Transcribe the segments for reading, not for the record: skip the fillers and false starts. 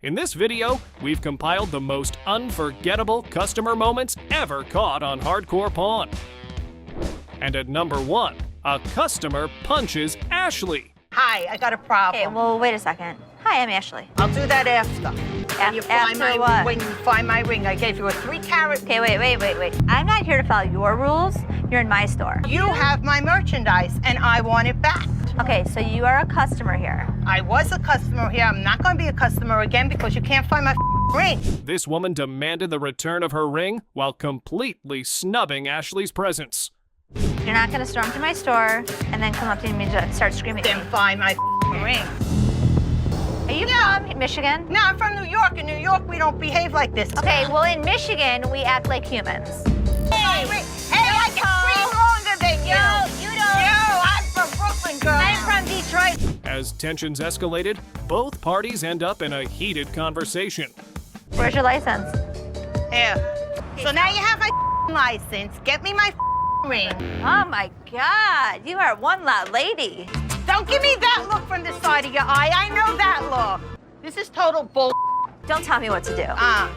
In this video, we've compiled the most unforgettable customer moments ever caught on Hardcore Pawn. And at number 1, a customer punches Ashley. Hi, I got a problem. Okay, well, wait a second. Hi, I'm Ashley. I'll do that after. When you find After my, what? When you find my ring, I gave you a 3-carat. Okay, wait. I'm not here to follow your rules. You're in my store. You have my merchandise, and I want it back. Okay, so you are a customer here. I was a customer here. I'm not going to be a customer again because you can't find my ring. This woman demanded the return of her ring while completely snubbing Ashley's presence. You're not gonna storm to my store and then come up to me and start screaming at Then me. find my ring. Are you from Michigan? No, I'm from New York. In New York, we don't behave like this. Okay, well, in Michigan, we act like humans. Hey, I can scream longer than you. No, you don't. No, I'm from Brooklyn, girl. I'm from Detroit. As tensions escalated, both parties end up in a heated conversation. Where's your license? Here. So now you have my license. Get me my ring. Oh my God, you are one loud lady. Don't give me that look from the side of your eye. I know that look. This is total bull. Don't tell me what to do.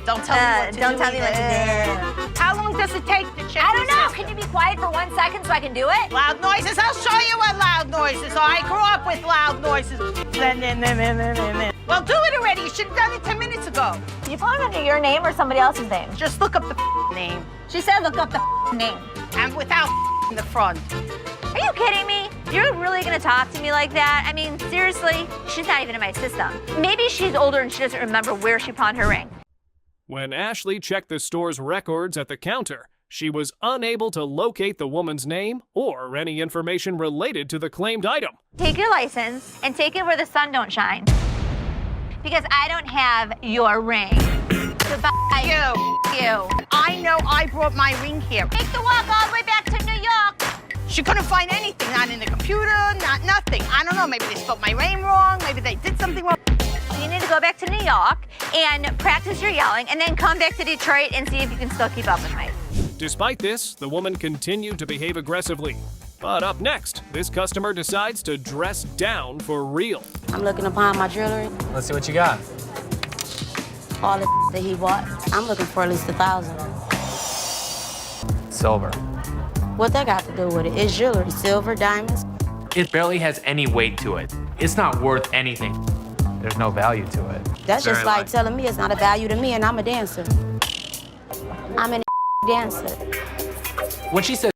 Don't tell me what to do. Don't tell me what to do. How long does it take to check? I don't the know. system? Can you be quiet for 1 second so I can do it? Loud noises. I'll show you what loud noises are. I grew up with loud noises. Well, do it already. You should have done it 10 minutes ago. Can you pull it under your name or somebody else's name? Just look up the name. She said look up the name. And without in the front. Are you kidding me? You're really gonna talk to me like that? I mean, seriously? She's not even in my system. Maybe she's older and she doesn't remember where she pawned her ring. When Ashley checked the store's records at the counter, she was unable to locate the woman's name or any information related to the claimed item. Take your license and take it where the sun don't shine. Because I don't have your ring. Goodbye. You. I know I brought my ring here. Take the walk all the way back to New York. She couldn't find anything, not in the computer, not nothing. I don't know, maybe they spelled my name wrong, maybe they did something wrong. You need to go back to New York and practice your yelling and then come back to Detroit and see if you can still keep up with me. Despite this, the woman continued to behave aggressively. But up next, this customer decides to dress down for real. I'm looking upon my jewelry, Let's see what you got. all the that he bought. I'm looking for at least 1,000. Silver. What that got to do with it? It's jewelry, silver, diamonds. It barely has any weight to it. It's not worth anything. There's no value to it. That's just Very like light. telling me it's not a value to me and I'm a dancer. I'm an dancer. When she said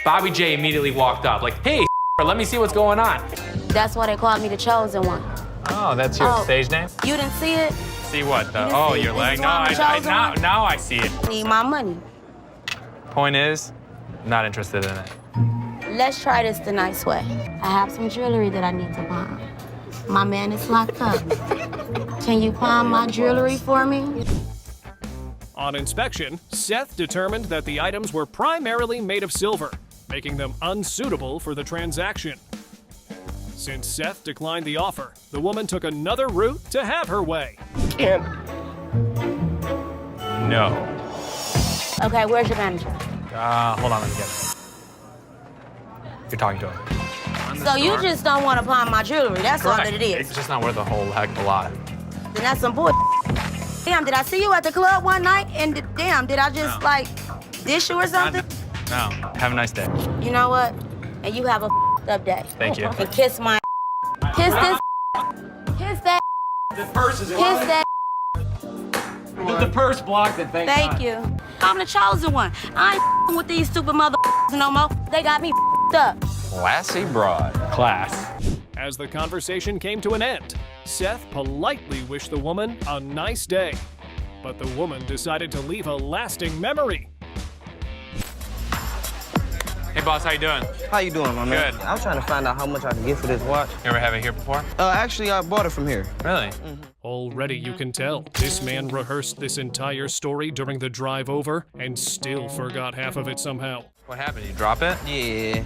Bobby J immediately walked up, like, hey, let me see what's going on. That's why they called me the chosen one. Oh, that's your Oh. stage name? You didn't see it? See what? You didn't Oh, see it. your This leg? is No, why I'm the chosen one. now I see it. Need my money. Point is, not interested in it. Let's try this the nice way. I have some jewelry that I need to pawn. My man is locked up. Can you pawn my jewelry for me? On inspection, Seth determined that the items were primarily made of silver, making them unsuitable for the transaction. Since Seth declined the offer, the woman took another route to have her way. No. Okay, where's your manager? Hold on, let me get it. You're talking to him. So you just don't want to pawn my jewelry. That's all that it is. It's just not worth a whole heck of a lot. Then that's some bull. Damn, did I see you at the club one night? And damn, did I just No. like dish you or something? No. Have a nice day. You know what? And you have a up day. Thank you. And kiss my kiss this kiss that The purse is kiss that. The purse blocked it, Thank you. I'm the chosen one. I ain't with these stupid mother no more. They got me up. Classy broad. Class. As the conversation came to an end, Seth politely wished the woman a nice day. But the woman decided to leave a lasting memory. Hey, boss, how you doing? How you doing, my man? Good. I was trying to find out how much I can get for this watch. You ever have it here before? Actually, I bought it from here. Really? Already you can tell, this man rehearsed this entire story during the drive over and still forgot half of it somehow. What happened? You drop it? Yeah.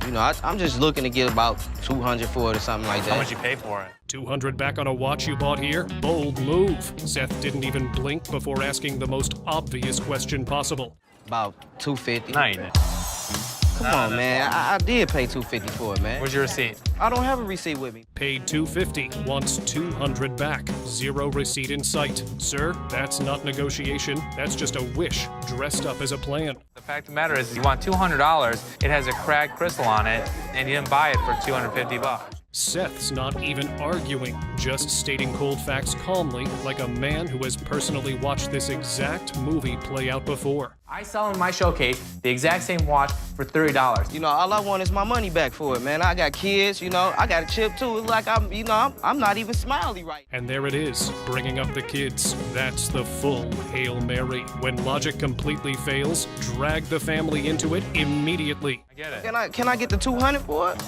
You know, I'm just looking to get about 200 for it or something like that. How much you pay for it? 200 back on a watch you bought here? Bold move. Seth didn't even blink before asking the most obvious question possible. About 250. No, you didn't. Come on, man. I did pay $250 for it, man. Where's your receipt? I don't have a receipt with me. Paid $250, wants $200 back. Zero receipt in sight. Sir, that's not negotiation. That's just a wish dressed up as a plan. The fact of the matter is, you want $200, it has a cracked crystal on it, and you didn't buy it for $250. Seth's not even arguing, just stating cold facts calmly, like a man who has personally watched this exact movie play out before. I sell in my showcase the exact same watch for $30. You know, all I want is my money back for it, man. I got kids, you know. I got a chip, too. It's like I'm not even smiley right. And there it is, bringing up the kids. That's the full Hail Mary. When logic completely fails, drag the family into it immediately. I get it. Can I get the $200 for it?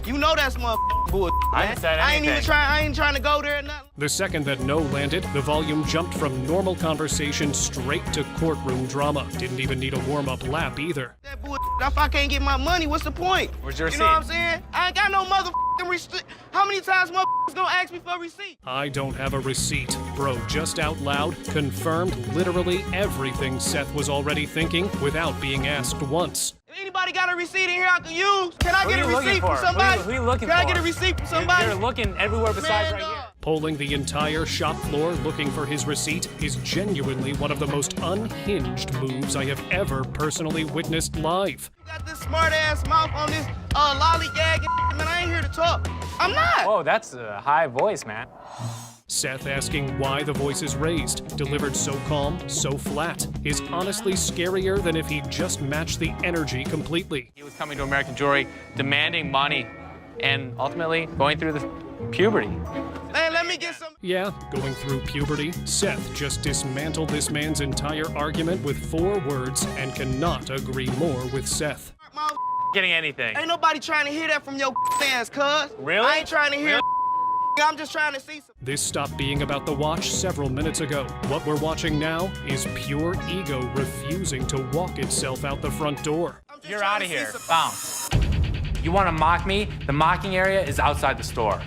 You know that's motherfucking bull. I didn't say anything. I ain't trying to go there or nothing. The second that no landed, the volume jumped from normal conversation straight to courtroom drama. Didn't even need a warm-up lap either. That bull. If I can't get my money, what's the point? Where's your receipt? You know what I'm saying? I ain't got no motherfucking receipt. How many times motherfuckers gonna ask me for a receipt? I don't have a receipt. Bro, just out loud, confirmed literally everything Seth was already thinking without being asked once. Anybody got a receipt in here I can use? Can I get a receipt from for? somebody? Who are you looking Can for? I get a receipt from somebody? You're looking everywhere besides right here. Polling the entire shop floor looking for his receipt is genuinely one of the most unhinged moves I have ever personally witnessed live. You got this smart-ass mouth on this lollygag, man. I ain't here to talk. I'm not. Whoa, that's a high voice, man. Seth asking why the voice is raised, delivered so calm, so flat, is honestly scarier than if he just matched the energy completely. He was coming to American Jewelry demanding money and ultimately going through the puberty. Man, let me get some. Yeah, going through puberty, Seth just dismantled this man's entire argument with 4 words and cannot agree more with Seth. Getting anything. Ain't nobody trying to hear that from your ass, cuz. Really? I ain't trying to hear. I'm just trying to see some. This stopped being about the watch several minutes ago. What we're watching now is pure ego refusing to walk itself out the front door. You're out of here. Bounce. You want to mock me? The mocking area is outside the store.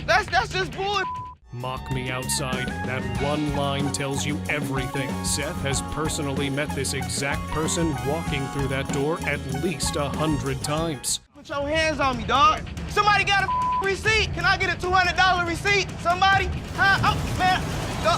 That's just bull. Mock me outside. That one line tells you everything. Seth has personally met this exact person walking through that door at least 100 times. Put your hands on me, dog. Somebody got a receipt? Can I get a $200 receipt? Somebody? Huh? Oh, man. Go.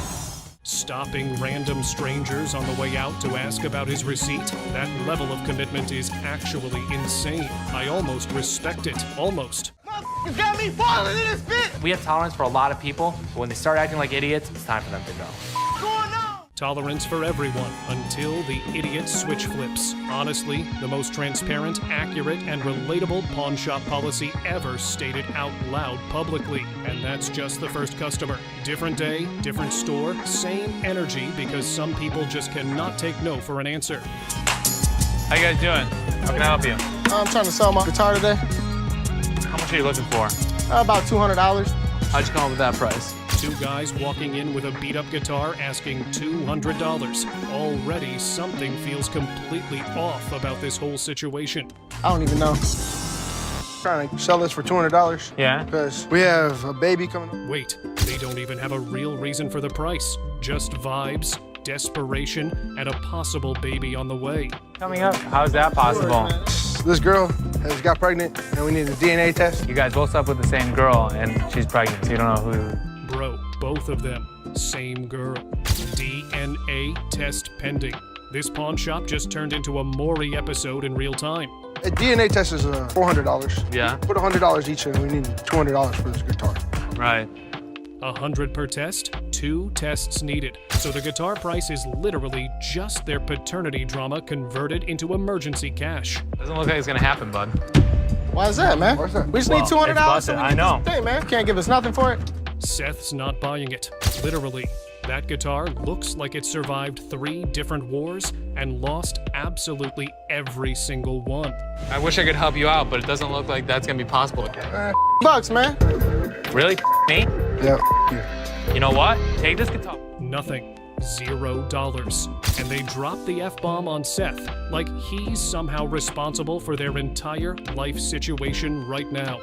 Stopping random strangers on the way out to ask about his receipt, that level of commitment is actually insane. I almost respect it. Almost. Motherfuckers got me falling in this pit. We have tolerance for a lot of people, but when they start acting like idiots, it's time for them to go. What's going on? Tolerance for everyone until the idiot switch flips. Honestly, the most transparent, accurate, and relatable pawn shop policy ever stated out loud publicly. And that's just the first customer. Different day, different store, same energy because some people just cannot take no for an answer. How you guys doing? How can I help you? I'm trying to sell my guitar today. How much are you looking for? About $200. How'd you come up with that price? 2 guys walking in with a beat-up guitar asking $200. Already, something feels completely off about this whole situation. I don't even know. Trying to sell this for $200. Yeah? Because we have a baby coming. Wait, they don't even have a real reason for the price. Just vibes, desperation, and a possible baby on the way. Coming up. How's that possible? This girl has got pregnant and we need a DNA test. You guys both slept with the same girl and she's pregnant, so you don't know who. Bro, both of them, same girl. DNA test pending. This pawn shop just turned into a Maury episode in real time. A DNA test is $400. Yeah? Put $100 each in. We need $200 for this guitar. Right. 100 per test, 2 tests needed. So the guitar price is literally just their paternity drama converted into emergency cash. Doesn't look like it's gonna happen, bud. Why is that, man? Why's that? We just Well, need $200 it's busted, so we I get know. this thing, man. You can't give us nothing for it. Seth's not buying it. Literally. That guitar looks like it survived 3 different wars and lost absolutely every single one. I wish I could help you out, but it doesn't look like that's gonna be possible. Bucks, man. Really? Me? Yeah, you. You know what? Take this guitar. Nothing. $0. And they drop the F-bomb on Seth, like he's somehow responsible for their entire life situation right now.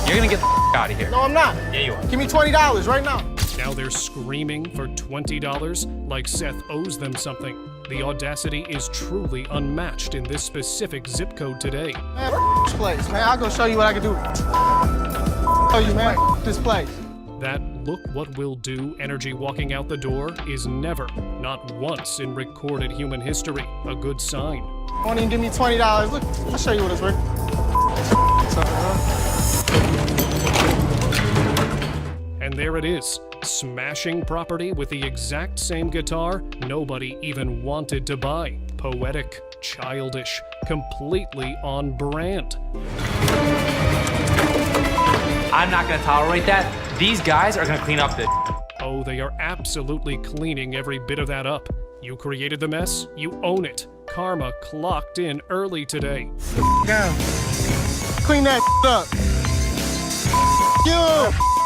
You're gonna get the out of here. No, I'm not. Yeah, you are. Give me $20 right now. Now they're screaming for $20 like Seth owes them something. The audacity is truly unmatched in this specific zip code today. Man, this place, man. I'll go show you what I can do. Show you, man. This place. That look what we'll do energy walking out the door is never, not once in recorded human history, a good sign. Won't even give me $20. Look, I'll show you what it's worth. And there it is, smashing property with the exact same guitar nobody even wanted to buy. Poetic, childish, completely on brand. I'm not gonna tolerate that. These guys are gonna clean up this. Oh, they are absolutely cleaning every bit of that up. You created the mess, you own it. Karma clocked in early today. Down. Clean that up.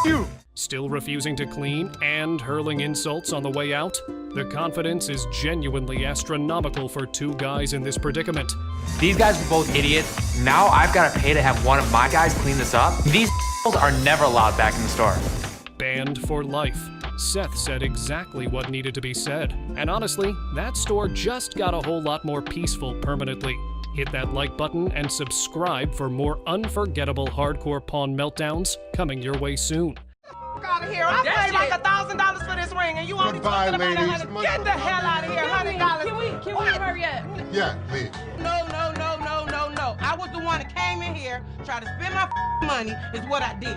You. Still refusing to clean and hurling insults on the way out? The confidence is genuinely astronomical for two guys in this predicament. These guys were both idiots. Now I've gotta pay to have one of my guys clean this up. These are never allowed back in the store. Banned for life. Seth said exactly what needed to be said. And honestly, that store just got a whole lot more peaceful permanently. Hit that like button and subscribe for more unforgettable hardcore pawn meltdowns coming your way soon. Out of here. I paid like $1,000 for this ring, and you only talking about $100. Get the hell out of here, $100. Can we hurry up? Yeah, please. No. I was the one that came in here, tried to spend my money, is what I did.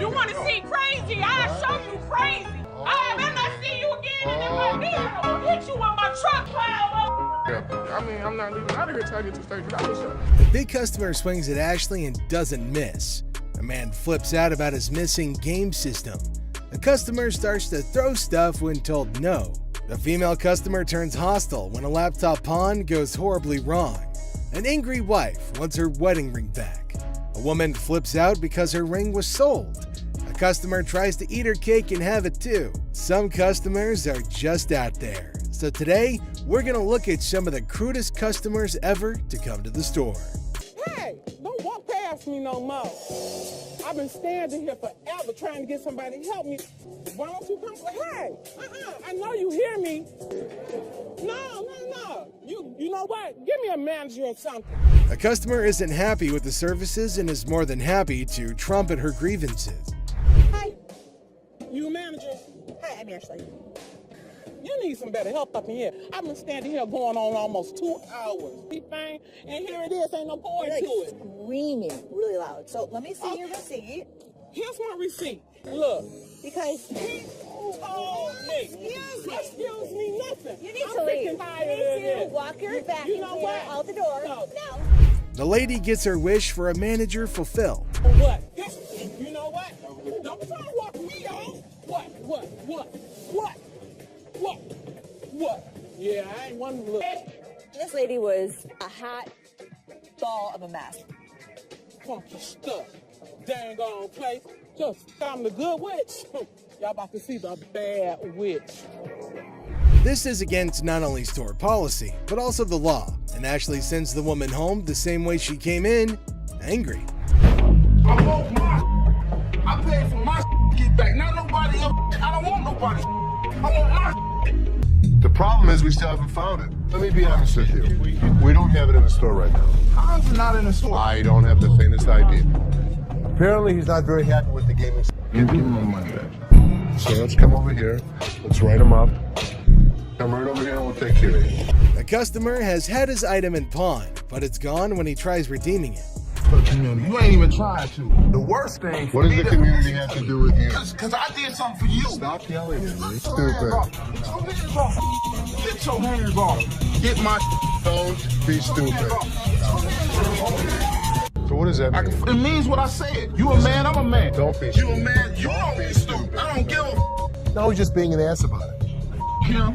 You want to see crazy? I'll show you crazy. I better not see you again, and if I do, I'm gonna hit you with my truck plow. Yeah, I mean, I'm not leaving out of here till I get to stage. The big customer swings at Ashley and doesn't miss. A man flips out about his missing game system. The customer starts to throw stuff when told no. The female customer turns hostile when a laptop pawn goes horribly wrong. An angry wife wants her wedding ring back. A woman flips out because her ring was sold. A customer tries to eat her cake and have it too. Some customers are just out there. So today, we're gonna look at some of the crudest customers ever to come to the store. Hey, don't walk past me no more. I've been standing here forever trying to get somebody to help me. Why don't you come? Hey, I know you hear me. No. You know what? Give me a manager or something. A customer isn't happy with the services and is more than happy to trumpet her grievances. Hi, you a manager? Hi, I'm Ashley. You need some better help up in here. I've been standing here going on almost 2 hours. And here it is, ain't no point to it. Screaming really loud. So let me see your receipt. Here's my receipt. Look. Because he told me. Excuse me, nothing. You need to leave. You need to walk her back out the door. No. The lady gets her wish for a manager fulfilled. What? You know what? Don't try to walk me out. What? Yeah, I ain't one to look. This lady was a hot ball of a mess. Funky stuff. Dang on place. Just I'm the good witch. Y'all about to see the bad witch. This is against not only store policy, but also the law, and Ashley sends the woman home the same way she came in, angry. I want my. I paid for my get back. Not nobody else. I don't want nobody. I want my. The problem is we still haven't found it. Let me be honest with you. We don't have it in the store right now. How's it not in the store? I don't have the faintest idea. Apparently he's not very happy with the gaming. Give him my money back. So let's come over here. Let's write him up. Come right over here and we'll take care of you. The customer has had his item in pawn, but it's gone when he tries redeeming it. For the community. You ain't even trying to. The worst thing. What does the community have to do with you? Because I did something for you. Stop yelling at me. Stupid. Get your hands off. Get my. Don't be stupid. So what does that mean? It means what I said. You a man, I'm a man. Don't be stupid. You a man, you don't be stupid. I don't give a. No, he's just being an ass about it. Yeah.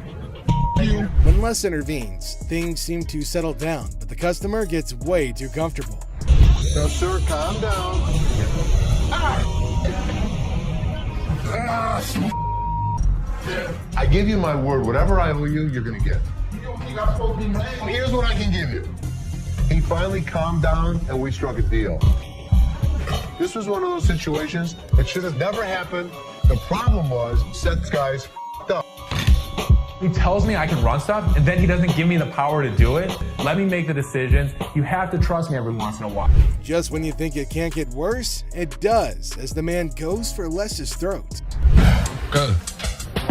When Les intervenes, things seem to settle down, but the customer gets way too comfortable. No, sir, calm down. I give you my word, whatever I owe you, you're gonna get. Here's what I can give you. He finally calmed down and we struck a deal. This was one of those situations that should have never happened. The problem was Seth's guys f***ed up. He tells me I can run stuff, and then he doesn't give me the power to do it. Let me make the decisions. You have to trust me every once in a while. Just when you think it can't get worse, it does, as the man goes for Les's throat. Good.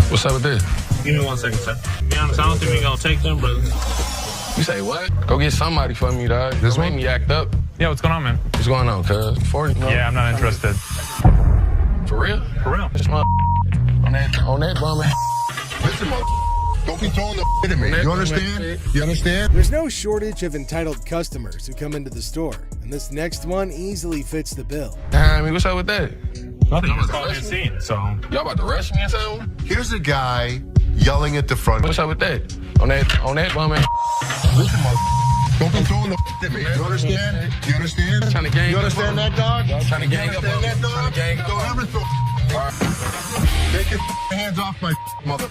What's up with this? Give me 1 second, sir. To be honest, I don't think we're gonna take them, brother. You say what? Go get somebody for me, dog. This made me act up. Yeah, what's going on, man? What's going on, cuz? 40? No. Yeah, I'm not interested. For real? For real. This mother on that bum. Listen, mother. Don't be throwing the at me. You understand? You understand? There's no shortage of entitled customers who come into the store, and this next one easily fits the bill. I mean, what's up with that? Nothing. Just called me a scene, so. Y'all about to rush me or something? Here's a guy yelling at the front. What's up with that? On that bum. Listen, mother. Don't be throwing the at me. You understand? You understand? Trying to gang. You understand that, dog? Trying to gang up. Understand that, dog? Trying to gang up. Don't ever throw. Take your hands off my mother.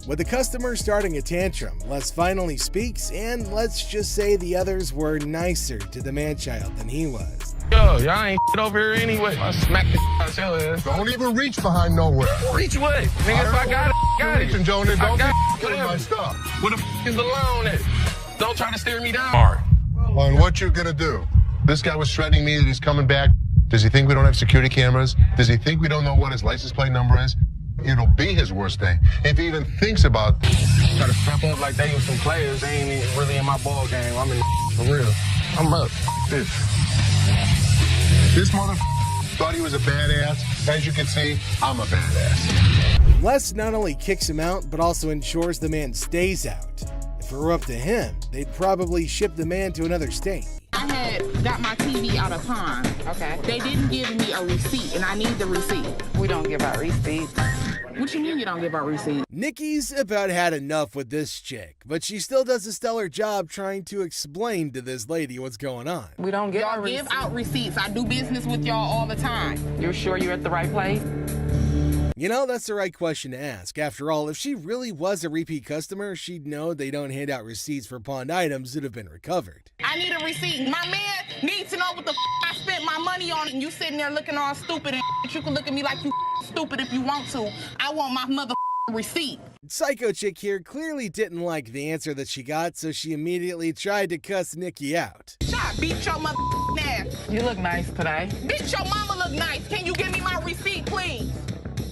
With the customer starting a tantrum, Les finally speaks, and let's just say the others were nicer to the man-child than he was. Yo, y'all ain't over here anyway. I smack the out your ass. Don't even reach behind nowhere. Reach what? Nigga, if I got it, got it. Reaching, Jonah. Don't be killing whatever. my stuff. Where the is the loan at? Don't try to steer me down. All right. On what you're gonna do? This guy was threatening me that he's coming back. Does he think we don't have security cameras? Does he think we don't know what his license plate number is? It'll be his worst day. If he even thinks about Try to step up like they was some players. They ain't even really in my ball game. I'm in for real. I'm up. this mother thought he was a badass. As you can see, I'm a badass. Les not only kicks him out, but also ensures the man stays out. If it were up to him, they'd probably ship the man to another state. I had got my TV out of pawn. Okay. They didn't give me a receipt, and I need the receipt. We don't give out receipts. What you mean you don't give out receipts? Nikki's about had enough with this chick, but she still does a stellar job trying to explain to this lady what's going on. We don't give y'all give out receipts. I do business with y'all all the time. You're sure you're at the right place? You know, that's the right question to ask. After all, if she really was a repeat customer, she'd know they don't hand out receipts for pawned items that have been recovered. I need a receipt. My man needs to know what the I spent my money on, and you sitting there looking all stupid, and you can look at me like you stupid if you want to. I want my mother receipt. Psycho chick here clearly didn't like the answer that she got, so she immediately tried to cuss Nikki out. Shot, beat your mother ass. You look nice today. Bitch, your mama look nice. Can you give me my receipt, please?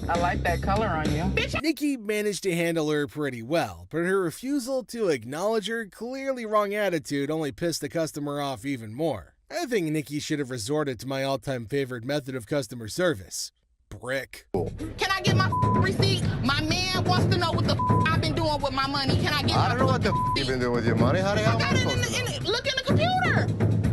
I like that color on you. Bitch. Nikki managed to handle her pretty well, but her refusal to acknowledge her clearly wrong attitude only pissed the customer off even more. I think Nikki should have resorted to my all-time favorite method of customer service. Brick. Can I get my receipt? My man wants to know what the I've been doing with my money. Can I get I don't know what the you've been doing with your money. How the hell am I supposed to know? Look in the computer.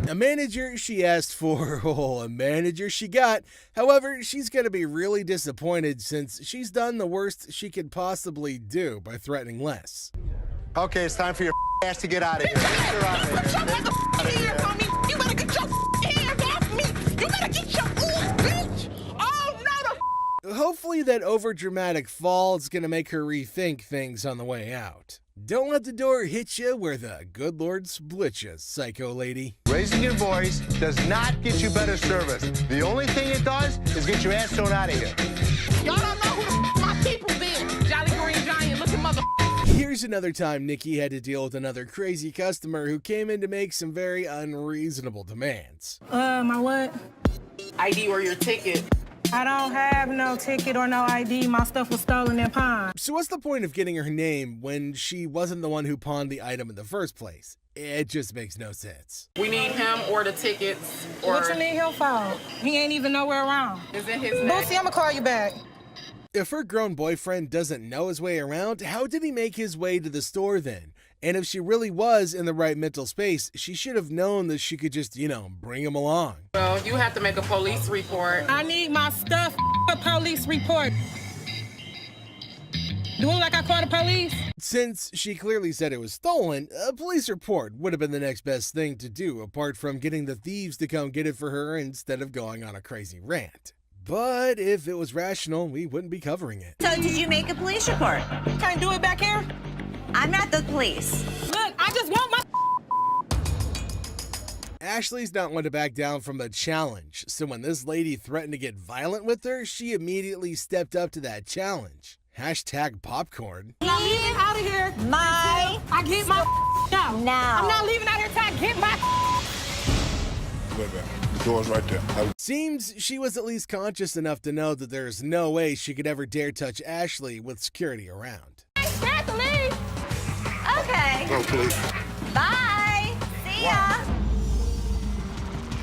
A manager she asked for, a manager she got. However, she's going to be really disappointed since she's done the worst she could possibly do by threatening Les. Okay, it's time for your ass to get out of here. Get your hands on me. You better get your hands off me. You better get your bitch. Oh, no, Hopefully that overdramatic fall is going to make her rethink things on the way out. Don't let the door hit you where the good Lord split you, psycho lady. Raising your voice does not get you better service. The only thing it does is get your ass thrown out of here. Y'all don't know who the my people been. Jolly Green Giant looking mother. Here's another time Nikki had to deal with another crazy customer who came in to make some very unreasonable demands. My what? ID or your ticket. I don't have no ticket or no ID. My stuff was stolen and pawned. So what's the point of getting her name when she wasn't the one who pawned the item in the first place? It just makes no sense. We need him or the tickets. Or what you need him for? He ain't even nowhere around. Is it his name? Boosie, I'ma call you back. If her grown boyfriend doesn't know his way around, how did he make his way to the store then? And if she really was in the right mental space, she should have known that she could just, bring him along. Well, you have to make a police report. I need my stuff, a police report. Do it like I called the police? Since she clearly said it was stolen, a police report would have been the next best thing to do, apart from getting the thieves to come get it for her instead of going on a crazy rant. But if it was rational, we wouldn't be covering it. So did you make a police report? Can I do it back here? I'm not the police. Look, I just want my... Ashley's not one to back down from a challenge, so when this lady threatened to get violent with her, she immediately stepped up to that challenge. Hashtag popcorn. I'm not leaving out of here. I get my out. Now. I'm not leaving out here till I get my. The door's right there. Seems she was at least conscious enough to know that there's no way she could ever dare touch Ashley with security around. Have to leave. Okay. Oh, please. Bye. See ya.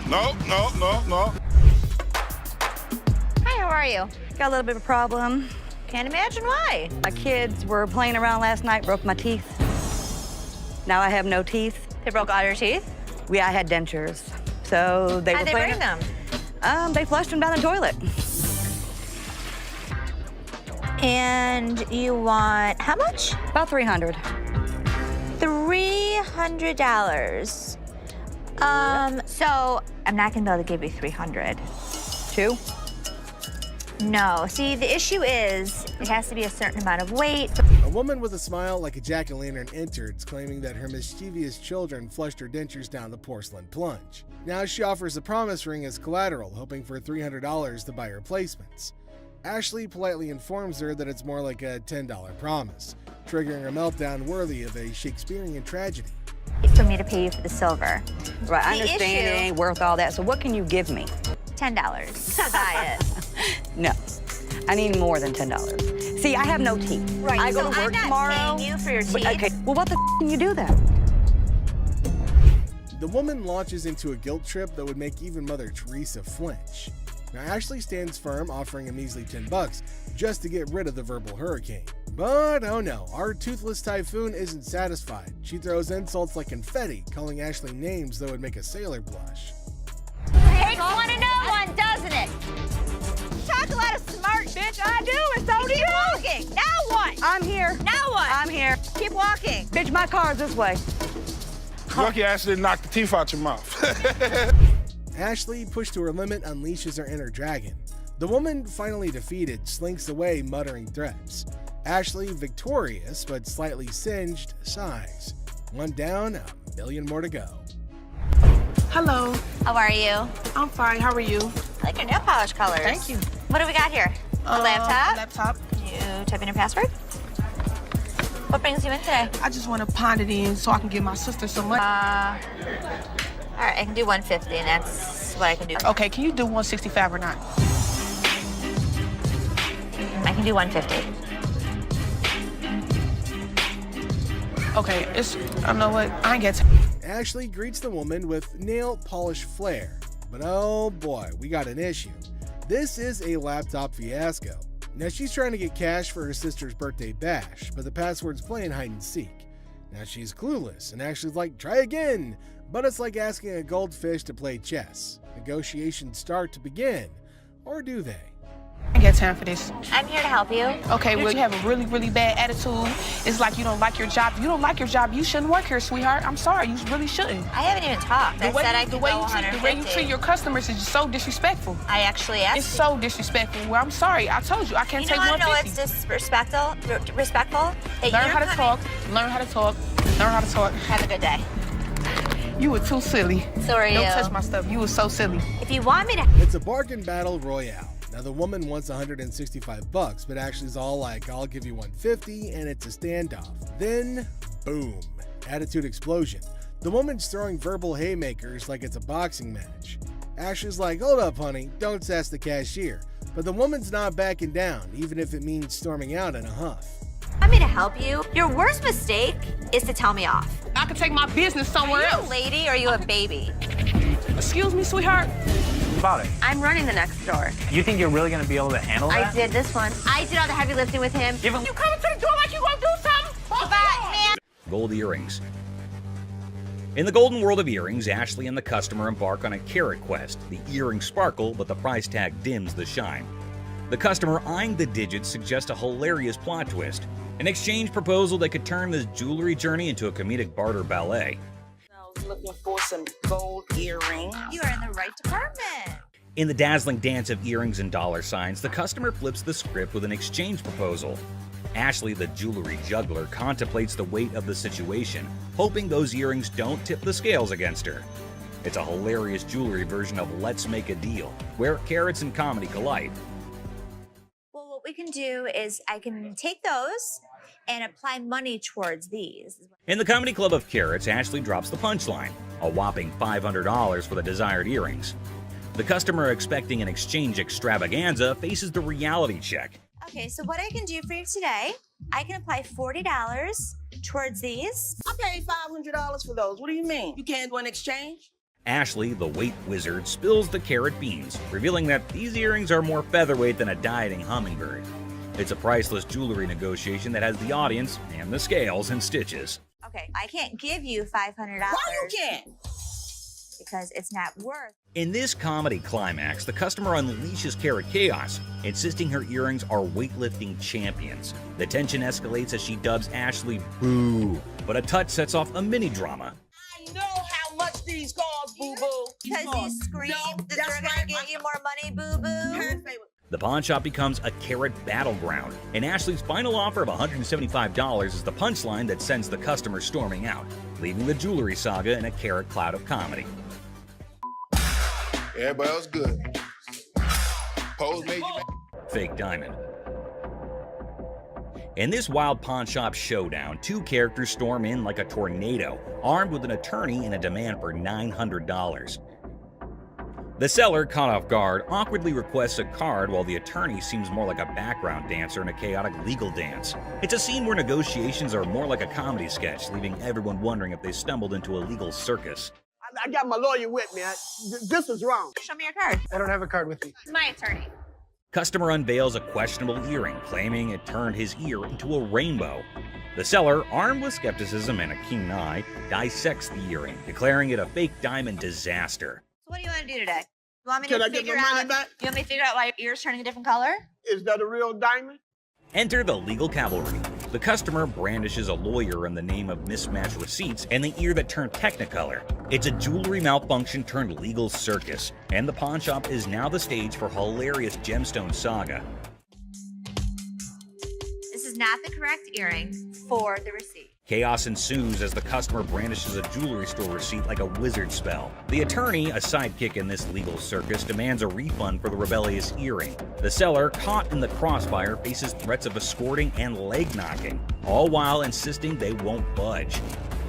No. Hi, how are you? Got a little bit of a problem. Can't imagine why. My kids were playing around last night, broke my teeth. Now I have no teeth. They broke all your teeth? I had dentures. So they How'd were they playing. bring them? They flushed them down the toilet. And you want how much? About $300. $300. So I'm not gonna be able to give you 300. Two? No. See, the issue is it has to be a certain amount of weight. A woman with a smile like a jack-o'-lantern enters, claiming that her mischievous children flushed her dentures down the porcelain plunge. Now she offers a promise ring as collateral, hoping for $300 to buy replacements. Ashley politely informs her that it's more like a $10 promise, triggering a meltdown worthy of a Shakespearean tragedy. For me to pay you for the silver. Right, I understand it ain't worth all that. So what can you give me? $10 to buy it. No, I need more than $10. See, I have no teeth. Right, I go so to work I'm not tomorrow. paying you for your But, teeth. okay, well, what the can you do then? The woman launches into a guilt trip that would make even Mother Teresa flinch. Now Ashley stands firm, offering a measly $10 just to get rid of the verbal hurricane. But oh no, our toothless typhoon isn't satisfied. She throws insults like confetti, calling Ashley names that would make a sailor blush. Takes one to know one, doesn't it? Talk a lot of smart, bitch. I do, and so do you. Keep walking. Now what? I'm here. Now what? I'm here. Keep walking. Bitch, my car's this way. Lucky Ashley didn't knock the teeth out your mouth. Ashley, pushed to her limit, unleashes her inner dragon. The woman, finally defeated, slinks away, muttering threats. Ashley, victorious but slightly singed, sighs. One down, a million more to go. Hello. How are you? I'm fine. How are you? I like your nail polish colors. Thank you. What do we got here? A laptop? Laptop. Can you type in your password? What brings you in today? I just want to pound it in so I can give my sister some money. All right, I can do 150, and that's what I can do. Okay, can you do 165 or not? I can do 150. Okay, I know what, I ain't got time. Ashley greets the woman with nail polish flair. But oh boy, we got an issue. This is a laptop fiasco. Now she's trying to get cash for her sister's birthday bash, but the password's playing hide and seek. Now she's clueless, and Ashley's like, try again! But it's like asking a goldfish to play chess. Negotiations start to begin. Or do they? I ain't got time for this. I'm here to help you. Okay, well, you have a really, really bad attitude. It's like you don't like your job. If you don't like your job, you shouldn't work here, sweetheart. I'm sorry, you really shouldn't. I haven't even talked. I said I could go the way you 150. treat your customers is so disrespectful. I actually asked It's so disrespectful. Well, I'm sorry. I told you, I can't take 150. You know what's disrespectful? That Learn you're how to talk. Learn how to talk. Learn how to talk. Have a good day. You were too silly. So are you. Don't touch my stuff. You were so silly. If you want me to... It's a bargain battle royale. Now the woman wants $165, but Ashley's all like, I'll give you $150, and it's a standoff. Then, boom, attitude explosion. The woman's throwing verbal haymakers like it's a boxing match. Ashley's like, hold up, honey, don't sass the cashier. But the woman's not backing down, even if it means storming out in a huff. Want me to help you? Your worst mistake is to tell me off. I could take my business somewhere Are you else. a lady or are you a baby? Excuse me, sweetheart. About it. I'm running the next store. You think you're really gonna be able to handle that? I did this one. I did all the heavy lifting with him. Give him. You coming to the door like you gonna do something? Goodbye, man. Gold earrings. In the golden world of earrings, Ashley and the customer embark on a carrot quest. The earrings sparkle, but the price tag dims the shine. The customer eyeing the digits suggests a hilarious plot twist. An exchange proposal that could turn this jewelry journey into a comedic barter ballet. Looking for some gold earrings. You are in the right department. In the dazzling dance of earrings and dollar signs, the customer flips the script with an exchange proposal. Ashley, the jewelry juggler, contemplates the weight of the situation, hoping those earrings don't tip the scales against her. It's a hilarious jewelry version of Let's Make a Deal, where carrots and comedy collide. Well, we can do is I can take those and apply money towards these. In the comedy club of carrots, Ashley drops the punchline, a whopping $500 for the desired earrings. The customer expecting an exchange extravaganza faces the reality check. Okay, so what I can do for you today, I can apply $40 towards these. I paid $500 for those. What do you mean? You can't do an exchange? Ashley, the weight wizard, spills the carrot beans, revealing that these earrings are more featherweight than a dieting hummingbird. It's a priceless jewelry negotiation that has the audience and the scales in stitches. Okay, I can't give you $500. Why you can't? Because it's not worth. In this comedy climax, the customer unleashes carrot chaos, insisting her earrings are weightlifting champions. The tension escalates as she dubs Ashley boo, but a touch sets off a mini drama. I know how much these cost, boo-boo. Because you scream that they're gonna give you more money, boo-boo. The pawn shop becomes a carrot battleground, and Ashley's final offer of $175 is the punchline that sends the customer storming out, leaving the jewelry saga in a carrot cloud of comedy. Everybody else good. Pose made you Fake diamond. In this wild pawn shop showdown, two characters storm in like a tornado, armed with an attorney and a demand for $900. The seller, caught off guard, awkwardly requests a card while the attorney seems more like a background dancer in a chaotic legal dance. It's a scene where negotiations are more like a comedy sketch, leaving everyone wondering if they stumbled into a legal circus. I got my lawyer with me. This is wrong. Show me your card. I don't have a card with me. My attorney. Customer unveils a questionable earring, claiming it turned his ear into a rainbow. The seller, armed with skepticism and a keen eye, dissects the earring, declaring it a fake diamond disaster. So what do you want to do today? You want me Can to I get figure my money out? back? You want me to figure out why your ear's turning a different color? Is that a real diamond? Enter the legal cavalry. The customer brandishes a lawyer in the name of mismatched receipts and the ear that turned technicolor. It's a jewelry malfunction turned legal circus, and the pawn shop is now the stage for hilarious gemstone saga. This is not the correct earring for the receipt. Chaos ensues as the customer brandishes a jewelry store receipt like a wizard spell. The attorney, a sidekick in this legal circus, demands a refund for the rebellious earring. The seller, caught in the crossfire, faces threats of escorting and leg knocking, all while insisting they won't budge.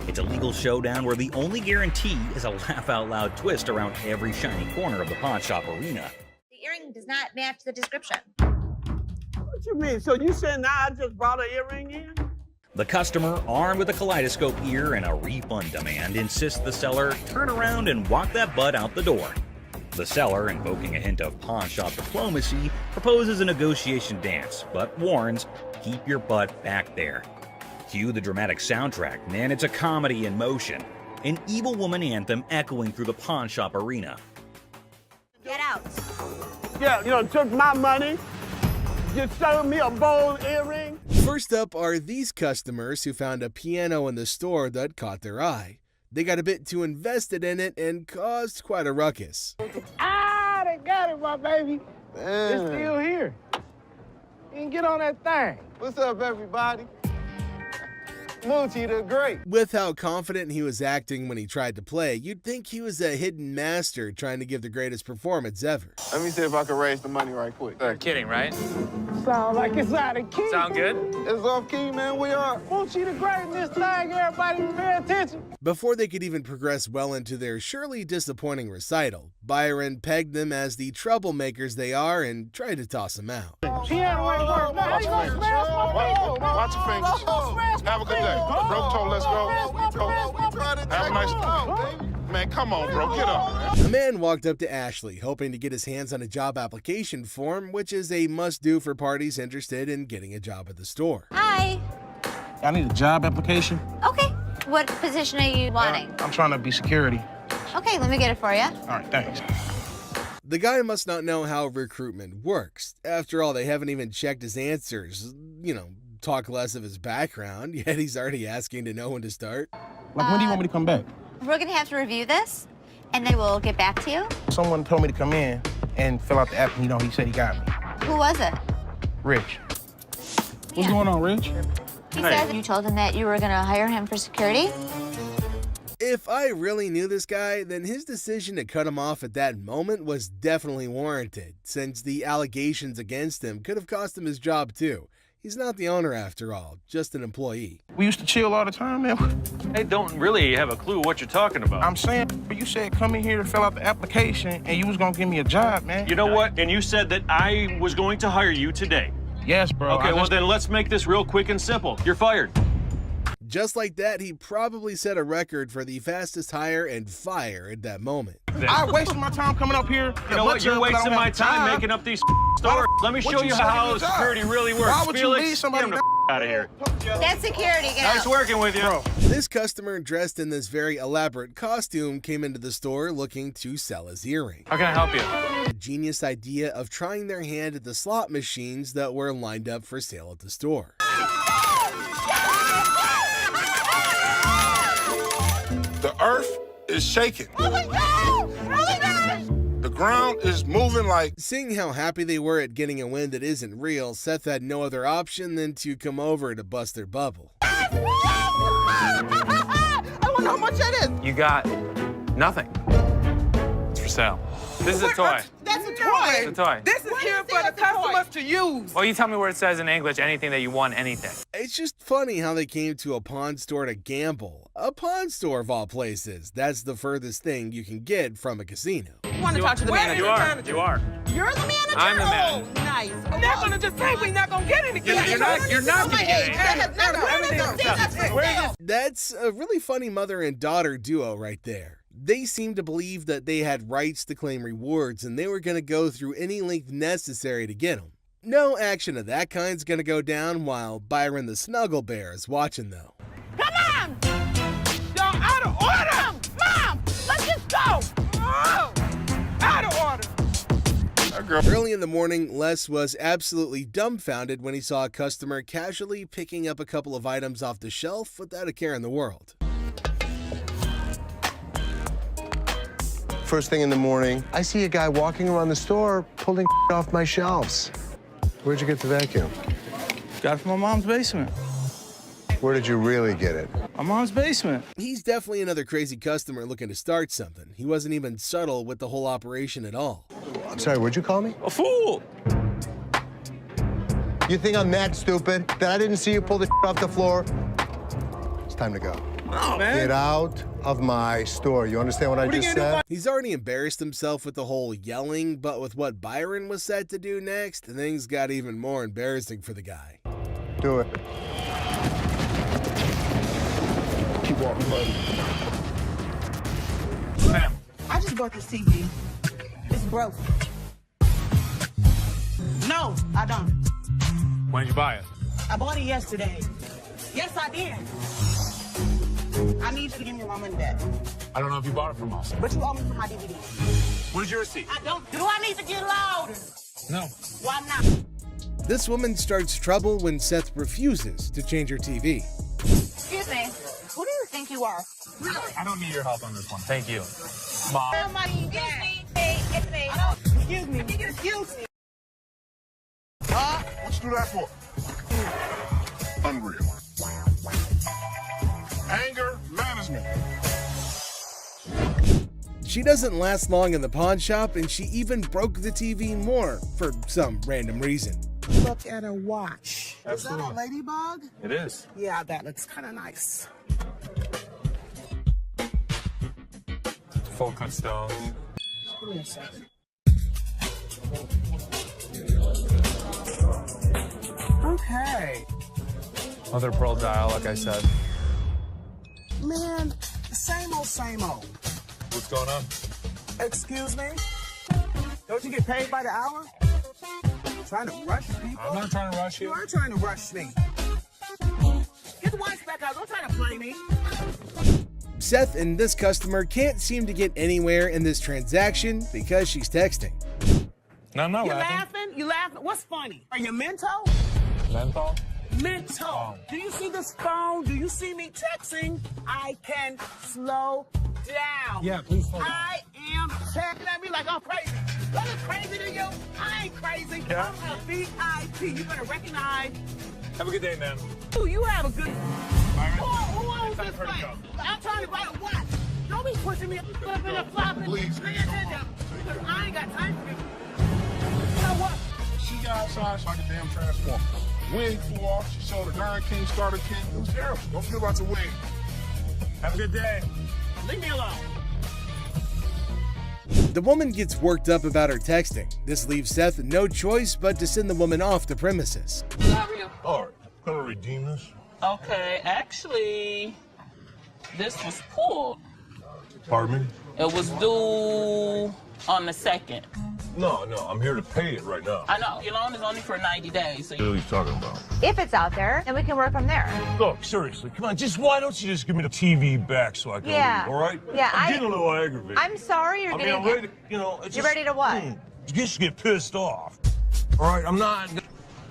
It's a legal showdown where the only guarantee is a laugh-out-loud twist around every shiny corner of the pawn shop arena. The earring does not match the description. What you mean? So you said now I just brought an earring in? The customer, armed with a kaleidoscope ear and a refund demand, insists the seller turn around and walk that butt out the door. The seller, invoking a hint of pawn shop diplomacy, proposes a negotiation dance, but warns, keep your butt back there. Cue the dramatic soundtrack, and it's a comedy in motion. An evil woman anthem echoing through the pawn shop arena. Get out. Yeah, you know, took my money. You sold me a bold earring. First up are these customers who found a piano in the store that caught their eye. They got a bit too invested in it and caused quite a ruckus. Ah, they got it, my baby. It's still here. You can get on that thing. What's up, everybody? Moochie the Great. With how confident he was acting when he tried to play, you'd think he was a hidden master trying to give the greatest performance ever. Let me see if I can raise the money right quick. Kidding, right? Sound like it's out of key. Sound good? It's off key, man. We are. Moochie the Great in this thing. Everybody pay attention. Before they could even progress well into their surely disappointing recital, Byron pegged them as the troublemakers they are and tried to toss them out. Piano ain't working. Now, how you gonna smash my fingers? Watch your fingers. Have a good day. Bro told, let's go. Have a nice day. Man, come on, bro. Get up. A man walked up to Ashley, hoping to get his hands on a job application form, which is a must-do for parties interested in getting a job at the store. Hi. I need a job application. Okay. What position are you wanting? I'm trying to be security. Okay, let me get it for you. All right, thanks. The guy must not know how recruitment works. After all, they haven't even checked his answers. Talk less of his background, yet he's already asking to know when to start. Like, when do you want me to come back? We're gonna have to review this, and they will get back to you. Someone told me to come in and fill out the app, and he said he got me. Who was it? Rich. What's going on, Rich? He said you told him that you were gonna hire him for security. If I really knew this guy, then his decision to cut him off at that moment was definitely warranted, since the allegations against him could have cost him his job too. He's not the owner after all, just an employee. We used to chill all the time, man. I don't really have a clue what you're talking about. I'm saying, but you said come in here to fill out the application and you was gonna give me a job, man. You know what? And you said that I was going to hire you today. Yes, bro. Okay, well then let's make this real quick and simple. You're fired. Just like that, he probably set a record for the fastest hire and fire at that moment. I wasted my time coming up here. You know what? You're wasting my time making up these stories. Let me show you how security really works. Why would Felix, you leave somebody get him the out of here. That's security. Get Nice out. working with you. Bro. This customer dressed in this very elaborate costume came into the store looking to sell his earring. How can I help you? A genius idea of trying their hand at the slot machines that were lined up for sale at the store. The earth is shaking. Oh my God! Oh my God! The ground is moving like... Seeing how happy they were at getting a win that isn't real, Seth had no other option than to come over to bust their bubble. I wonder how much that is. You got nothing. It's for sale. This is a toy. That's a toy. It's a toy. This is here for the customers to use. Well, you tell me where it says in English anything that you want, anything. It's just funny how they came to a pawn store to gamble. A pawn store of all places. That's the furthest thing you can get from a casino. You want to talk to the manager? You are. You're the manager? I'm the manager. Oh, nice. They're going to just say we're not going to get anything. You're not going to get anything. That's a really funny mother and daughter duo right there. They seemed to believe that they had rights to claim rewards and they were going to go through any length necessary to get them. No action of that kind's going to go down while Byron the Snuggle Bear is watching though. Come on! Y'all out of order! Mom, let's just go! Oh, out of order! Early in the morning, Les was absolutely dumbfounded when he saw a customer casually picking up a couple of items off the shelf without a care in the world. First thing in the morning, I see a guy walking around the store pulling off my shelves. Where'd you get the vacuum? Got it from my mom's basement. Where did you really get it? My mom's basement. He's definitely another crazy customer looking to start something. He wasn't even subtle with the whole operation at all. I'm sorry, what'd you call me? A fool. You think I'm that stupid that I didn't see you pull the off the floor? It's time to go. Oh, man. Get out of my store. You understand what I just said? He's already embarrassed himself with the whole yelling, but with what Byron was set to do next, things got even more embarrassing for the guy. Do it. Keep walking, buddy. Ma'am. I just bought this TV. It's broke. No, I don't. When did you buy it? I bought it yesterday. Yes, I did. I need you to give me my money back. I don't know if you bought it from us. But you owe me for my DVD. Where's your receipt? I don't. Do I need to get louder? No. Why not? This woman starts trouble when Seth refuses to change her TV. Excuse me. Who do you think you are? I don't need your help on this one. Thank you. Mom. Excuse me. Hey, it's me. Excuse me. Excuse me. Huh? What you do that for? Unreal. Anger management. She doesn't last long in the pawn shop, and she even broke the TV more for some random reason. Look at her watch. Absolutely. Is that a ladybug? It is. Yeah, that looks kind of nice. Full cut stones. Give me a second. Okay. Mother pearl dial, like I said. Man, same old, same old. What's going on? Excuse me? Don't you get paid by the hour? Trying to rush people? I'm not trying to rush you. You are trying to rush me. Get the watch back out. Don't try to play me. Seth and this customer can't seem to get anywhere in this transaction because she's texting. No, I'm not You laughing. laughing? You laughing? What's funny? Are you mental? Menthol? Mental. Oh. Do you see this phone? Do you see me texting? I can slow down. Yeah, please slow down. I am checking at me like I'm crazy. That is crazy to you? I ain't crazy. Yeah. I'm a VIP. You better recognize. Have a good day, man. Ooh, you have a good... Who owns this place? I'm trying to buy a watch. Don't be pushing me up in the flop. Please. Pay attention. I ain't got time for this. You know what? She got outside like a damn transformer. Wig flew off. She showed a 9 king, starter king. It was terrible. Don't forget about the wig. Have a good day. Leave me alone. The woman gets worked up about her texting. This leaves Seth no choice but to send the woman off the premises. All right, gonna redeem this. Okay, actually, this was pulled. Pardon me? It was due on the 2nd. No, I'm here to pay it right now. I know, your loan is only for 90 days. So What are you talking about? If it's out there, then we can work from there. Look, seriously, come on, why don't you just give me the TV back so I can leave, all right? Yeah, I'm getting a little aggravated. I'm sorry you're getting... I'm ready, You're ready to what? Just get pissed off. All right, I'm not...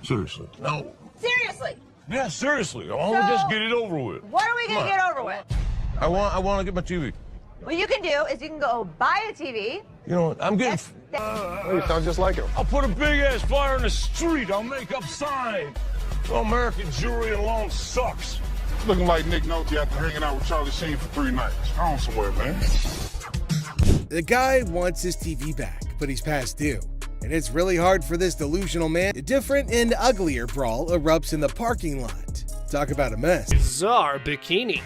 Seriously, no. Seriously? Yeah, seriously, I want to just get it over with. What are we going to get over with? I want to get my TV. What you can do is you can go buy a TV. You know what, I'm getting... You sound just like him. I'll put a big-ass flyer in the street. I'll make up signs. Well, American jewelry alone sucks. Looking like Nick Nolte after hanging out with Charlie Sheen for 3 nights. Go on somewhere, man. The guy wants his TV back, but he's past due. And it's really hard for this delusional man. A different and uglier brawl erupts in the parking lot. Talk about a mess. Bizarre bikini.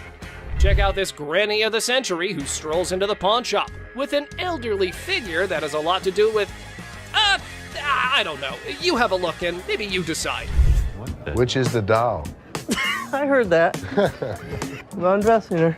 Check out this granny of the century who strolls into the pawn shop with an elderly figure that has a lot to do with, I don't know. You have a look and maybe you decide. Which is the doll? I heard that. I'm undressing her.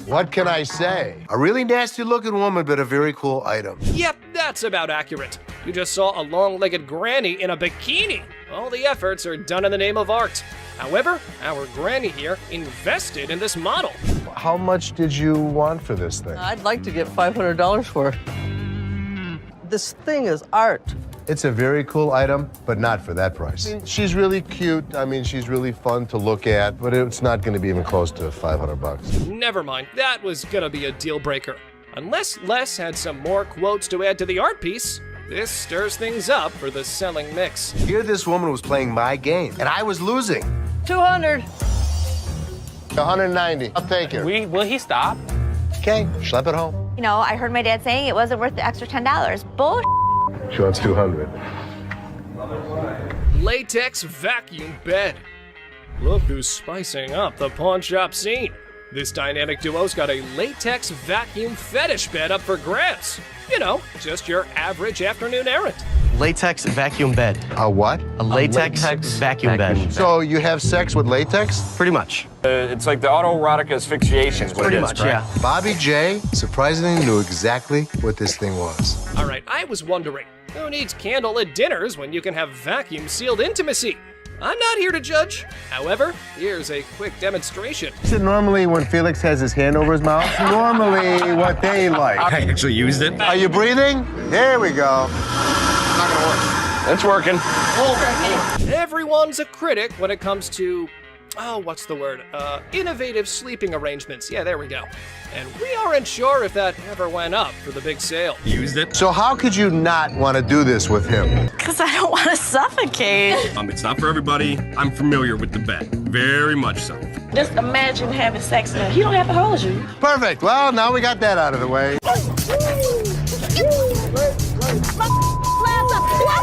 What can I say? A really nasty-looking woman, but a very cool item. Yep, that's about accurate. You just saw a long-legged granny in a bikini. All the efforts are done in the name of art. However, our granny here invested in this model. How much did you want for this thing? I'd like to get $500 for it. This thing is art. It's a very cool item, but not for that price. She's really cute. I mean, she's really fun to look at, but it's not going to be even close to 500 bucks. Never mind, that was gonna be a deal breaker. Unless Les had some more quotes to add to the art piece, this stirs things up for the selling mix. Here this woman was playing my game, and I was losing. 200. 190. I'll take it. Will he stop? Okay, schlep it home. You know, I heard my dad saying it wasn't worth the extra $10. Bull. She wants 200. Latex vacuum bed. Look who's spicing up the pawn shop scene. This dynamic duo's got a latex vacuum fetish bed up for grabs. You know, just your average afternoon errand. Latex vacuum bed. A what? A latex vacuum bed. So you have sex with latex? Pretty much. It's like the autoerotic asphyxiation is what Pretty it is, much, correct? yeah. Bobby J surprisingly knew exactly what this thing was. All right, I was wondering, who needs candlelit dinners when you can have vacuum-sealed intimacy? I'm not here to judge. However, here's a quick demonstration. Is it normally when Felix has his hand over his mouth? Normally what they like. I actually used it. Are you breathing? There we go. Not gonna work. It's working. Everyone's a critic when it comes to, what's the word? Innovative sleeping arrangements. Yeah, there we go. And we aren't sure if that ever went up for the big sale. Used it. So how could you not want to do this with him? Because I don't want to suffocate. It's not for everybody. I'm familiar with the bed. Very much so. Just imagine having sex and he don't have to hold you. Perfect. Well, now we got that out of the way. Watch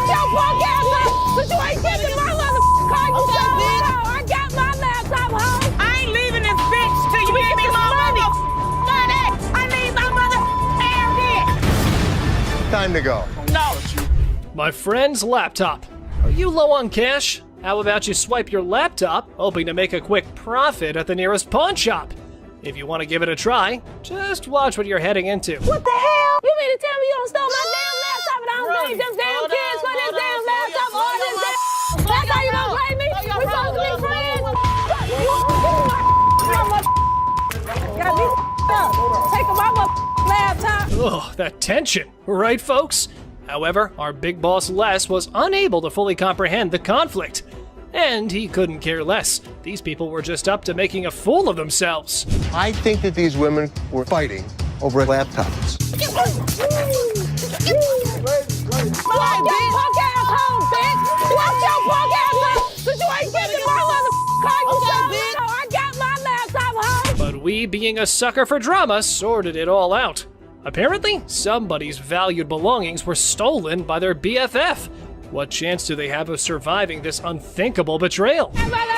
your punk ass up, but you ain't taking my car. You I got my laptop home. I ain't leaving this bitch till you give me my money. I need my mother hair. Time to go. No. My friend's laptop. Are you low on cash? How about you swipe your laptop, hoping to make a quick profit at the nearest pawn shop? If you want to give it a try, just watch what you're heading into. What the hell? You mean to tell me you don't stole my damn laptop and I don't blame them damn kids for this damn laptop all this damn... That's how you gonna blame me? We supposed to be friends? Got me up. Take my laptop. Ugh, that tension, right folks? However, our big boss Les was unable to fully comprehend the conflict. And he couldn't care less. These people were just up to making a fool of themselves. I think that these women were fighting over laptops. Watch your punk ass home, bitch! Watch your punk ass home! Cause you ain't getting my mother we, being a sucker for drama, sorted it all out. Apparently, somebody's valued belongings were stolen by their BFF. What chance do they have of surviving this unthinkable betrayal? And I'm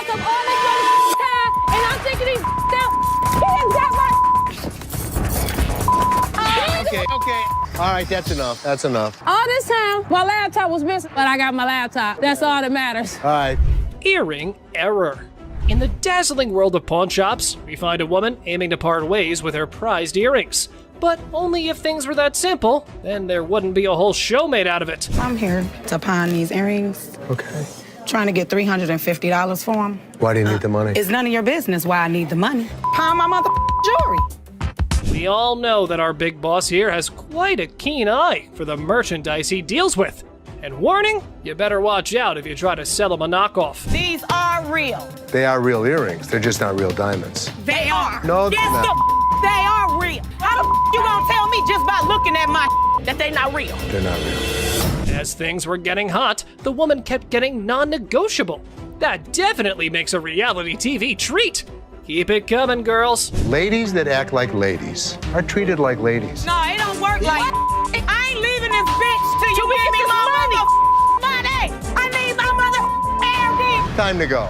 thinking these got my Okay. All right, that's enough. That's enough. all this time, my laptop was missing, but I got my laptop. That's all that matters. All right. Earring error. In the dazzling world of pawn shops, we find a woman aiming to part ways with her prized earrings. But only if things were that simple, then there wouldn't be a whole show made out of it. I'm here to pawn these earrings. Okay. Trying to get $350 for them. Why do you need the money? It's none of your business why I need the money. Pawn my mother jewelry. We all know that our big boss here has quite a keen eye for the merchandise he deals with. And warning, you better watch out if you try to sell him a knockoff. These are real. They are real earrings. They're just not real diamonds. They are. No, they're yes, not. they are real. How the you gonna tell me just by looking at my that they not real? They're not real. As things were getting hot, the woman kept getting non-negotiable. That definitely makes a reality TV treat. Keep it coming, girls. Ladies that act like ladies are treated like ladies. No, it don't work like I ain't leaving this bitch till you give me my money. I need my mother. Time to go.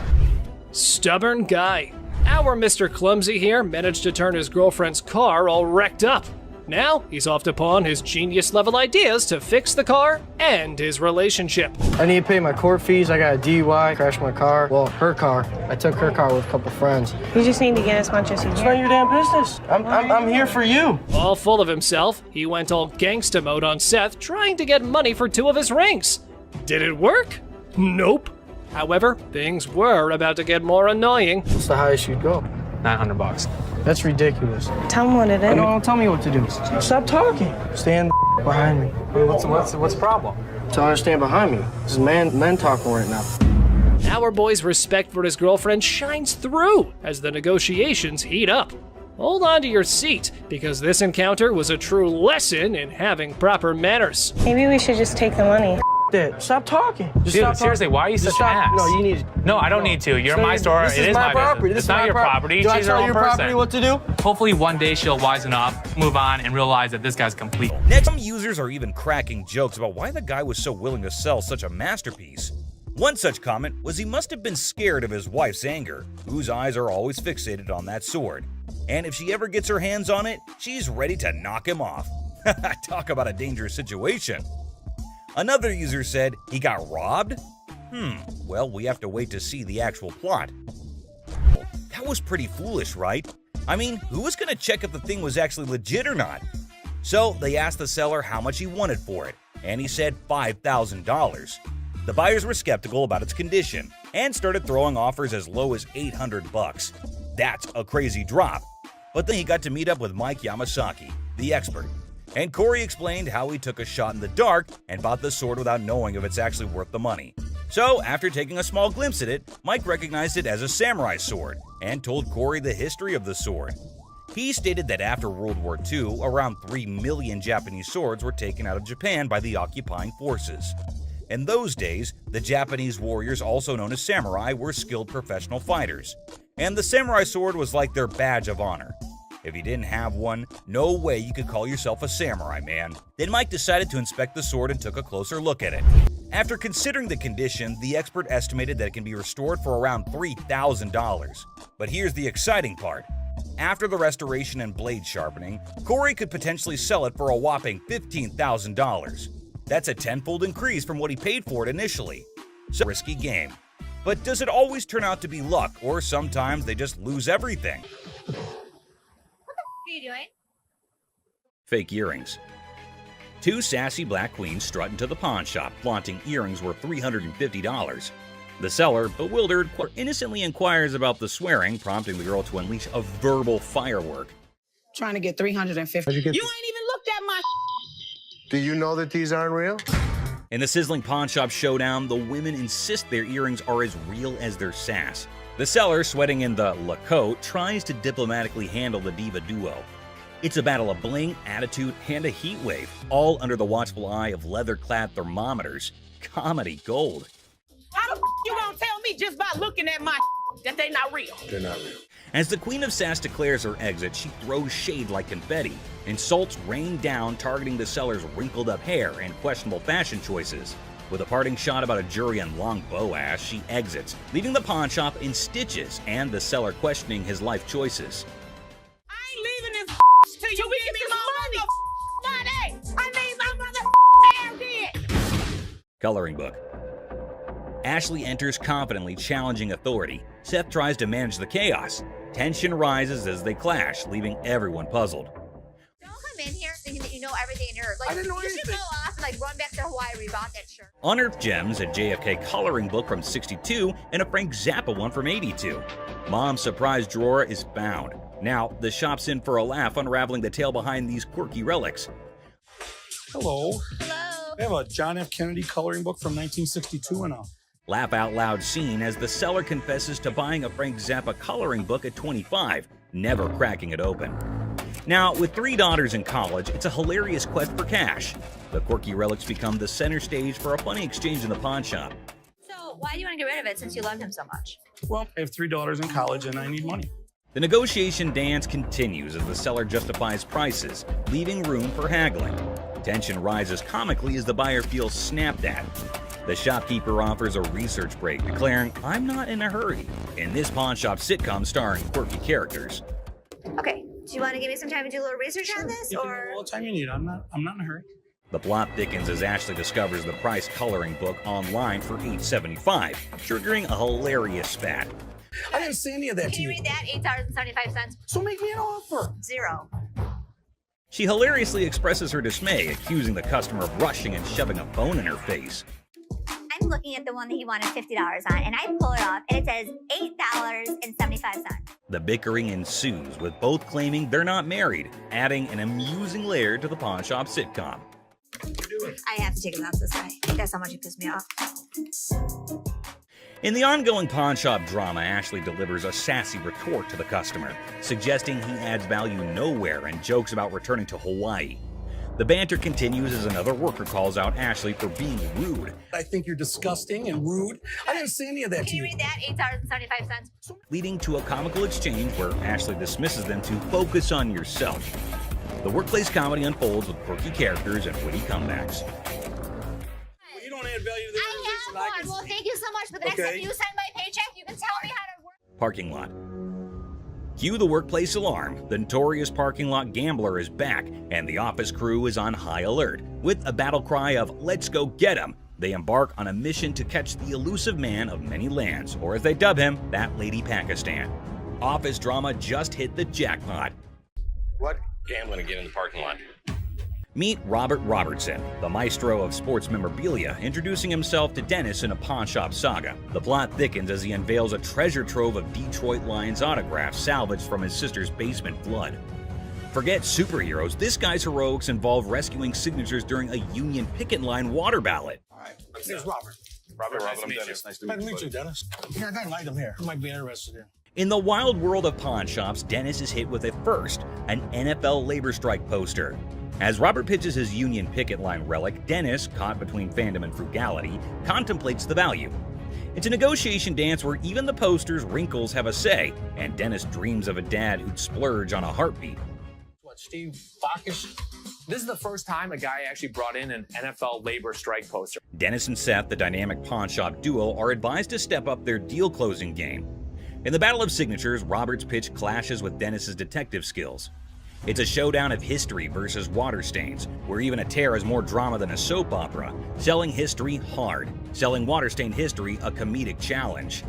Stubborn guy. Our Mr. Clumsy here managed to turn his girlfriend's car all wrecked up. Now he's off to pawn his genius-level ideas to fix the car and his relationship. I need to pay my court fees. I got a DUI, crashed my car. Well, her car. I took her car with a couple friends. You just need to get as much as you can. It's not your damn business. I'm here for you. All full of himself, he went all gangsta mode on Seth, trying to get money for 2 of his rings. Did it work? Nope. However, things were about to get more annoying. What's the highest you'd go? $900. That's ridiculous. Tell him what it is. No, don't tell me what to do. Stop talking. Stand behind me. What's the problem? Tell her to stand behind me. This is men talking right now. Our boy's respect for his girlfriend shines through as the negotiations heat up. Hold on to your seat, because this encounter was a true lesson in having proper manners. Maybe we should just take the money. That. Stop talking. Just Dude, stop seriously, talking. why are you Just such an stop. ass? No, you need. No, I don't need to. You're my store. This It is my property. business. This It's is not my your property. Do I She's her tell own your person. property what to do? Hopefully one day she'll wisen up, move on, and realize that this guy's complete. Next, some users are even cracking jokes about why the guy was so willing to sell such a masterpiece. One such comment was he must have been scared of his wife's anger, whose eyes are always fixated on that sword. And if she ever gets her hands on it, she's ready to knock him off. Talk about a dangerous situation. Another user said he got robbed? Well, we have to wait to see the actual plot. That was pretty foolish, right? I mean, who was gonna check if the thing was actually legit or not? So they asked the seller how much he wanted for it, and he said $5,000. The buyers were skeptical about its condition and started throwing offers as low as $800. That's a crazy drop. But then he got to meet up with Mike Yamasaki, the expert. And Corey explained how he took a shot in the dark and bought the sword without knowing if it's actually worth the money. So, after taking a small glimpse at it, Mike recognized it as a samurai sword and told Corey the history of the sword. He stated that after World War II, around 3 million Japanese swords were taken out of Japan by the occupying forces. In those days, the Japanese warriors, also known as samurai, were skilled professional fighters, and the samurai sword was like their badge of honor. If you didn't have one, no way you could call yourself a samurai, man. Then Mike decided to inspect the sword and took a closer look at it. After considering the condition, the expert estimated that it can be restored for around $3,000. But here's the exciting part. After the restoration and blade sharpening, Corey could potentially sell it for a whopping $15,000. That's a tenfold increase from what he paid for it initially. So, risky game. But does it always turn out to be luck, or sometimes they just lose everything? What are you doing? Fake earrings. 2 sassy black queens strut into the pawn shop, flaunting earrings worth $350. The seller, bewildered, innocently inquires about the swearing, prompting the girl to unleash a verbal firework. Trying to get $350. You ain't even looked at my. Do you know that these aren't real? In the sizzling pawn shop showdown, the women insist their earrings are as real as their sass. The seller, sweating in the Lacote, tries to diplomatically handle the diva duo. It's a battle of bling, attitude, and a heat wave, all under the watchful eye of leather-clad thermometers. Comedy gold. How the you gonna tell me just by looking at my that they not real? They're not real. As the Queen of Sass declares her exit, she throws shade like confetti. Insults rain down, targeting the seller's wrinkled-up hair and questionable fashion choices. With a parting shot about a jury and long bow ass, she exits, leaving the pawn shop in stitches and the seller questioning his life choices. I ain't leaving this till you give me my money. I need my mother ass in. Coloring book. Ashley enters confidently, challenging authority. Seth tries to manage the chaos. Tension rises as they clash, leaving everyone puzzled. Don't come in here thinking that you know everything in your I didn't know you anything. should go off and like run back to Hawaii where you bought that shirt. Unearthed gems, a JFK coloring book from '62, and a Frank Zappa one from '82. Mom's surprise drawer is found. Now, the shop's in for a laugh, unraveling the tale behind these quirky relics. Hello. Hello. I have a John F. Kennedy coloring book from 1962 and a Laugh out loud scene as the seller confesses to buying a Frank Zappa coloring book at 25, never cracking it open. Now, with 3 daughters in college, it's a hilarious quest for cash. The quirky relics become the center stage for a funny exchange in the pawn shop. So why do you want to get rid of it since you loved him so much? well, I have 3 daughters in college and I need money. The negotiation dance continues as the seller justifies prices, leaving room for haggling. Tension rises comically as the buyer feels snapped at. The shopkeeper offers a research break, declaring, "I'm not in a hurry," in this pawn shop sitcom starring quirky characters. Okay, do you want to give me some time to do a little research on this, You can or? have all the time you need. I'm not in a hurry. The plot thickens as Ashley discovers the price coloring book online for $8.75, triggering a hilarious spat. I didn't say any of that Can to you you. read that? $8.75. So make me an offer. 0. She hilariously expresses her dismay, accusing the customer of rushing and shoving a phone in her face. I'm looking at the one that he wanted $50 on, and I pull it off, and it says $8.75. The bickering ensues, with both claiming they're not married, adding an amusing layer to the pawn shop sitcom. I have to take him out this way. That's how much he pissed me off. In the ongoing pawn shop drama, Ashley delivers a sassy retort to the customer, suggesting he adds value nowhere and jokes about returning to Hawaii. The banter continues as another worker calls out Ashley for being rude, I think you're disgusting and rude. I didn't say any of that Can to you you. read that? $8.75. leading to a comical exchange where Ashley dismisses them to focus on yourself. The workplace comedy unfolds with quirky characters and witty comebacks. Well, you don't add value to the organization. I have one. Well, thank you so much. But the next Okay. time you send my paycheck, you can tell me how to work. Parking lot. Cue the workplace alarm. The notorious parking lot gambler is back, and the office crew is on high alert. With a battle cry of "Let's go get him!" they embark on a mission to catch the elusive man of many lands, or as they dub him, That Lady Pakistan. Office drama just hit the jackpot. What gambling again in the parking lot? Meet Robert Robertson, the maestro of sports memorabilia, introducing himself to Dennis in a pawn shop saga. The plot thickens as he unveils a treasure trove of Detroit Lions autographs salvaged from his sister's basement flood. Forget superheroes, this guy's heroics involve rescuing signatures during a Union picket line water ballot. All right. Here's Robert. Robert, Nice to I'm meet Dennis. you. Nice to Nice meet to you. meet you, Dennis. Yeah, I got an item here. You might be interested in. In the wild world of pawn shops, Dennis is hit with a first, an NFL labor strike poster. As Robert pitches his Union picket line relic, Dennis, caught between fandom and frugality, contemplates the value. It's a negotiation dance where even the poster's wrinkles have a say, and Dennis dreams of a dad who'd splurge on a heartbeat. What, Steve Bacchus? This is the first time a guy actually brought in an NFL labor strike poster. Dennis and Seth, the dynamic pawn shop duo, are advised to step up their deal-closing game. In the battle of signatures, Robert's pitch clashes with Dennis's detective skills. It's a showdown of history versus water stains, where even a tear is more drama than a soap opera, selling history hard, selling water-stained history a comedic challenge.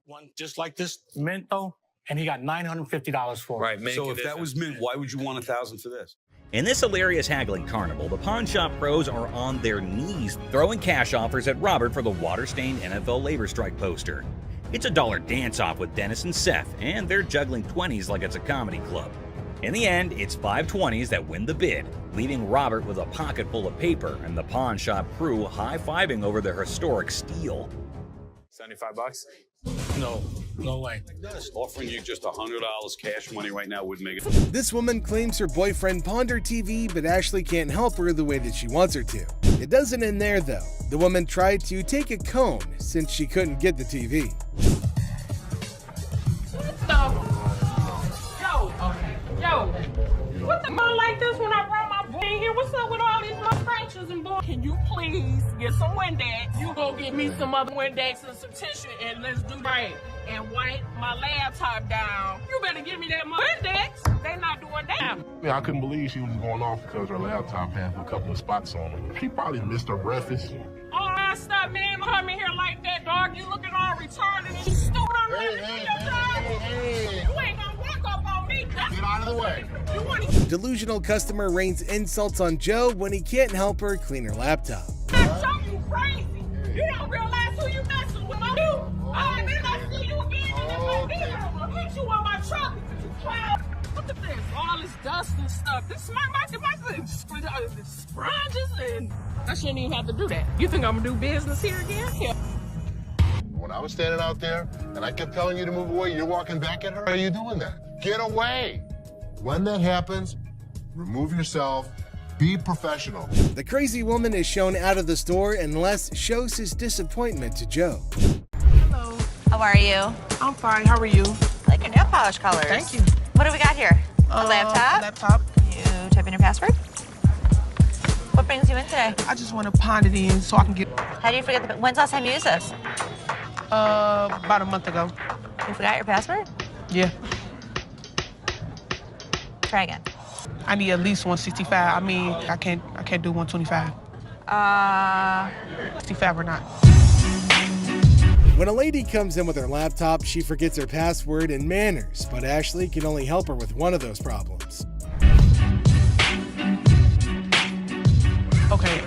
One just like this mint, though, and he got $950 for it. Right, so if that was mint, why would you want $1,000 for this? In this hilarious haggling carnival, the pawn shop pros are on their knees throwing cash offers at Robert for the water-stained NFL labor strike poster. It's a dollar dance-off with Dennis and Seth, and they're juggling 20s like it's a comedy club. In the end, it's 520s that win the bid, leaving Robert with a pocket full of paper and the pawn shop crew high-fiving over their historic steal. $75? No way. Offering you just $100 cash money right now would make it. This woman claims her boyfriend pawned her TV, but Ashley can't help her the way that she wants her to. It doesn't end there though. The woman tried to take a cone since she couldn't get the TV. So, tissues and boys. Can you please get some Windex? You go get me some other Windex and some tissue and let's do right. And wipe my laptop down. You better give me that Windex. They not doing that. Yeah, I couldn't believe she was going off because her laptop had a couple of spots on it. She probably missed her breakfast. Oh, stop, man. Come in here like that, dog. You looking all retarded and you stupid on the Hey. You ain't gonna walk up on me. Get out of the way. You want Delusional customer rains insults on Joe when he can't help her clean her laptop. you crazy. You don't realize who you messing with. I did not see you again in the video. I'll hit you on my truck. You clown. Look at this. All this dust and stuff. This my sponges and I shouldn't even have to do that. You think I'm gonna do business here again? Yeah. When I was standing out there and I kept telling you to move away, you're walking back at her? Why are you doing that? Get away. When that happens, remove yourself. Be professional. The crazy woman is shown out of the store and Les shows his disappointment to Joe. Hello. How are you? I'm fine. How are you? I like your nail polish colors. Thank you. What do we got here? A laptop? Laptop. You type in your password? What brings you in today? I just want to pound it in so I can get... How do you forget when's the last time you used this? About a month ago. You forgot your password? Yeah. Try again. I need at least 165. I mean, I can't do 125. 65 or not. When a lady comes in with her laptop, she forgets her password and manners, but Ashley can only help her with one of those problems. Okay,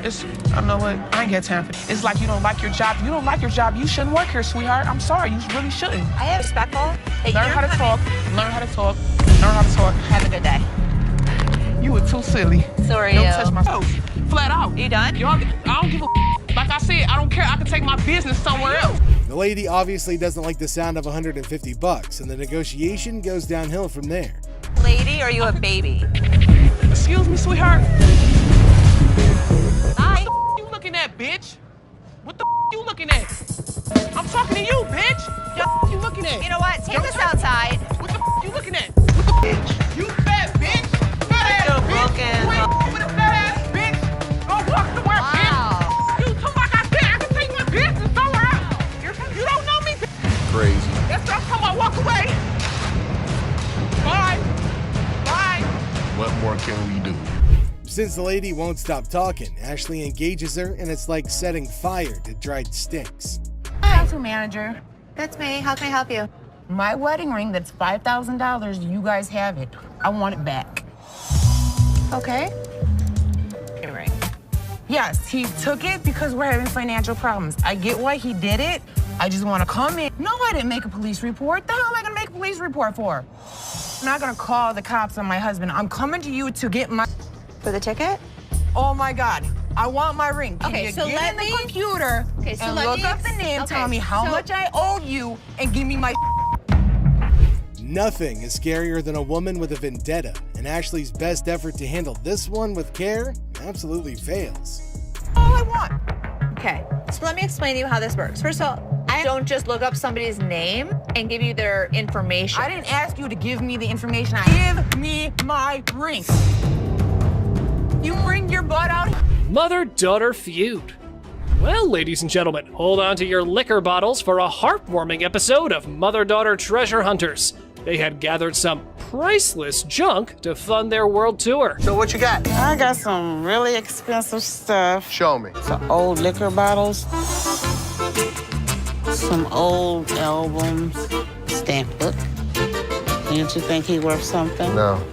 I know what, I ain't got time for it. It's like you don't like your job. If you don't like your job, you shouldn't work here, sweetheart. I'm sorry, you really shouldn't. I am respectful. Learn how to talk, learn how to talk, learn how to talk. Have a good day. You were too silly. So are Don't you. touch my toes. Flat out. You done? I don't give a like I said, I don't care. I can take my business somewhere else. The lady obviously doesn't like the sound of $150, and the negotiation goes downhill from there. Lady, or are you a baby? Excuse me, sweetheart. Hi. What the you looking at, bitch? What the you looking at? I'm talking to you, bitch. What you looking at? You know what? Take this outside. What the you looking at? What the bitch? You fat bitch. Fat ass bitch. Wait, with a fat ass bitch. Go walk somewhere, bitch. You talk like I said, I can take my business somewhere else. You don't know me. Crazy. That's what I'm talking about. Walk away. Bye. Bye. What more can we do? Since the lady won't stop talking, Ashley engages her, and it's like setting fire to dried sticks. Hi, manager. That's me. How can I help you? My wedding ring that's $5,000, you guys have it. I want it back. Okay. Your ring. Yes, he took it because we're having financial problems. I get why he did it. I just want to come in. No, I didn't make a police report. The hell am I going to make a police report for? I'm not going to call the cops on my husband. I'm coming to you to get my... For the ticket? Oh, my God. I want my ring. Can Okay, you so get let in the me... computer Okay, so and let look me... up the name, Okay, tell me how much I owe you, and give me my... Nothing is scarier than a woman with a vendetta, and Ashley's best effort to handle this one with care absolutely fails. All I want. Okay, so let me explain to you how this works. First of all, I don't just look up somebody's name and give you their information. I didn't ask you to give me the information. Give me my ring. You bring your butt out. Mother-daughter feud. Well, ladies and gentlemen, hold on to your liquor bottles for a heartwarming episode of Mother-Daughter Treasure Hunters. They had gathered some priceless junk to fund their world tour. So what you got? I got some really expensive stuff. Show me. Some old liquor bottles. Some old albums. Stamp book. Didn't you think he worth something? No.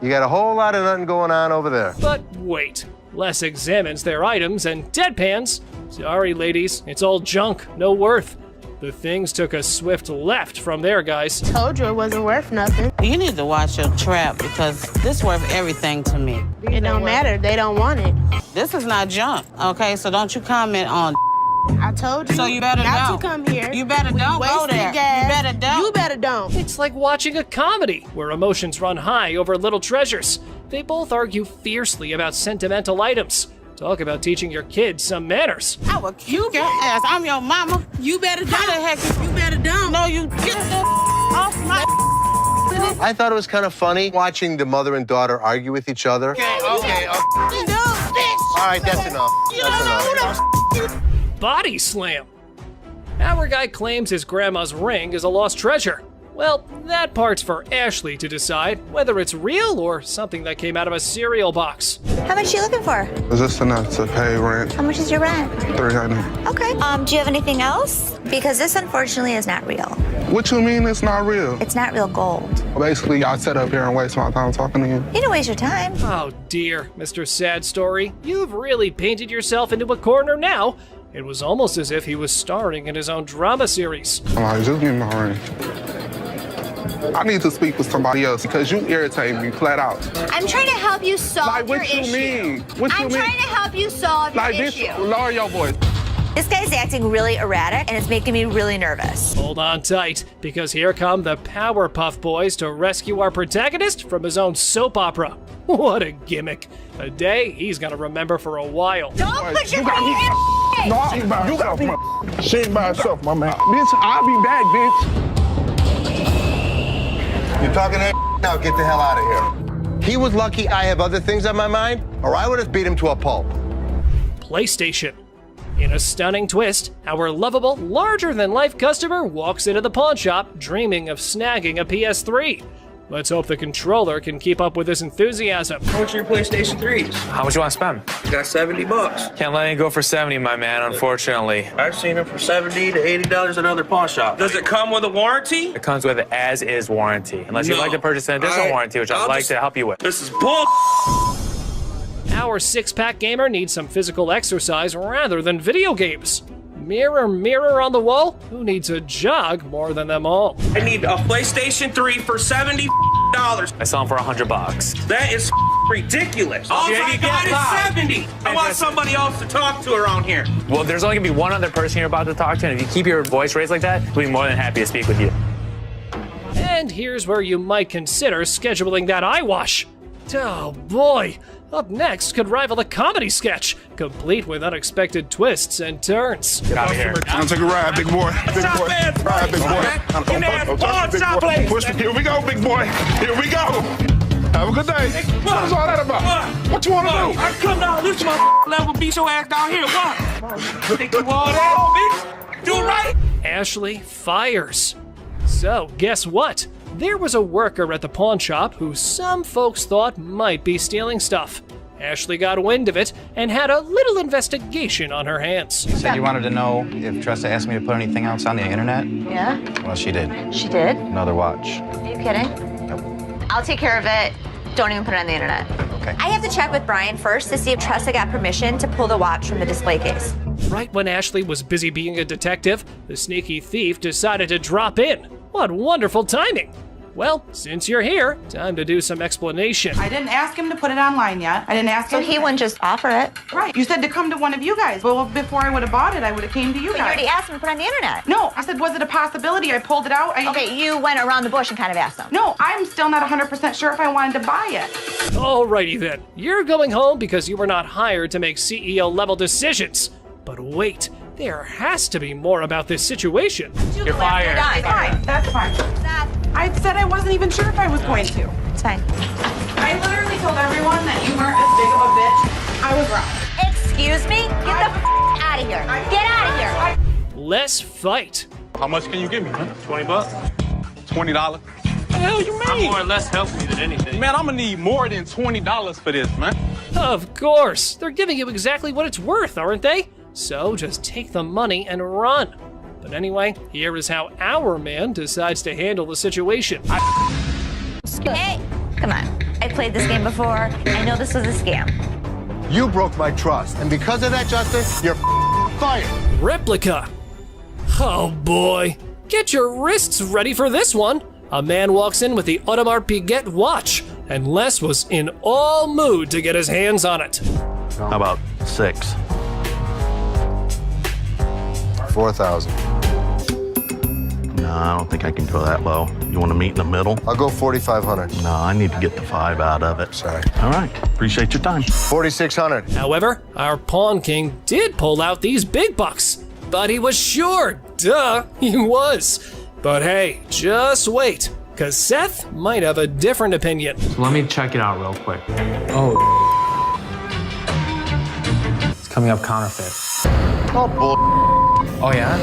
You got a whole lot of nothing going on over there. But wait, Les examines their items and deadpans. Sorry, ladies, it's all junk, no worth. The things took a swift left from there, guys. Told you it wasn't worth nothing. You need to watch your trap because this worth everything to me. It don't matter. They don't want it. This is not junk, okay? So don't you comment on I told you. So you better not don't. to come here. You better don't go there. Gas. You better don't. You better don't. It's like watching a comedy where emotions run high over little treasures. They both argue fiercely about sentimental items. Talk about teaching your kids some manners. I will kick your ass. I'm your mama. You better don't. How the heck you better don't. No, you get the off my. I thought it was kind of funny watching the mother and daughter argue with each other. Okay. All right, that's enough. That's enough. Body slam. Our guy claims his grandma's ring is a lost treasure. Well, that part's for Ashley to decide whether it's real or something that came out of a cereal box. How much are you looking for? Is this enough to pay rent? How much is your rent? $300. Okay. Do you have anything else? Because this unfortunately is not real. What you mean it's not real? It's not real gold. Basically, I sat up here and waste my time talking to you. You didn't waste your time. Oh dear, Mr. Sad Story. You've really painted yourself into a corner now. It was almost as if he was starring in his own drama series. I'm like, just give me my ring. I need to speak with somebody else because you irritate me flat out. I'm trying to help you solve your issue. What you mean? What you I'm mean? trying to help you solve your issue. Lower your voice. This guy's acting really erratic, and it's making me really nervous. Hold on tight, because here come the Powerpuff Boys to rescue our protagonist from his own soap opera. What a gimmick. A day he's gonna remember for a while. Don't put your money in. No, she ain't by herself, man. She ain't by herself, my man. Bitch, I'll be back, bitch. You're talking that now, get the hell out of here. He was lucky I have other things on my mind, or I would have beat him to a pulp. PlayStation. In a stunning twist, our lovable, larger-than-life customer walks into the pawn shop dreaming of snagging a PS3. Let's hope the controller can keep up with his enthusiasm. How much are your PlayStation 3s? How much you want to spend? You got $70. Can't let you go for 70, my man, unfortunately. I've seen them for $70 to $80 at other pawn shops. Does it come with a warranty? It comes with an as-is warranty, unless you'd like to purchase an additional warranty, which I'd like to help you with. This is bull. Our six-pack gamer needs some physical exercise rather than video games. Mirror, mirror on the wall, who needs a jog more than them all? I need a PlayStation 3 for $70. I sell them for $100. That is ridiculous. All I got is 70. I want somebody else to talk to around here. Well, there's only gonna be one other person you're about to talk to, and if you keep your voice raised like that, we'll be more than happy to speak with you. And here's where you might consider scheduling that eye wash. Oh boy, up next could rival a comedy sketch, complete with unexpected twists and turns. Get out of here. I'm gonna take a ride, big boy. Big boy. Ride, big boy. Push me. Here we go, big boy. Here we go. Have a good day. What's all that about? What you wanna do? I come down this my level, beat your ass down here. What? Think you all that, bitch? Do it right. Ashley fires. So, guess what? There was a worker at the pawn shop who some folks thought might be stealing stuff. Ashley got wind of it and had a little investigation on her hands. You said you wanted to know if Tressa asked me to put anything else on the internet? Yeah? Well, she did. She did? Another watch. Are you kidding? Nope. I'll take care of it. Don't even put it on the internet. Okay. I have to check with Brian first to see if Tressa got permission to pull the watch from the display case. Right when Ashley was busy being a detective, the sneaky thief decided to drop in. What wonderful timing! Well, since you're here, time to do some explanation. I didn't ask him to put it online yet. I didn't ask him. So he wouldn't just offer it? Right. You said to come to one of you guys. Well, before I would have bought it, I would have came to you But guys. you already asked him to put it on the internet. No, I said, was it a possibility? I pulled it out. Okay, you went around the bush and kind of asked him. No, I'm still not 100% sure if I wanted to buy it. Alrighty then, you're going home because you were not hired to make CEO-level decisions. But wait, there has to be more about this situation. You're fired. That's fine. That's fine. I said I wasn't even sure if I was going to. It's fine. I literally told everyone that you weren't as big of a bitch. I was wrong. Excuse me? Get the out of here. Get out of here. Let's fight. How much can you give me, man? 20 bucks? $20. The hell you mean? I'm more or less helping you than anything. Man, I'm gonna need more than $20 for this, man. Of course, they're giving you exactly what it's worth, aren't they? So just take the money and run. But anyway, here is how our man decides to handle the situation. Hey, come on. I played this game before. I know this was a scam. You broke my trust, and because of that, Justin, you're fired. Replica. Oh boy. Get your wrists ready for this one. A man walks in with the Audemars Piguet watch, and Les was in all mood to get his hands on it. How about 6? 4,000. No, I don't think I can go that low. You want to meet in the middle? I'll go 4,500. No, I need to get the 5 out of it. Sorry. All right. Appreciate your time. 4,600. However, our pawn king did pull out these big bucks. But he was sure. Duh, he was. But hey, just wait, because Seth might have a different opinion. So let me check it out real quick. Oh. coming up counterfeit. Oh, bull. Oh, yeah?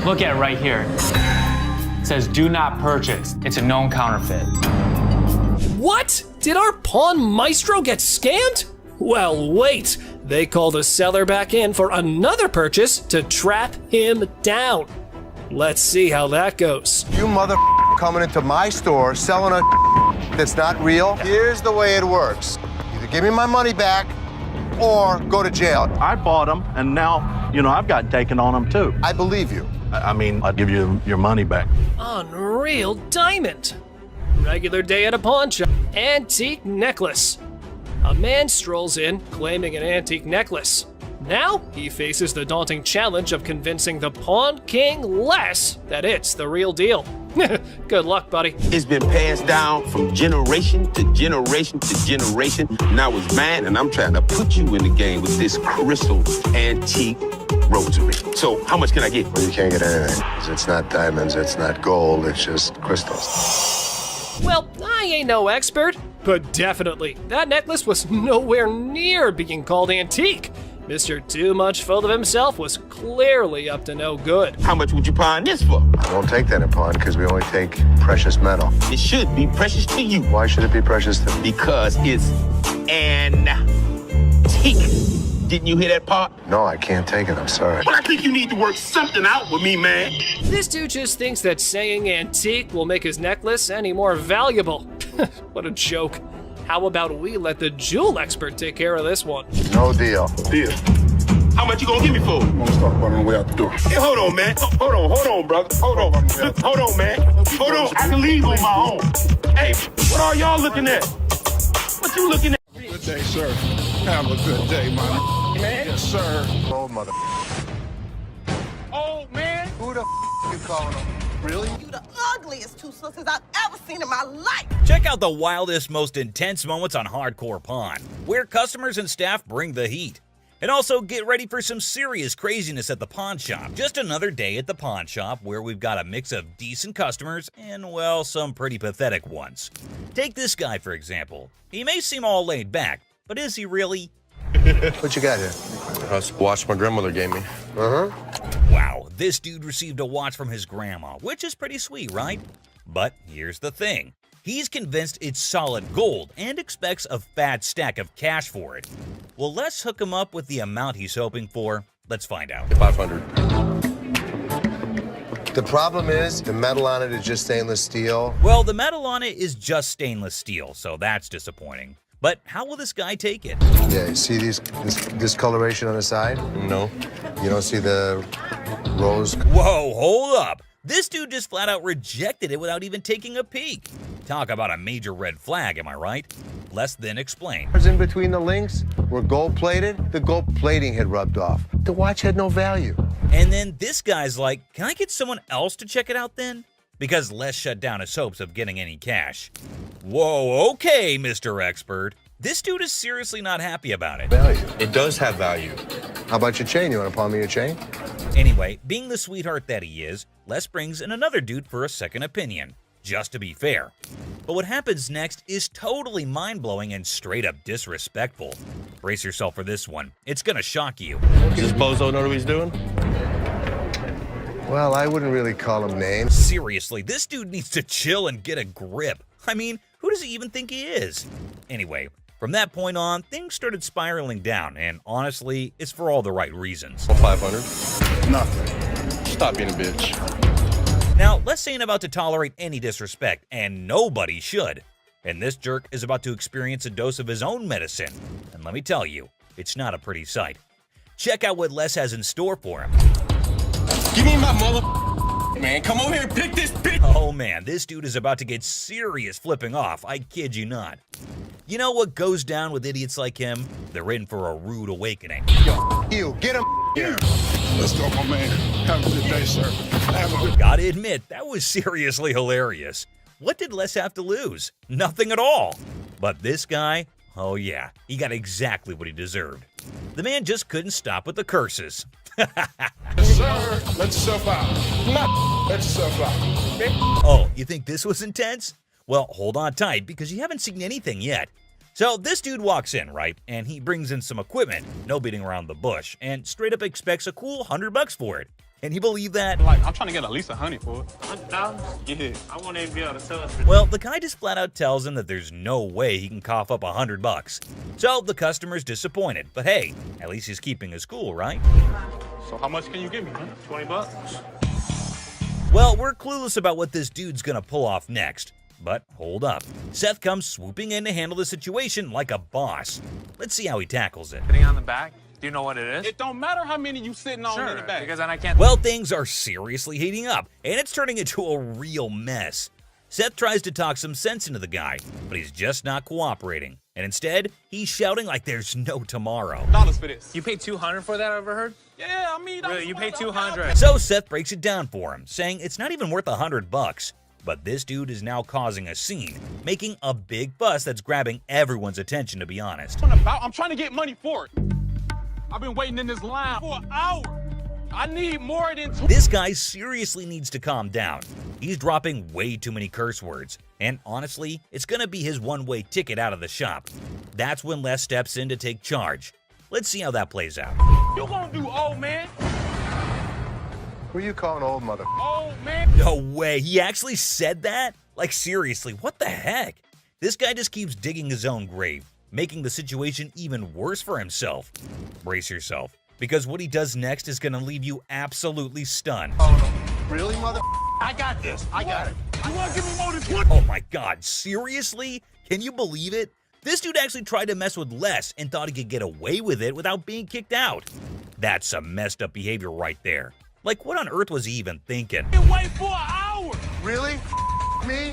Look at it right here. It says, do not purchase. It's a known counterfeit. What? Did our pawn maestro get scammed? Well, wait. They called a seller back in for another purchase to trap him down. Let's see how that goes. You mother coming into my store selling a that's not real. Here's the way it works. Either give me my money back or go to jail. I bought them, and now, I've gotten taken on them too. I believe you. I mean, I'll give you your money back. Unreal diamond. Regular day at a pawn shop. Antique necklace. A man strolls in claiming an antique necklace. Now he faces the daunting challenge of convincing the pawn king Les that it's the real deal. Good luck, buddy. It's been passed down from generation to generation to generation. Now it's mine, and I'm trying to put you in the game with this crystal antique rosary. So how much can I get? Well, you can't get anything. It's not diamonds, it's not gold, it's just crystals. Well, I ain't no expert, but definitely, that necklace was nowhere near being called antique. Mr. Too Much Full of himself was clearly up to no good. How much would you pawn this for? I won't take that in pawn because we only take precious metal. It should be precious to you. Why should it be precious to me? Because it's antique. Didn't you hear that part? No, I can't take it, I'm sorry. Well, I think you need to work something out with me, man. This dude just thinks that saying antique will make his necklace any more valuable. What a joke. How about we let the jewel expert take care of this one? No deal. Deal. How much you gonna give me for? I'm gonna start running way out the door. Hey, hold on, man. Hold on, brother. Hold on, man. Hold on. I can leave on my own. Hey, what are y'all looking at? What you looking at? Good day, sir. Have a good day, man. Yes, sir. Old mother. Oh, man. Who the you calling him? Really? You the ugliest two sisters I've ever seen in my life. Check out the wildest, most intense moments on Hardcore Pawn, where customers and staff bring the heat. And also get ready for some serious craziness at the pawn shop. Just another day at the pawn shop where we've got a mix of decent customers and, well, some pretty pathetic ones. Take this guy, for example. He may seem all laid back, but is he really? What you got here? That's a watch my grandmother gave me. Wow, this dude received a watch from his grandma, which is pretty sweet, right? But here's the thing. He's convinced it's solid gold and expects a fat stack of cash for it. Well, let's hook him up with the amount he's hoping for. Let's find out. 500. The problem is, the metal on it is just stainless steel. Well, the metal on it is just stainless steel, so that's disappointing. But how will this guy take it? Yeah, you see this discoloration on the side? No. You don't see the rose? Whoa, hold up. This dude just flat out rejected it without even taking a peek. Talk about a major red flag, am I right? Less than explain. In between the links were gold-plated. The gold plating had rubbed off. The watch had no value. And then this guy's like, can I get someone else to check it out then? Because Les shut down his hopes of getting any cash. Whoa, okay, Mr. Expert. This dude is seriously not happy about it. Value. It does have value. How about your chain? You want to pawn me your chain? Anyway, being the sweetheart that he is, Les brings in another dude for a second opinion, just to be fair. But what happens next is totally mind-blowing and straight up disrespectful. Brace yourself for this one. It's gonna shock you. Does this bozo know what he's doing? Well, I wouldn't really call him names. Seriously, this dude needs to chill and get a grip. I mean, who does he even think he is? Anyway, from that point on, things started spiraling down, and honestly, it's for all the right reasons. 500. Nothing. Stop being a bitch. Now, Les ain't about to tolerate any disrespect, and nobody should. And this jerk is about to experience a dose of his own medicine. And let me tell you, it's not a pretty sight. Check out what Les has in store for him. Give me my mother, man. Come over here and pick this bitch. Oh man, this dude is about to get serious flipping off. I kid you not. You know what goes down with idiots like him? They're in for a rude awakening. Yo, you, get him here. Let's go, my man. Have a good day, sir. Have a good Gotta admit, that was seriously hilarious. What did Les have to lose? Nothing at all. But this guy, oh yeah, he got exactly what he deserved. The man just couldn't stop with the curses. Yes, sir. Let yourself out. Let yourself out. Oh, you think this was intense? Well, hold on tight because you haven't seen anything yet. So this dude walks in, right? And he brings in some equipment, no beating around the bush, and straight up expects a cool $100 for it. Can you believe that? Like, I'm trying to get at least $100 for it. $100? Yeah. I won't even be able to sell it. Well, the guy just flat out tells him that there's no way he can cough up $100. So the customer's disappointed, but hey, at least he's keeping his cool, right? So how much can you give me, man? $20? Well, we're clueless about what this dude's gonna pull off next. But hold up. Seth comes swooping in to handle the situation like a boss. Let's see how he tackles it. Sitting on the back? Do you know what it is? It don't matter how many you sitting on in the back. Because then I can't. Well, things are seriously heating up, and it's turning into a real mess. Seth tries to talk some sense into the guy, but he's just not cooperating. And instead, he's shouting like there's no tomorrow. Dollars for this. You paid $200 for that, I overheard? Yeah, I mean, really, you paid $200. So Seth breaks it down for him, saying it's not even worth $100. But this dude is now causing a scene, making a big fuss that's grabbing everyone's attention, to be honest. I'm trying to get money for it. I've been waiting in this line for an hour. I need more than This guy seriously needs to calm down. He's dropping way too many curse words. And honestly, it's gonna be his one-way ticket out of the shop. That's when Les steps in to take charge. Let's see how that plays out. You gonna do old man? Who you calling old mother? Old man? No way, he actually said that? Like seriously, what the heck? This guy just keeps digging his own grave, making the situation even worse for himself. Brace yourself, because what he does next is gonna leave you absolutely stunned. Really, mother? I got this. I got it. You wanna give me more than 20? Oh my god, seriously? Can you believe it? This dude actually tried to mess with Les and thought he could get away with it without being kicked out. That's some messed up behavior right there. Like, what on earth was he even thinking? Wait for an hour. Really? Me?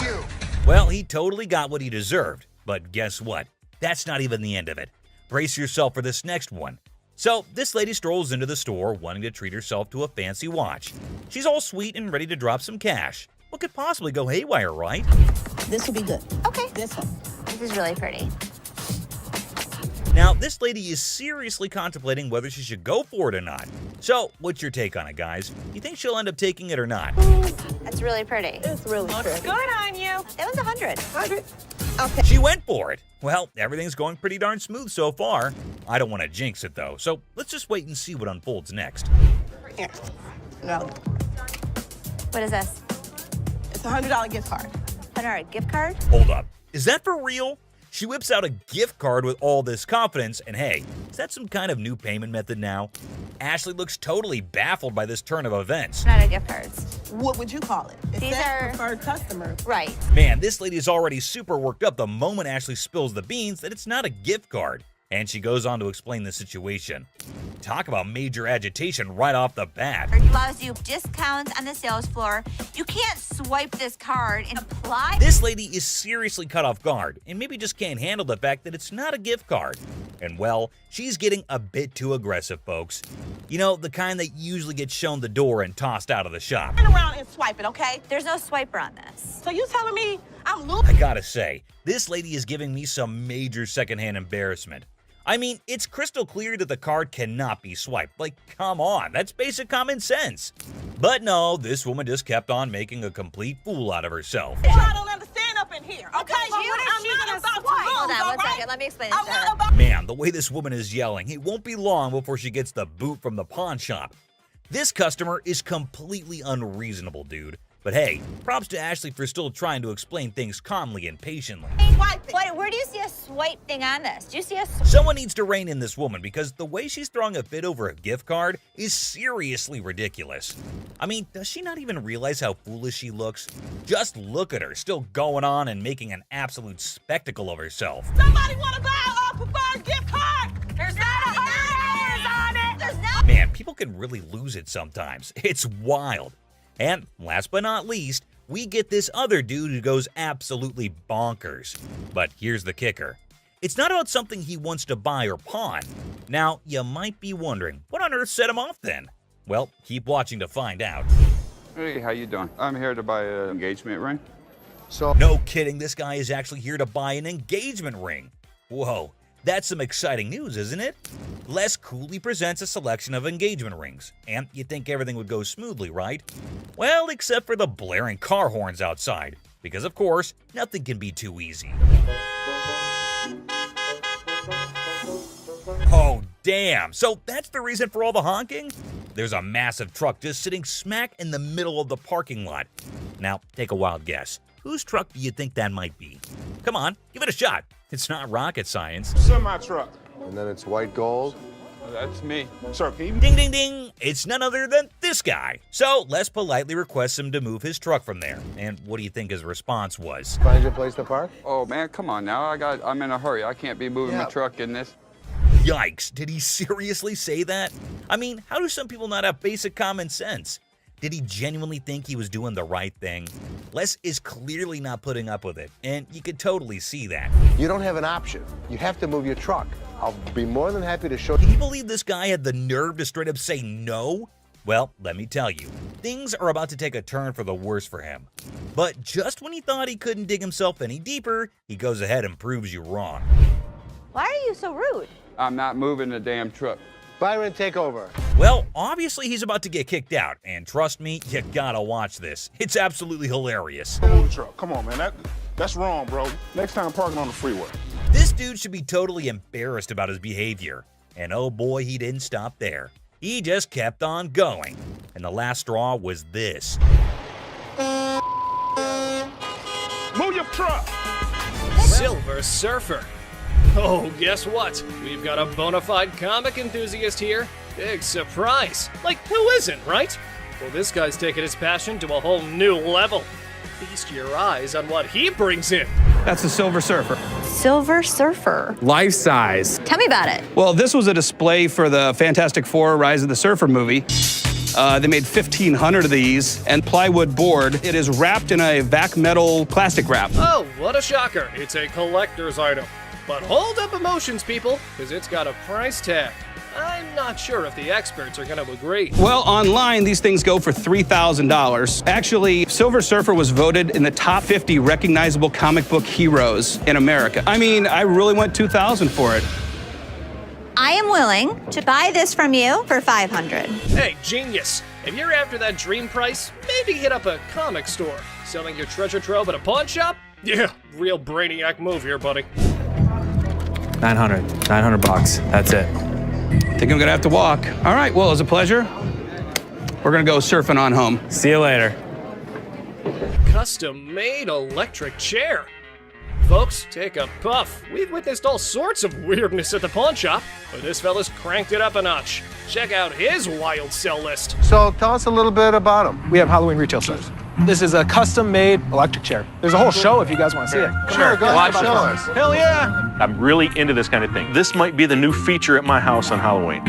You? Well, he totally got what he deserved. But guess what? That's not even the end of it. Brace yourself for this next one. So, this lady strolls into the store wanting to treat herself to a fancy watch. She's all sweet and ready to drop some cash. What could possibly go haywire, right? This will be good. Okay. This one. This is really pretty. Now, this lady is seriously contemplating whether she should go for it or not. So, what's your take on it, guys? You think she'll end up taking it or not? That's really pretty. It's really pretty. Good on you. That was 100. 100. Okay. She went for it. Well, everything's going pretty darn smooth so far. I don't want to jinx it, though, so let's just wait and see what unfolds next. Here. No. What is this? It's a $100 gift card. $100 gift card? Hold up. Is that for real? She whips out a gift card with all this confidence, and hey, is that some kind of new payment method now? Ashley looks totally baffled by this turn of events. Not a gift cards. What would you call it? It These says are preferred customer. Right. Man, this lady is already super worked up the moment Ashley spills the beans that it's not a gift card. And she goes on to explain the situation. Talk about major agitation right off the bat. It allows you discounts on the sales floor. You can't swipe this card and apply. This lady is seriously caught off guard and maybe just can't handle the fact that it's not a gift card. And well, she's getting a bit too aggressive, folks. You know, the kind that usually gets shown the door and tossed out of the shop. Turn around and swipe it, okay? There's no swiper on this. So you telling me I'm I gotta say, this lady is giving me some major secondhand embarrassment. I mean, it's crystal clear that the card cannot be swiped. Like, come on, that's basic common sense. But no, this woman just kept on making a complete fool out of herself. I don't understand up in here, okay? But what is she gonna swipe? Hold on one second. Let me explain this to her. Man, the way this woman is yelling, it won't be long before she gets the boot from the pawn shop. This customer is completely unreasonable, dude. But hey, props to Ashley for still trying to explain things calmly and patiently. Where do you see a swipe thing on this? Do you see a Someone needs to rein in this woman because the way she's throwing a fit over a gift card is seriously ridiculous. I mean, does she not even realize how foolish she looks? Just look at her, still going on and making an absolute spectacle of herself. Somebody want to buy a preferred gift card? There's not $100 on it. There's no. Man, people can really lose it sometimes. It's wild. And last but not least, we get this other dude who goes absolutely bonkers. But here's the kicker. It's not about something he wants to buy or pawn. Now, you might be wondering, what on earth set him off then? Well, keep watching to find out. Hey, how you doing? I'm here to buy an engagement ring. So, no kidding, this guy is actually here to buy an engagement ring. Whoa, that's some exciting news, isn't it? Les coolly presents a selection of engagement rings, and you'd think everything would go smoothly, right? Well, except for the blaring car horns outside, because of course, nothing can be too easy. Damn, so that's the reason for all the honking? There's a massive truck just sitting smack in the middle of the parking lot. Now, take a wild guess. Whose truck do you think that might be? Come on, give it a shot. It's not rocket science. Semi-truck. And then it's white gold. That's me. Sir, can you... Ding, ding, ding. It's none other than this guy. So let's politely request him to move his truck from there. And what do you think his response was? Find your place to park? Oh man, come on now. I'm in a hurry. I can't be moving my truck in this. Yikes, did he seriously say that? I mean, how do some people not have basic common sense? Did he genuinely think he was doing the right thing? Les is clearly not putting up with it, and you could totally see that. You don't have an option. You have to move your truck. I'll be more than happy to show Can you believe this guy had the nerve to straight up say no? Well, let me tell you, things are about to take a turn for the worse for him. But just when he thought he couldn't dig himself any deeper, he goes ahead and proves you wrong. Why are you so rude? I'm not moving the damn truck. Byron, take over. Well, obviously he's about to get kicked out, and trust me, you gotta watch this. It's absolutely hilarious. Move the truck. Come on, man. That's wrong, bro. Next time, parking on the freeway. This dude should be totally embarrassed about his behavior. And oh boy, he didn't stop there. He just kept on going. And the last straw was this. Move your truck! Silver Surfer. Oh, guess what? We've got a bona fide comic enthusiast here. Big surprise. Like, who isn't, right? Well, this guy's taking his passion to a whole new level. Feast your eyes on what he brings in. That's a Silver Surfer. Silver Surfer. Life size. Tell me about it. Well, this was a display for the Fantastic Four Rise of the Surfer movie. They made 1,500 of these, and plywood board. It is wrapped in a vac metal plastic wrap. Oh, what a shocker. It's a collector's item. But hold up emotions, people, because it's got a price tag. I'm not sure if the experts are going to agree. Well, online, these things go for $3,000. Actually, Silver Surfer was voted in the top 50 recognizable comic book heroes in America. I mean, I really went $2,000 for it. I am willing to buy this from you for $500. Hey, genius. If you're after that dream price, maybe hit up a comic store. Selling your treasure trove at a pawn shop? Yeah, real brainiac move here, buddy. 900 bucks. That's it. I think I'm gonna have to walk. All right, well, it was a pleasure. We're gonna go surfing on home. See you later. Custom-made electric chair. Folks, take a puff. We've witnessed all sorts of weirdness at the pawn shop, but this fella's cranked it up a notch. Check out his wild sell list. So tell us a little bit about him. We have Halloween retail stores. This is a custom-made electric chair. There's a whole show if you guys want to see it. Come Sure, here. go ahead, show us. Hell yeah! I'm really into this kind of thing. This might be the new feature at my house on Halloween.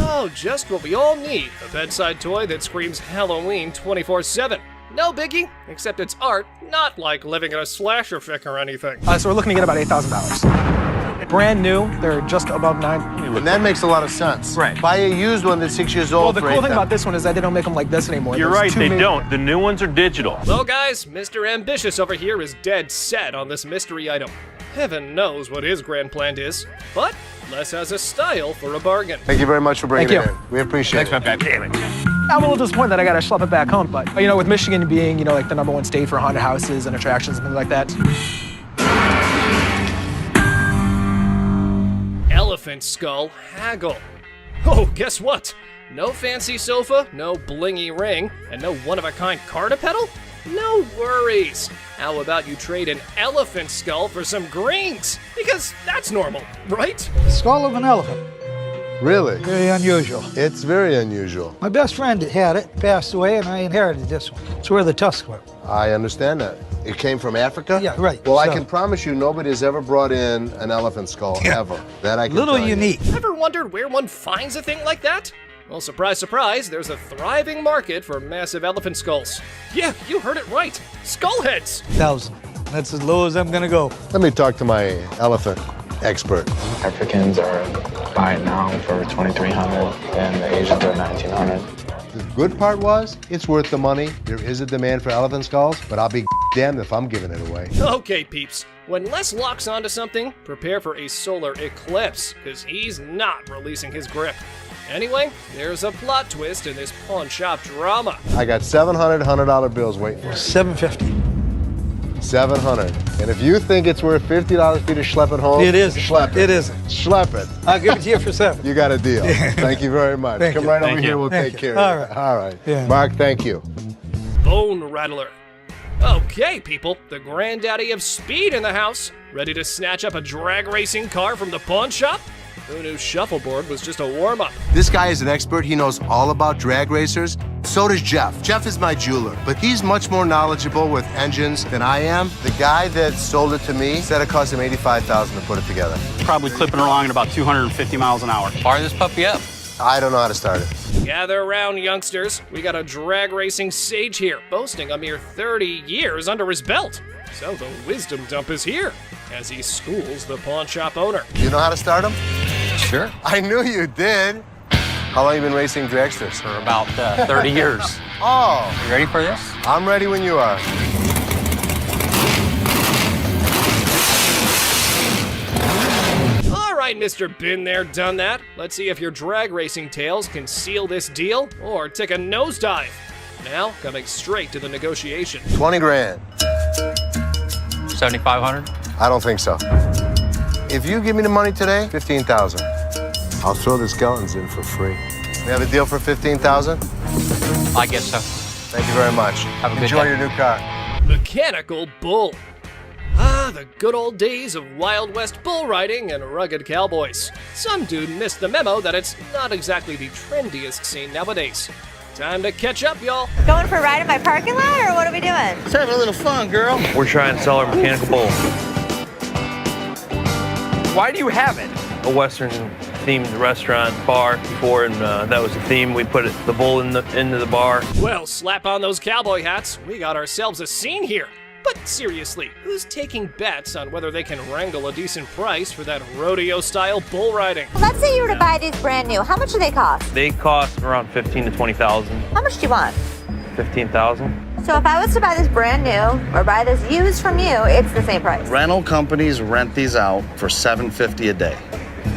Oh, just what we all need. A bedside toy that screams Halloween 24/7. No biggie, except it's art, not like living in a slasher fic or anything. So we're looking to get about $8,000. Brand new, they're just above $9,000. And that makes a lot of sense. Right. Buy a used one that's 6 years old. Well, the cool thing about this one is that they don't make them like this anymore. You're right, they don't. The new ones are digital. Well, guys, Mr. Ambitious over here is dead set on this mystery item. Heaven knows what his grand plan is, but Les has a style for a bargain. Thank you very much for bringing Thank it you. in. We appreciate it. Damn it. I'm a little disappointed that I gotta schlep it back home, but you know, with Michigan being, you know, like the #1 state for haunted houses and attractions and things like that. Elephant skull haggle. Oh, guess what? No fancy sofa, no blingy ring, and no one-of-a-kind car to pedal? No worries. How about you trade an elephant skull for some greens? Because that's normal, right? Skull of an elephant. Really? Very unusual. It's very unusual. My best friend had it, passed away, and I inherited this one. It's where the tusks were. I understand that. It came from Africa? Yeah, right. Well, I So- can promise you nobody has ever brought in an elephant skull, ever. That I can Little tell you. unique. Ever wondered where one finds a thing like that? Well, surprise, surprise, there's a thriving market for massive elephant skulls. Yeah, you heard it right. Skull heads. 1,000. That's as low as I'm gonna go. Let me talk to my elephant expert. Africans are buying now for $2,300 and the Asians are $1,900. The good part was, it's worth the money. There is a demand for elephant skulls, but I'll be damned if I'm giving it away. Okay, peeps. When Les locks onto something, prepare for a solar eclipse, because he's not releasing his grip. Anyway, there's a plot twist in this pawn shop drama. I got $700 $100 bills waiting for me. $750. 700. And if you think it's worth $50 for you to schlep it home, It isn't. Schlep it. It isn't. Schlep it. I'll give it to you for 7. You got a deal. Thank you very much. Thank Come you. right Thank over you. here. We'll Thank take you. care All of right. it. All right. Yeah. Mark, thank you. Bone Rattler. Okay, people, the granddaddy of speed in the house. Ready to snatch up a drag racing car from the pawn shop? Who knew shuffleboard was just a warm-up? This guy is an expert. He knows all about drag racers. So does Jeff. Jeff is my jeweler, but he's much more knowledgeable with engines than I am. The guy that sold it to me said it cost him $85,000 to put it together. Probably clipping along at about 250 miles an hour. Fire this puppy up. I don't know how to start it. Gather around, youngsters. We got a drag racing sage here, boasting a mere 30 years under his belt. So the wisdom dump is here, as he schools the pawn shop owner. You know how to start him? Sure. I knew you did. How long you been racing dragsters? For about 30 years. Oh. You ready for this? I'm ready when you are. All right, Mr. Been There, Done That. Let's see if your drag racing tales can seal this deal or take a nosedive. Now, coming straight to the negotiation. 20 grand. 7,500. I don't think so. If you give me the money today, 15,000. I'll throw the skeletons in for free. We have a deal for 15,000? I guess so. Thank you very much. Have a good Enjoy day. your new car. Mechanical Bull. Ah, the good old days of Wild West bull riding and rugged cowboys. Some dude missed the memo that it's not exactly the trendiest scene nowadays. Time to catch up, y'all. Going for a ride in my parking lot, or what are we doing? Let's have a little fun, girl. We're trying to sell our mechanical bull. Why do you have it? A Western-themed restaurant bar before, and that was the theme. We put the bull into the bar. Well, slap on those cowboy hats. We got ourselves a scene here. But seriously, who's taking bets on whether they can wrangle a decent price for that rodeo-style bull riding? Well, let's say you were to buy these brand new. How much do they cost? They cost around 15 to 20,000. How much do you want? 15,000. So if I was to buy this brand new or buy this used from you, it's the same price. Rental companies rent these out for $750 a day.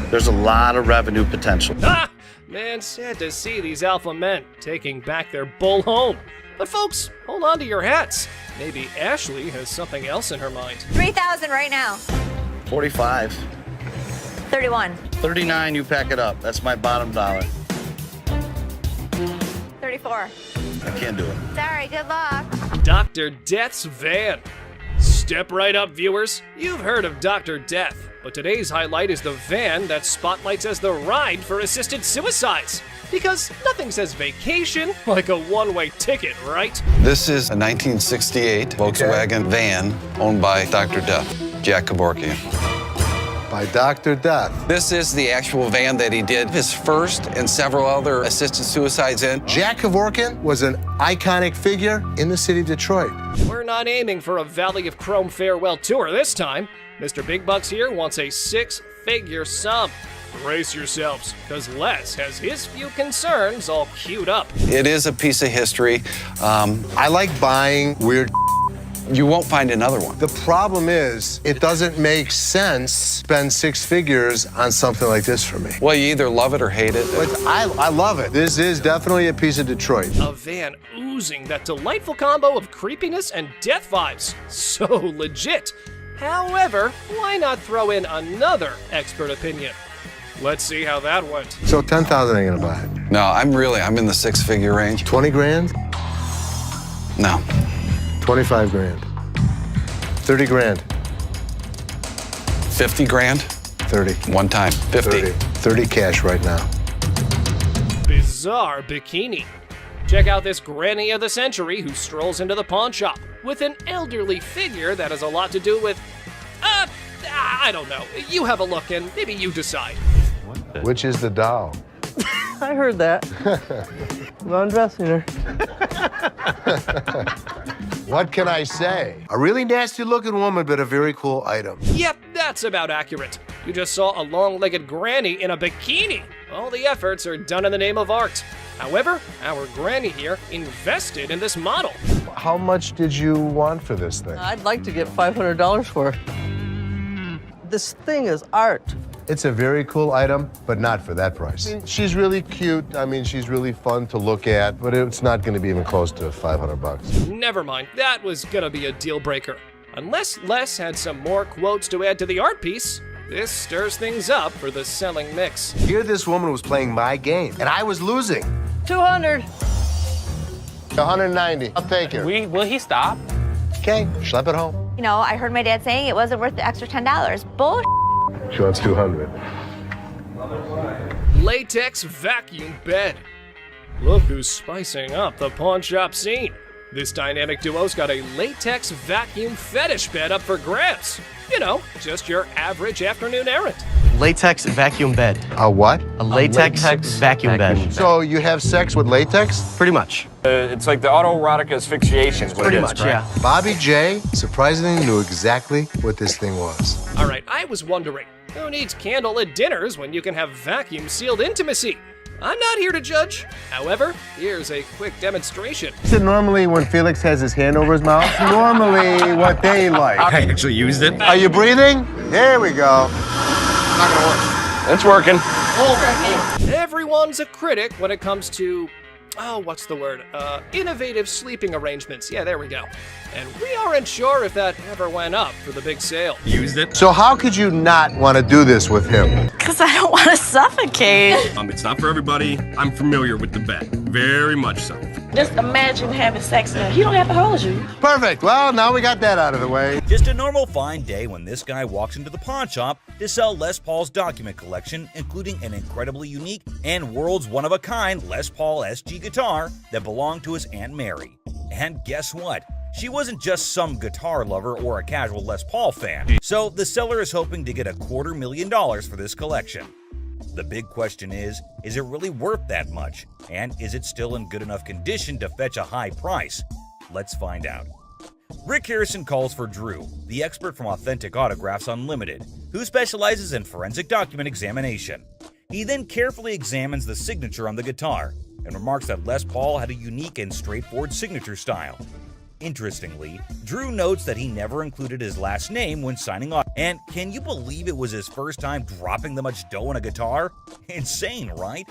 There's a lot of revenue potential. Ah! Man, sad to see these alpha men taking back their bull home. But folks, hold on to your hats. Maybe Ashley has something else in her mind. 3,000 right now. 45. 31. 39, you pack it up. That's my bottom dollar. 34. I can't do it. Sorry, good luck. Dr. Death's van. Step right up, viewers. You've heard of Dr. Death, but today's highlight is the van that spotlights as the ride for assisted suicides. Because nothing says vacation like a one-way ticket, right? This is a 1968 Volkswagen van owned by Dr. Death, Jack Kevorkian. By Dr. Death. This is the actual van that he did his first and several other assisted suicides in. Jack Kevorkian was an iconic figure in the city of Detroit. We're not aiming for a Valley of Chrome farewell tour this time. Mr. Big Bucks here wants a 6-figure sum. Brace yourselves, because Les has his few concerns all queued up. It is a piece of history. I like buying weird. You won't find another one. The problem is, it doesn't make sense to spend 6 figures on something like this for me. Well, you either love it or hate it. But I love it. This is definitely a piece of Detroit. A van oozing that delightful combo of creepiness and death vibes. So legit. However, why not throw in another expert opinion? Let's see how that went. So 10,000 ain't gonna buy it. No, I'm in the 6-figure range. 20 grand? No. 25 grand. 30 grand. 50 grand? 30. One time. 50. 30 cash right now. Bizarre bikini. Check out this granny of the century who strolls into the pawn shop with an elderly figure that has a lot to do with, I don't know. You have a look and maybe you decide. Which is the doll? I heard that. I'm undressing her. What can I say? A really nasty looking woman, but a very cool item. Yep, that's about accurate. You just saw a long-legged granny in a bikini. All the efforts are done in the name of art. However, our granny here invested in this model. How much did you want for this thing? I'd like to get $500 for it. This thing is art. It's a very cool item, but not for that price. I mean, she's really cute. I mean, she's really fun to look at, but it's not going to be even close to 500 bucks. Never mind, that was gonna be a deal breaker. Unless Les had some more quotes to add to the art piece, this stirs things up for the selling mix. Here this woman was playing my game, and I was losing. 200. 190. I'll take her. Will he stop? Okay, schlep it home. You know, I heard my dad saying it wasn't worth the extra $10. Bull. She wants 200. Latex vacuum bed. Look who's spicing up the pawn shop scene. This dynamic duo's got a latex vacuum fetish bed up for grabs. You know, just your average afternoon errand. Latex vacuum bed. A what? A latex vacuum bed. So you have sex with latex? Pretty much. It's like the autoerotic asphyxiation is what Pretty it is, much, right? yeah. Bobby J surprisingly knew exactly what this thing was. All right, I was wondering, who needs candlelit dinners when you can have vacuum-sealed intimacy? I'm not here to judge. However, here's a quick demonstration. So normally when Felix has his hand over his mouth, normally what they like. I actually used it. Are you breathing? There we go. Not gonna work. It's working. Everyone's a critic when it comes to, what's the word? Innovative sleeping arrangements. Yeah, there we go. And we aren't sure if that ever went up for the big sale. Used it. So how could you not want to do this with him? Because I don't want to suffocate. It's not for everybody. I'm familiar with the bed. Very much so. Just imagine having sex now. He don't have to hold you. Perfect. Well, now we got that out of the way. Just a normal fine day when this guy walks into the pawn shop to sell Les Paul's document collection, including an incredibly unique and world's one-of-a-kind Les Paul SG guitar that belonged to his Aunt Mary. And guess what? She wasn't just some guitar lover or a casual Les Paul fan. So the seller is hoping to get $250,000 for this collection. The big question is it really worth that much? And is it still in good enough condition to fetch a high price? Let's find out. Rick Harrison calls for Drew, the expert from Authentic Autographs Unlimited, who specializes in forensic document examination. He then carefully examines the signature on the guitar and remarks that Les Paul had a unique and straightforward signature style. Interestingly, Drew notes that he never included his last name when signing off. And can you believe it was his first time dropping that much dough on a guitar? Insane, right?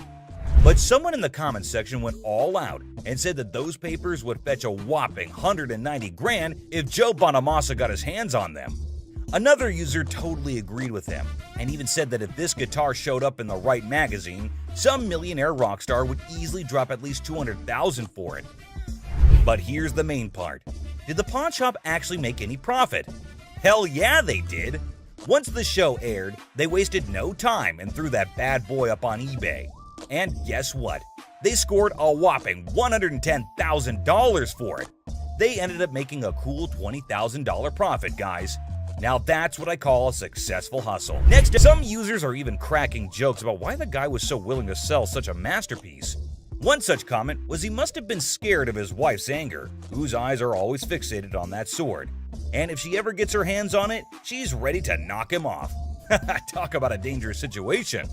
But someone in the comments section went all out and said that those papers would fetch a whopping $190,000 if Joe Bonamassa got his hands on them. Another user totally agreed with him and even said that if this guitar showed up in the right magazine, some millionaire rock star would easily drop at least $200,000 for it. But here's the main part. Did the pawn shop actually make any profit? Hell yeah, they did. Once the show aired, they wasted no time and threw that bad boy up on eBay. And guess what? They scored a whopping $110,000 for it. They ended up making a cool $20,000 profit, guys. Now that's what I call a successful hustle. Next, some users are even cracking jokes about why the guy was so willing to sell such a masterpiece. One such comment was he must have been scared of his wife's anger, whose eyes are always fixated on that sword. And if she ever gets her hands on it, she's ready to knock him off. Talk about a dangerous situation.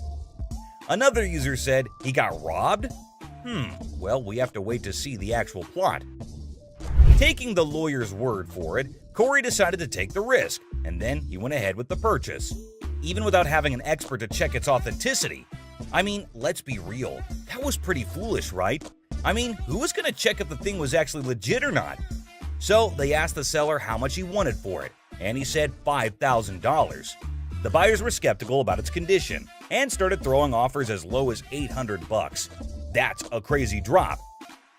Another user said he got robbed? Well, we have to wait to see the actual plot. Taking the lawyer's word for it, Corey decided to take the risk, and then he went ahead with the purchase, even without having an expert to check its authenticity. I mean, let's be real, that was pretty foolish, right? I mean, who was going to check if the thing was actually legit or not? So they asked the seller how much he wanted for it, and he said $5,000. The buyers were skeptical about its condition and started throwing offers as low as $800. That's a crazy drop.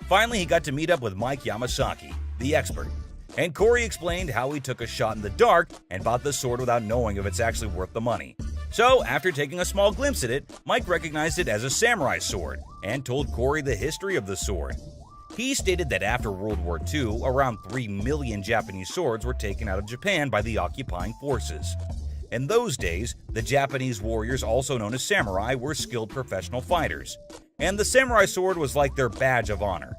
Finally, he got to meet up with Mike Yamasaki, the expert, and Corey explained how he took a shot in the dark and bought the sword without knowing if it's actually worth the money. So, after taking a small glimpse at it, Mike recognized it as a samurai sword and told Corey the history of the sword. He stated that after World War II, around 3 million Japanese swords were taken out of Japan by the occupying forces. In those days, the Japanese warriors, also known as samurai, were skilled professional fighters, and the samurai sword was like their badge of honor.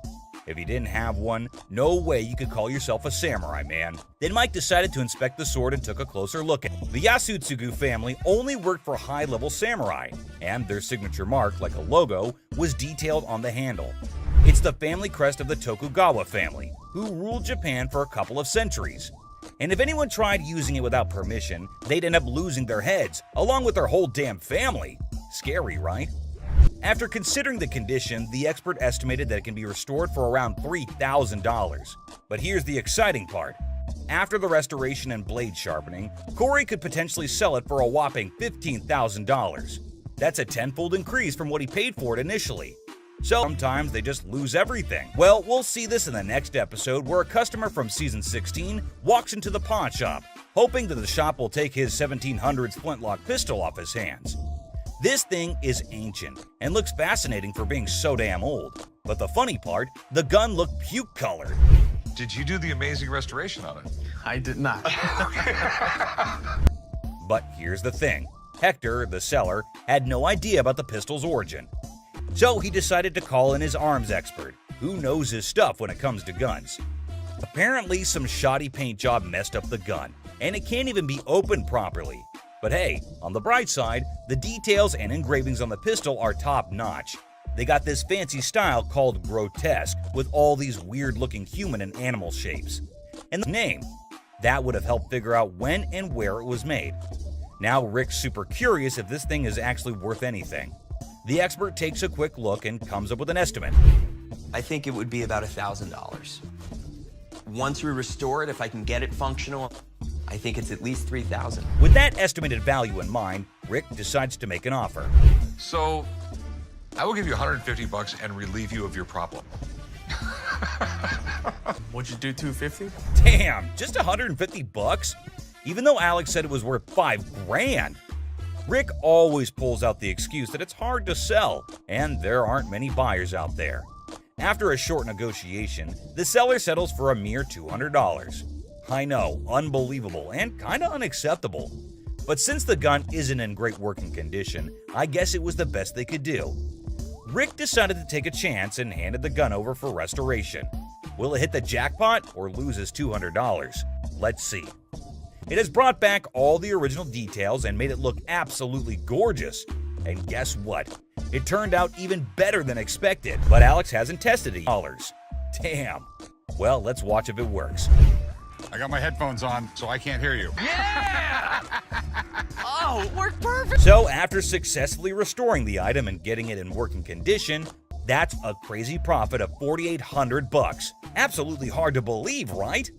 If you didn't have one, no way you could call yourself a samurai, man. Then Mike decided to inspect the sword and took a closer look at it. The Yasutsugu family only worked for high-level samurai, and their signature mark, like a logo, was detailed on the handle. It's the family crest of the Tokugawa family, who ruled Japan for a couple of centuries. And if anyone tried using it without permission, they'd end up losing their heads, along with their whole damn family. Scary, right? After considering the condition, the expert estimated that it can be restored for around $3,000. But here's the exciting part. After the restoration and blade sharpening, Corey could potentially sell it for a whopping $15,000. That's a tenfold increase from what he paid for it initially. So sometimes they just lose everything. Well, we'll see this in the next episode where a customer from season 16 walks into the pawn shop, hoping that the shop will take his 1700s flintlock pistol off his hands. This thing is ancient and looks fascinating for being so damn old. But the funny part, the gun looked puke-colored. Did you do the amazing restoration on it? I did not. But here's the thing. Hector, the seller, had no idea about the pistol's origin. So he decided to call in his arms expert, who knows his stuff when it comes to guns. Apparently, some shoddy paint job messed up the gun, and it can't even be opened properly. But hey, on the bright side, the details and engravings on the pistol are top-notch. They got this fancy style called grotesque, with all these weird-looking human and animal shapes. And the name, that would have helped figure out when and where it was made. Now Rick's super curious if this thing is actually worth anything. The expert takes a quick look and comes up with an estimate. I think it would be about $1,000. Once we restore it, if I can get it functional, I think it's at least $3,000. With that estimated value in mind, Rick decides to make an offer. So, I will give you $150 and relieve you of your problem. Would you do $250? Damn, just $150? Even though Alex said it was worth $5,000. Rick always pulls out the excuse that it's hard to sell, and there aren't many buyers out there. After a short negotiation, the seller settles for a mere $200. I know, unbelievable and kinda unacceptable. But since the gun isn't in great working condition, I guess it was the best they could do. Rick decided to take a chance and handed the gun over for restoration. Will it hit the jackpot or lose his $200? Let's see. It has brought back all the original details and made it look absolutely gorgeous. And guess what? It turned out even better than expected, but Alex hasn't tested it. Damn. Well, let's watch if it works. I got my headphones on, so I can't hear you. Yeah! Oh, it worked perfect! So after successfully restoring the item and getting it in working condition, that's a crazy profit of $4,800. Absolutely hard to believe, right?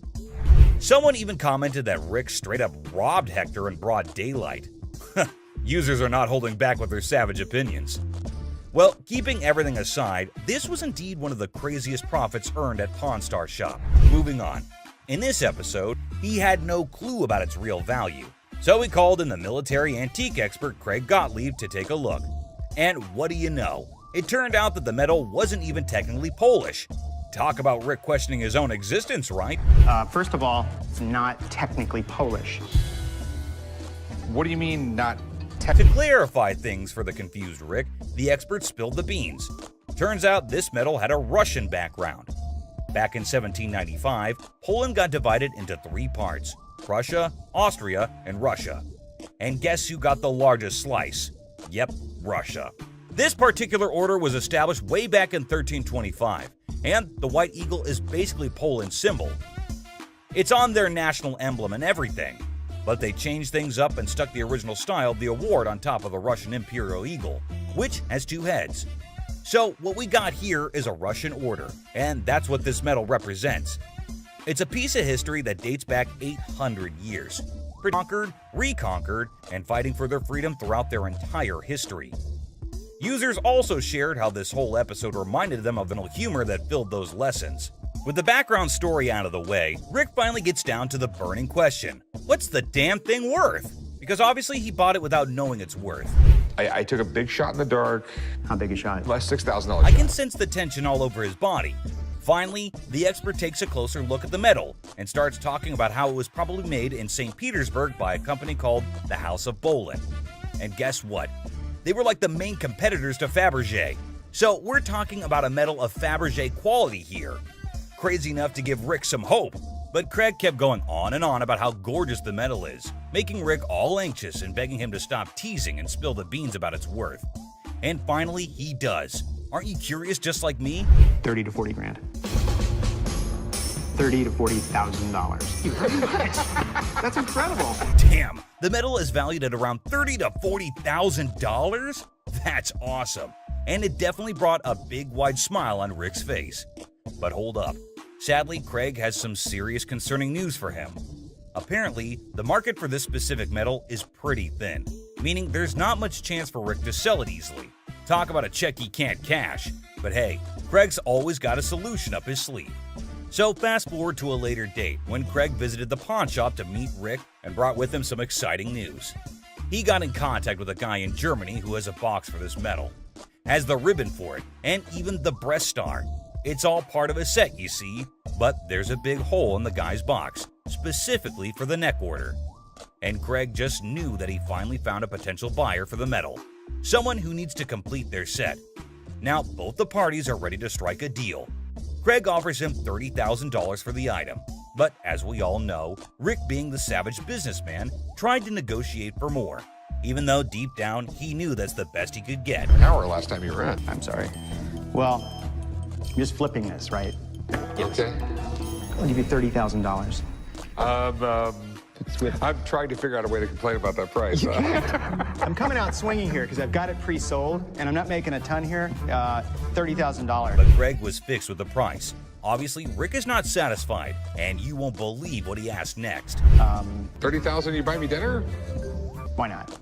Someone even commented that Rick straight up robbed Hector in broad daylight. Users are not holding back with their savage opinions. Well, keeping everything aside, this was indeed one of the craziest profits earned at Pawn Star Shop. Moving on. In this episode, he had no clue about its real value. So he called in the military antique expert Craig Gottlieb to take a look. And what do you know? It turned out that the metal wasn't even technically Polish. Talk about Rick questioning his own existence, right? First of all, it's not technically Polish. What do you mean, not To clarify things for the confused Rick, the expert spilled the beans. Turns out this metal had a Russian background. Back in 1795, Poland got divided into 3 parts: Prussia, Austria, and Russia. And guess who got the largest slice? Yep, Russia. This particular order was established way back in 1325, and the white eagle is basically Poland's symbol. It's on their national emblem and everything, but they changed things up and stuck the original style of the award on top of the Russian imperial eagle, which has 2 heads. So what we got here is a Russian order, and that's what this medal represents. It's a piece of history that dates back 800 years, conquered, reconquered, and fighting for their freedom throughout their entire history. Users also shared how this whole episode reminded them of an humor that filled those lessons. With the background story out of the way, Rick finally gets down to the burning question. What's the damn thing worth? Because obviously he bought it without knowing its worth. I took a big shot in the dark. How big a shot? Less $6,000 I shot. can sense the tension all over his body. Finally, the expert takes a closer look at the metal and starts talking about how it was probably made in St. Petersburg by a company called the House of Bolin. And guess what? They were like the main competitors to Fabergé. So we're talking about a metal of Fabergé quality here. Crazy enough to give Rick some hope. But Craig kept going on and on about how gorgeous the metal is, making Rick all anxious and begging him to stop teasing and spill the beans about its worth. And finally, he does. Aren't you curious just like me? 30 to 40 grand. $30,000 to $40,000. That's incredible. Damn, the metal is valued at around $30,000 to $40,000? That's awesome. And it definitely brought a big wide smile on Rick's face. But hold up. Sadly, Craig has some serious concerning news for him. Apparently, the market for this specific metal is pretty thin, meaning there's not much chance for Rick to sell it easily. Talk about a check he can't cash. But hey, Craig's always got a solution up his sleeve. So fast forward to a later date when Craig visited the pawn shop to meet Rick and brought with him some exciting news. He got in contact with a guy in Germany who has a box for this metal, has the ribbon for it, and even the breast star. It's all part of a set, you see, but there's a big hole in the guy's box, specifically for the neck order. And Craig just knew that he finally found a potential buyer for the metal, someone who needs to complete their set. Now, both the parties are ready to strike a deal. Craig offers him $30,000 for the item, but as we all know, Rick, being the savage businessman, tried to negotiate for more, even though deep down he knew that's the best he could get. An hour last time you were in. I'm sorry. Well, I'm just flipping this, right? Okay. I'll give you $30,000. I'm trying to figure out a way to complain about that price. I'm coming out swinging here because I've got it pre-sold, and I'm not making a ton here. $30,000. But Craig was fixed with the price. Obviously, Rick is not satisfied, and you won't believe what he asked next. $30,000, you buy me dinner? Why not?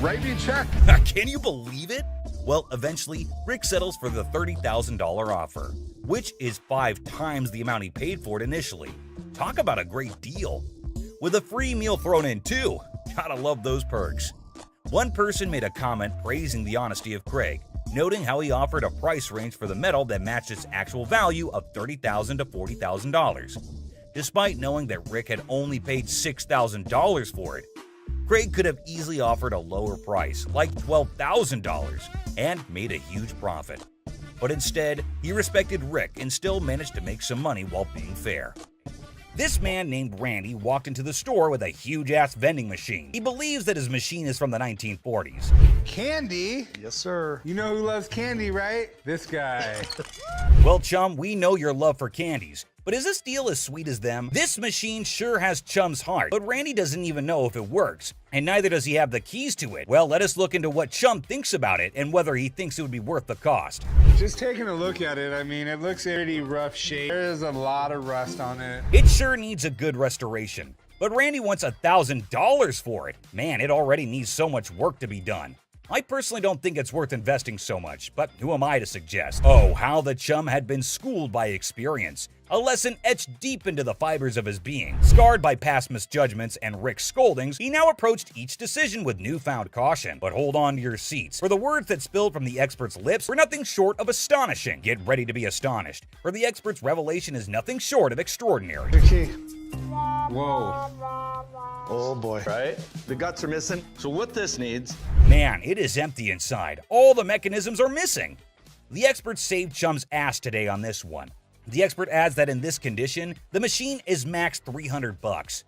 Write me a check. Can you believe it? Well, eventually, Rick settles for the $30,000 offer, which is 5 times the amount he paid for it initially. Talk about a great deal. With a free meal thrown in too. Gotta love those perks. One person made a comment praising the honesty of Craig, noting how he offered a price range for the metal that matched its actual value of $30,000 to $40,000. Despite knowing that Rick had only paid $6,000 for it, Craig could have easily offered a lower price, like $12,000, and made a huge profit. But instead, he respected Rick and still managed to make some money while being fair. This man named Randy walked into the store with a huge-ass vending machine. He believes that his machine is from the 1940s. Candy? Yes, sir. You know who loves candy, right? This guy. Well, chum, we know your love for candies. But is this deal as sweet as them? This machine sure has Chum's heart, but Randy doesn't even know if it works, and neither does he have the keys to it. Well, let us look into what Chum thinks about it and whether he thinks it would be worth the cost. Just taking a look at it, I mean, it looks pretty rough shape. There's a lot of rust on it. It sure needs a good restoration, but Randy wants $1,000 for it. Man, it already needs so much work to be done. I personally don't think it's worth investing so much, but who am I to suggest? Oh, how the chum had been schooled by experience. A lesson etched deep into the fibers of his being. Scarred by past misjudgments and Rick's scoldings, he now approached each decision with newfound caution. But hold on to your seats, for the words that spilled from the expert's lips were nothing short of astonishing. Get ready to be astonished, for the expert's revelation is nothing short of extraordinary. Whoa. Oh boy. Right? The guts are missing. So what this needs... Man, it is empty inside. All the mechanisms are missing. The expert saved Chum's ass today on this one. The expert adds that in this condition, the machine is max $300.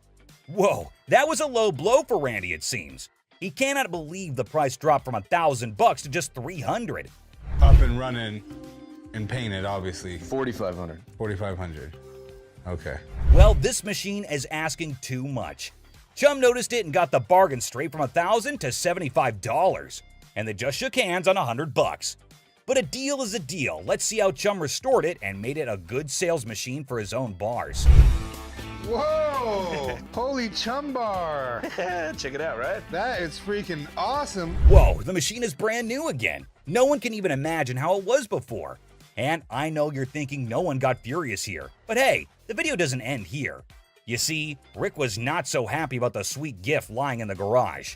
Whoa, that was a low blow for Randy, it seems. He cannot believe the price dropped from $1,000 to just $300. Up and running and painted, obviously. $4,500. $4,500. Okay. Well, this machine is asking too much. Chum noticed it and got the bargain straight from $1,000 to $75, and they just shook hands on $100. But a deal is a deal. Let's see how Chum restored it and made it a good sales machine for his own bars. Whoa! Holy chum bar! Check it out, right? That is freaking awesome. Whoa, the machine is brand new again. No one can even imagine how it was before. And I know you're thinking no one got furious here. But hey, the video doesn't end here. You see, Rick was not so happy about the sweet gift lying in the garage.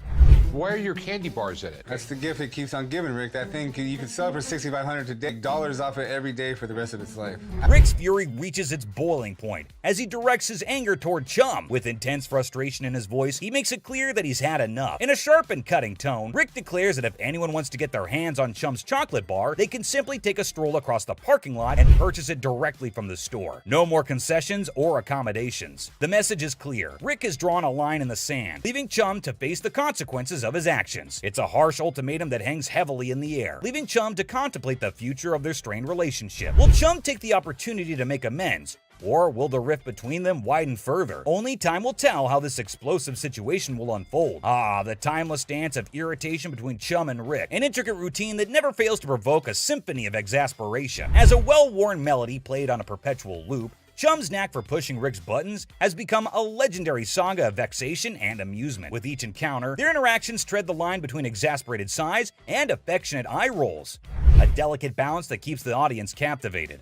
Why are your candy bars in it? That's the gift it keeps on giving, Rick. That thing, you can sell it for $6,500 today, dollars off it every day for the rest of its life. Rick's fury reaches its boiling point as he directs his anger toward Chum. With intense frustration in his voice, he makes it clear that he's had enough. In a sharp and cutting tone, Rick declares that if anyone wants to get their hands on Chum's chocolate bar, they can simply take a stroll across the parking lot and purchase it directly from the store. No more concessions or accommodations. The message is clear. Rick has drawn a line in the sand, leaving Chum to face the consequences of his actions. It's a harsh ultimatum that hangs heavily in the air, leaving Chum to contemplate the future of their strained relationship. Will Chum take the opportunity to make amends, or will the rift between them widen further? Only time will tell how this explosive situation will unfold. Ah, the timeless dance of irritation between Chum and Rick, an intricate routine that never fails to provoke a symphony of exasperation. As a well-worn melody played on a perpetual loop, Chum's knack for pushing Rick's buttons has become a legendary saga of vexation and amusement. With each encounter, their interactions tread the line between exasperated sighs and affectionate eye rolls, a delicate balance that keeps the audience captivated.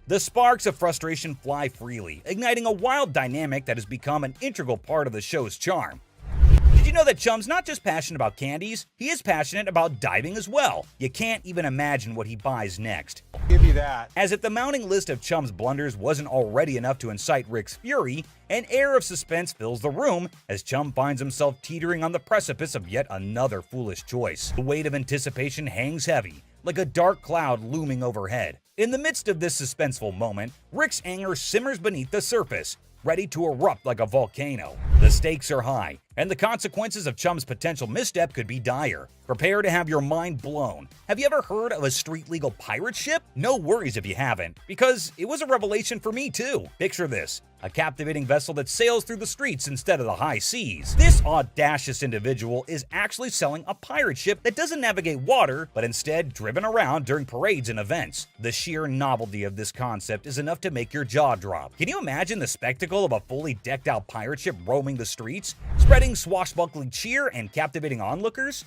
The sparks of frustration fly freely, igniting a wild dynamic that has become an integral part of the show's charm. Did you know that Chum's not just passionate about candies, he is passionate about diving as well? You can't even imagine what he buys next. Give you that. As if the mounting list of Chum's blunders wasn't already enough to incite Rick's fury, an air of suspense fills the room as Chum finds himself teetering on the precipice of yet another foolish choice. The weight of anticipation hangs heavy, like a dark cloud looming overhead. In the midst of this suspenseful moment, Rick's anger simmers beneath the surface, ready to erupt like a volcano. The stakes are high, and the consequences of Chum's potential misstep could be dire. Prepare to have your mind blown. Have you ever heard of a street-legal pirate ship? No worries if you haven't, because it was a revelation for me too. Picture this: a captivating vessel that sails through the streets instead of the high seas. This audacious individual is actually selling a pirate ship that doesn't navigate water, but instead driven around during parades and events. The sheer novelty of this concept is enough to make your jaw drop. Can you imagine the spectacle of a fully decked out pirate ship roaming the streets, spreading swashbuckling cheer and captivating onlookers?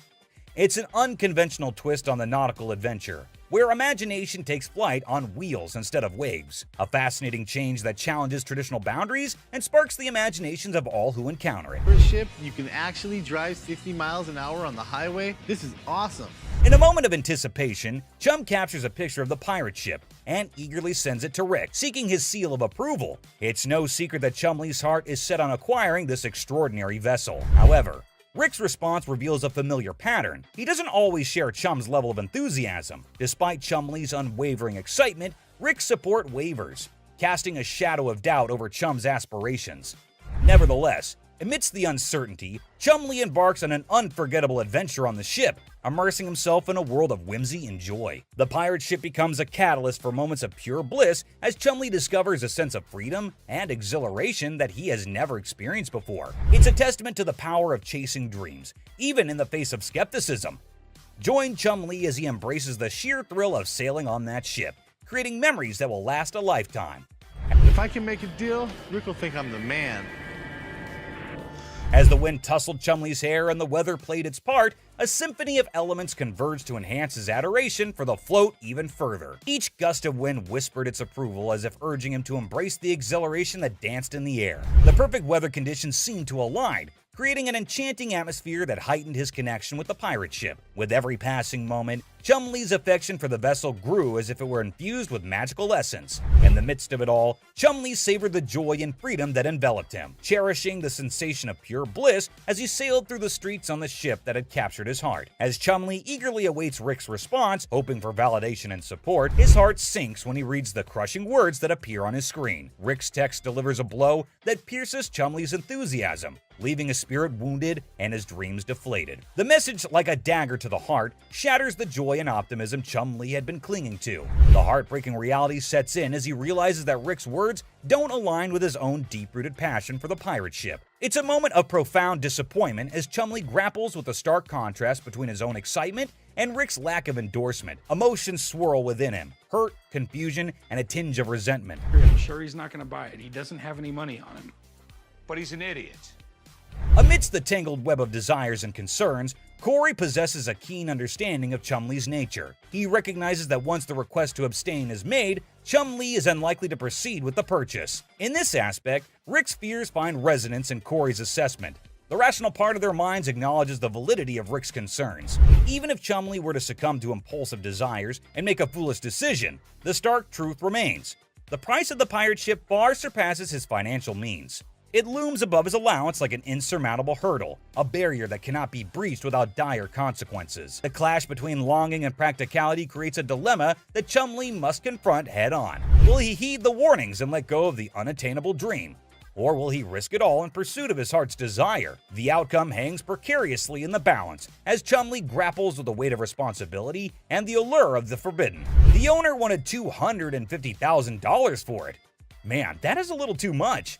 It's an unconventional twist on the nautical adventure, where imagination takes flight on wheels instead of waves. A fascinating change that challenges traditional boundaries and sparks the imaginations of all who encounter it. For a ship, you can actually drive 60 miles an hour on the highway. This is awesome. In a moment of anticipation, Chum captures a picture of the pirate ship and eagerly sends it to Rick, seeking his seal of approval. It's no secret that Chumlee's heart is set on acquiring this extraordinary vessel. However, Rick's response reveals a familiar pattern. He doesn't always share Chum's level of enthusiasm. Despite Chumlee's unwavering excitement, Rick's support wavers, casting a shadow of doubt over Chum's aspirations. Nevertheless, amidst the uncertainty, Chumlee embarks on an unforgettable adventure on the ship, immersing himself in a world of whimsy and joy. The pirate ship becomes a catalyst for moments of pure bliss as Chumlee discovers a sense of freedom and exhilaration that he has never experienced before. It's a testament to the power of chasing dreams, even in the face of skepticism. Join Chumlee as he embraces the sheer thrill of sailing on that ship, creating memories that will last a lifetime. If I can make a deal, Rick will think I'm the man. As the wind tousled Chumlee's hair and the weather played its part, a symphony of elements converged to enhance his adoration for the float even further. Each gust of wind whispered its approval as if urging him to embrace the exhilaration that danced in the air. The perfect weather conditions seemed to align, creating an enchanting atmosphere that heightened his connection with the pirate ship. With every passing moment, Chumlee's affection for the vessel grew as if it were infused with magical essence. In the midst of it all, Chumlee savored the joy and freedom that enveloped him, cherishing the sensation of pure bliss as he sailed through the streets on the ship that had captured his heart. As Chumlee eagerly awaits Rick's response, hoping for validation and support, his heart sinks when he reads the crushing words that appear on his screen. Rick's text delivers a blow that pierces Chumlee's enthusiasm, leaving his spirit wounded and his dreams deflated. The message, like a dagger to the heart, shatters the joy and optimism Chumlee had been clinging to. The heartbreaking reality sets in as he realizes that Rick's words don't align with his own deep-rooted passion for the pirate ship. It's a moment of profound disappointment as Chumlee grapples with the stark contrast between his own excitement and Rick's lack of endorsement. Emotions swirl within him: hurt, confusion, and a tinge of resentment. I'm sure he's not going to buy it. He doesn't have any money on him. But he's an idiot. Amidst the tangled web of desires and concerns, Corey possesses a keen understanding of Chumlee's nature. He recognizes that once the request to abstain is made, Chumlee is unlikely to proceed with the purchase. In this aspect, Rick's fears find resonance in Corey's assessment. The rational part of their minds acknowledges the validity of Rick's concerns. Even if Chumlee were to succumb to impulsive desires and make a foolish decision, the stark truth remains: the price of the pirate ship far surpasses his financial means. It looms above his allowance like an insurmountable hurdle, a barrier that cannot be breached without dire consequences. The clash between longing and practicality creates a dilemma that Chumlee must confront head-on. Will he heed the warnings and let go of the unattainable dream? Or will he risk it all in pursuit of his heart's desire? The outcome hangs precariously in the balance, as Chumlee grapples with the weight of responsibility and the allure of the forbidden. The owner wanted $250,000 for it. Man, that is a little too much.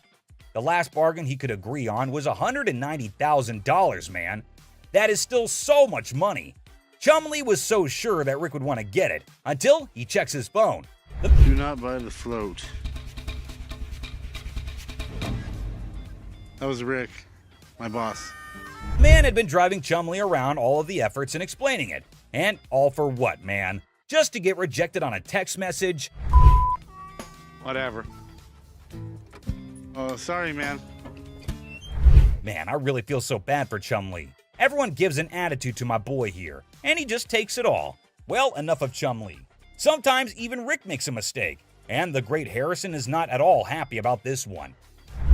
The last bargain he could agree on was $190,000, man. That is still so much money. Chumlee was so sure that Rick would want to get it, until he checks his phone. Do not buy the float. That was Rick, my boss. Man had been driving Chumlee around all of the efforts in explaining it. And all for what, man? Just to get rejected on a text message? Whatever. Oh, sorry, man. Man, I really feel so bad for Chumlee. Everyone gives an attitude to my boy here, and he just takes it all. Well, enough of Chumlee. Sometimes even Rick makes a mistake, and the great Harrison is not at all happy about this one.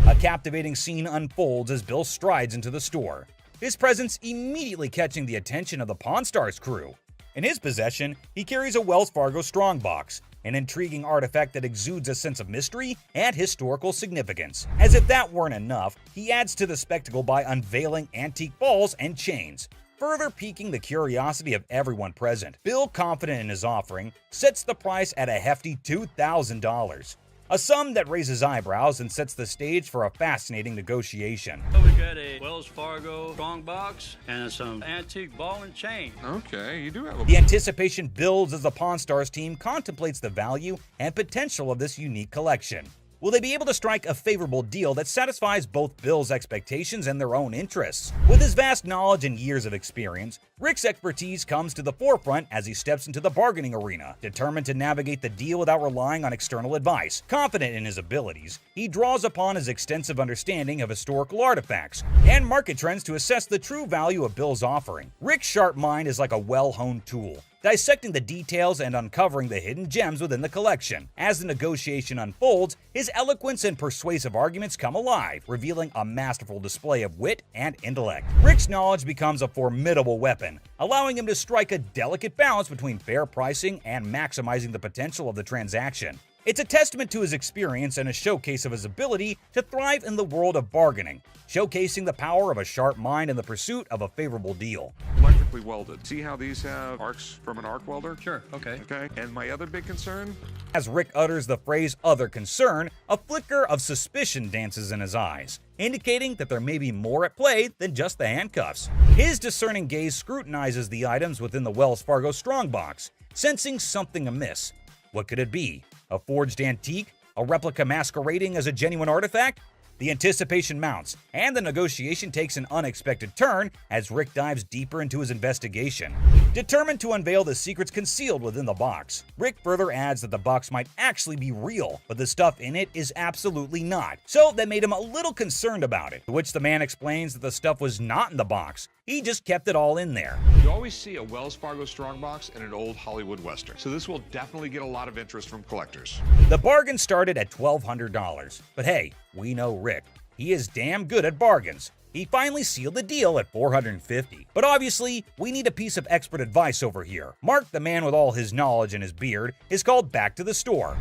A captivating scene unfolds as Bill strides into the store, his presence immediately catching the attention of the Pawn Stars crew. In his possession, he carries a Wells Fargo strongbox, an intriguing artifact that exudes a sense of mystery and historical significance. As if that weren't enough, he adds to the spectacle by unveiling antique balls and chains, further piquing the curiosity of everyone present. Bill, confident in his offering, sets the price at a hefty $2,000. A sum that raises eyebrows and sets the stage for a fascinating negotiation. We got a Wells Fargo strongbox and some antique ball and chain. Okay, you do have a... The anticipation builds as the Pawn Stars team contemplates the value and potential of this unique collection. Will they be able to strike a favorable deal that satisfies both Bill's expectations and their own interests? With his vast knowledge and years of experience, Rick's expertise comes to the forefront as he steps into the bargaining arena. Determined to navigate the deal without relying on external advice, confident in his abilities, he draws upon his extensive understanding of historical artifacts and market trends to assess the true value of Bill's offering. Rick's sharp mind is like a well-honed tool, dissecting the details and uncovering the hidden gems within the collection. As the negotiation unfolds, his eloquence and persuasive arguments come alive, revealing a masterful display of wit and intellect. Rick's knowledge becomes a formidable weapon, allowing him to strike a delicate balance between fair pricing and maximizing the potential of the transaction. It's a testament to his experience and a showcase of his ability to thrive in the world of bargaining, showcasing the power of a sharp mind in the pursuit of a favorable deal. Electrically welded. See how these have arcs from an arc welder? Sure, okay. Okay, and my other big concern? As Rick utters the phrase "other concern," a flicker of suspicion dances in his eyes, indicating that there may be more at play than just the handcuffs. His discerning gaze scrutinizes the items within the Wells Fargo strongbox, sensing something amiss. What could it be? A forged antique? A replica masquerading as a genuine artifact? The anticipation mounts, and the negotiation takes an unexpected turn as Rick dives deeper into his investigation. Determined to unveil the secrets concealed within the box, Rick further adds that the box might actually be real, but the stuff in it is absolutely not. So that made him a little concerned about it, to which the man explains that the stuff was not in the box. He just kept it all in there. You always see a Wells Fargo strongbox in an old Hollywood Western, so this will definitely get a lot of interest from collectors. The bargain started at $1,200, but hey, we know Rick. He is damn good at bargains. He finally sealed the deal at $450. But obviously, we need a piece of expert advice over here. Mark, the man with all his knowledge and his beard, is called back to the store.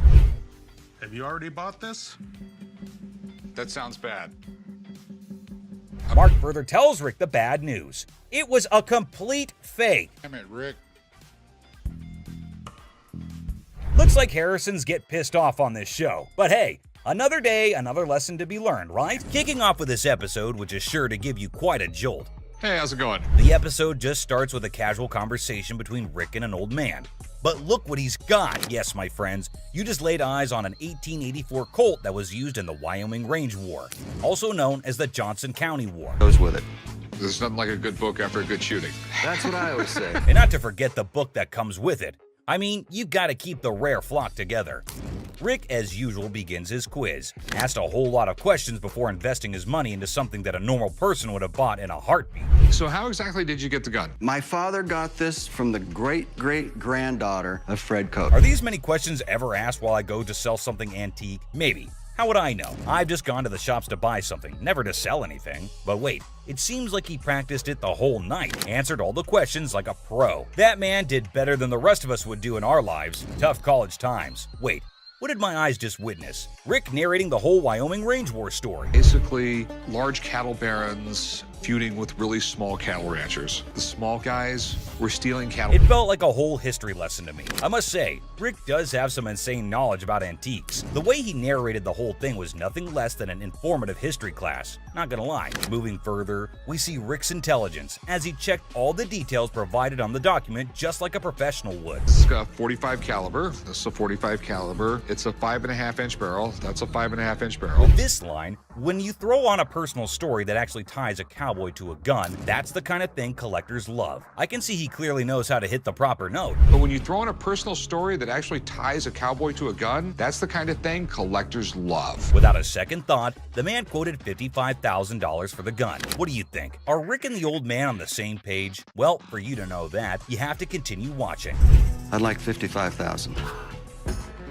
Have you already bought this? That sounds bad. Mark further tells Rick the bad news. It was a complete fake. Damn it, Rick. Looks like Harrisons get pissed off on this show. But hey, another day, another lesson to be learned, right? Kicking off with this episode, which is sure to give you quite a jolt. Hey, how's it going? The episode just starts with a casual conversation between Rick and an old man. But look what he's got. Yes, my friends, you just laid eyes on an 1884 Colt that was used in the Wyoming Range War, also known as the Johnson County War. Goes with it. There's nothing like a good book after a good shooting. That's what I always say. And not to forget the book that comes with it. I mean, you've got to keep the rare flock together. Rick, as usual, begins his quiz, asked a whole lot of questions before investing his money into something that a normal person would have bought in a heartbeat. So how exactly did you get the gun? My father got this from the great-great-granddaughter of Fred Koch. Are these many questions ever asked while I go to sell something antique? Maybe. How would I know? I've just gone to the shops to buy something, never to sell anything. But wait, it seems like he practiced it the whole night, answered all the questions like a pro. That man did better than the rest of us would do in our lives. Tough college times. Wait, what did my eyes just witness? Rick narrating the whole Wyoming Range War story. Basically, large cattle barons feuding with really small cattle ranchers. The small guys were stealing cattle. It felt like a whole history lesson to me. I must say, Rick does have some insane knowledge about antiques. The way he narrated the whole thing was nothing less than an informative history class. Not gonna lie. Moving further, we see Rick's intelligence as he checked all the details provided on the document just like a professional would. This is a 45 caliber. This is a 45 caliber. It's a 5.5-inch barrel. That's a 5.5-inch barrel. With this line, when you throw on a personal story that actually ties a cowboy to a gun, that's the kind of thing collectors love. I can see he clearly knows how to hit the proper note. But when you throw in a personal story that actually ties a cowboy to a gun, that's the kind of thing collectors love. Without a second thought, the man quoted $55,000 for the gun. What do you think? Are Rick and the old man on the same page? Well, for you to know that, you have to continue watching. I'd like $55,000.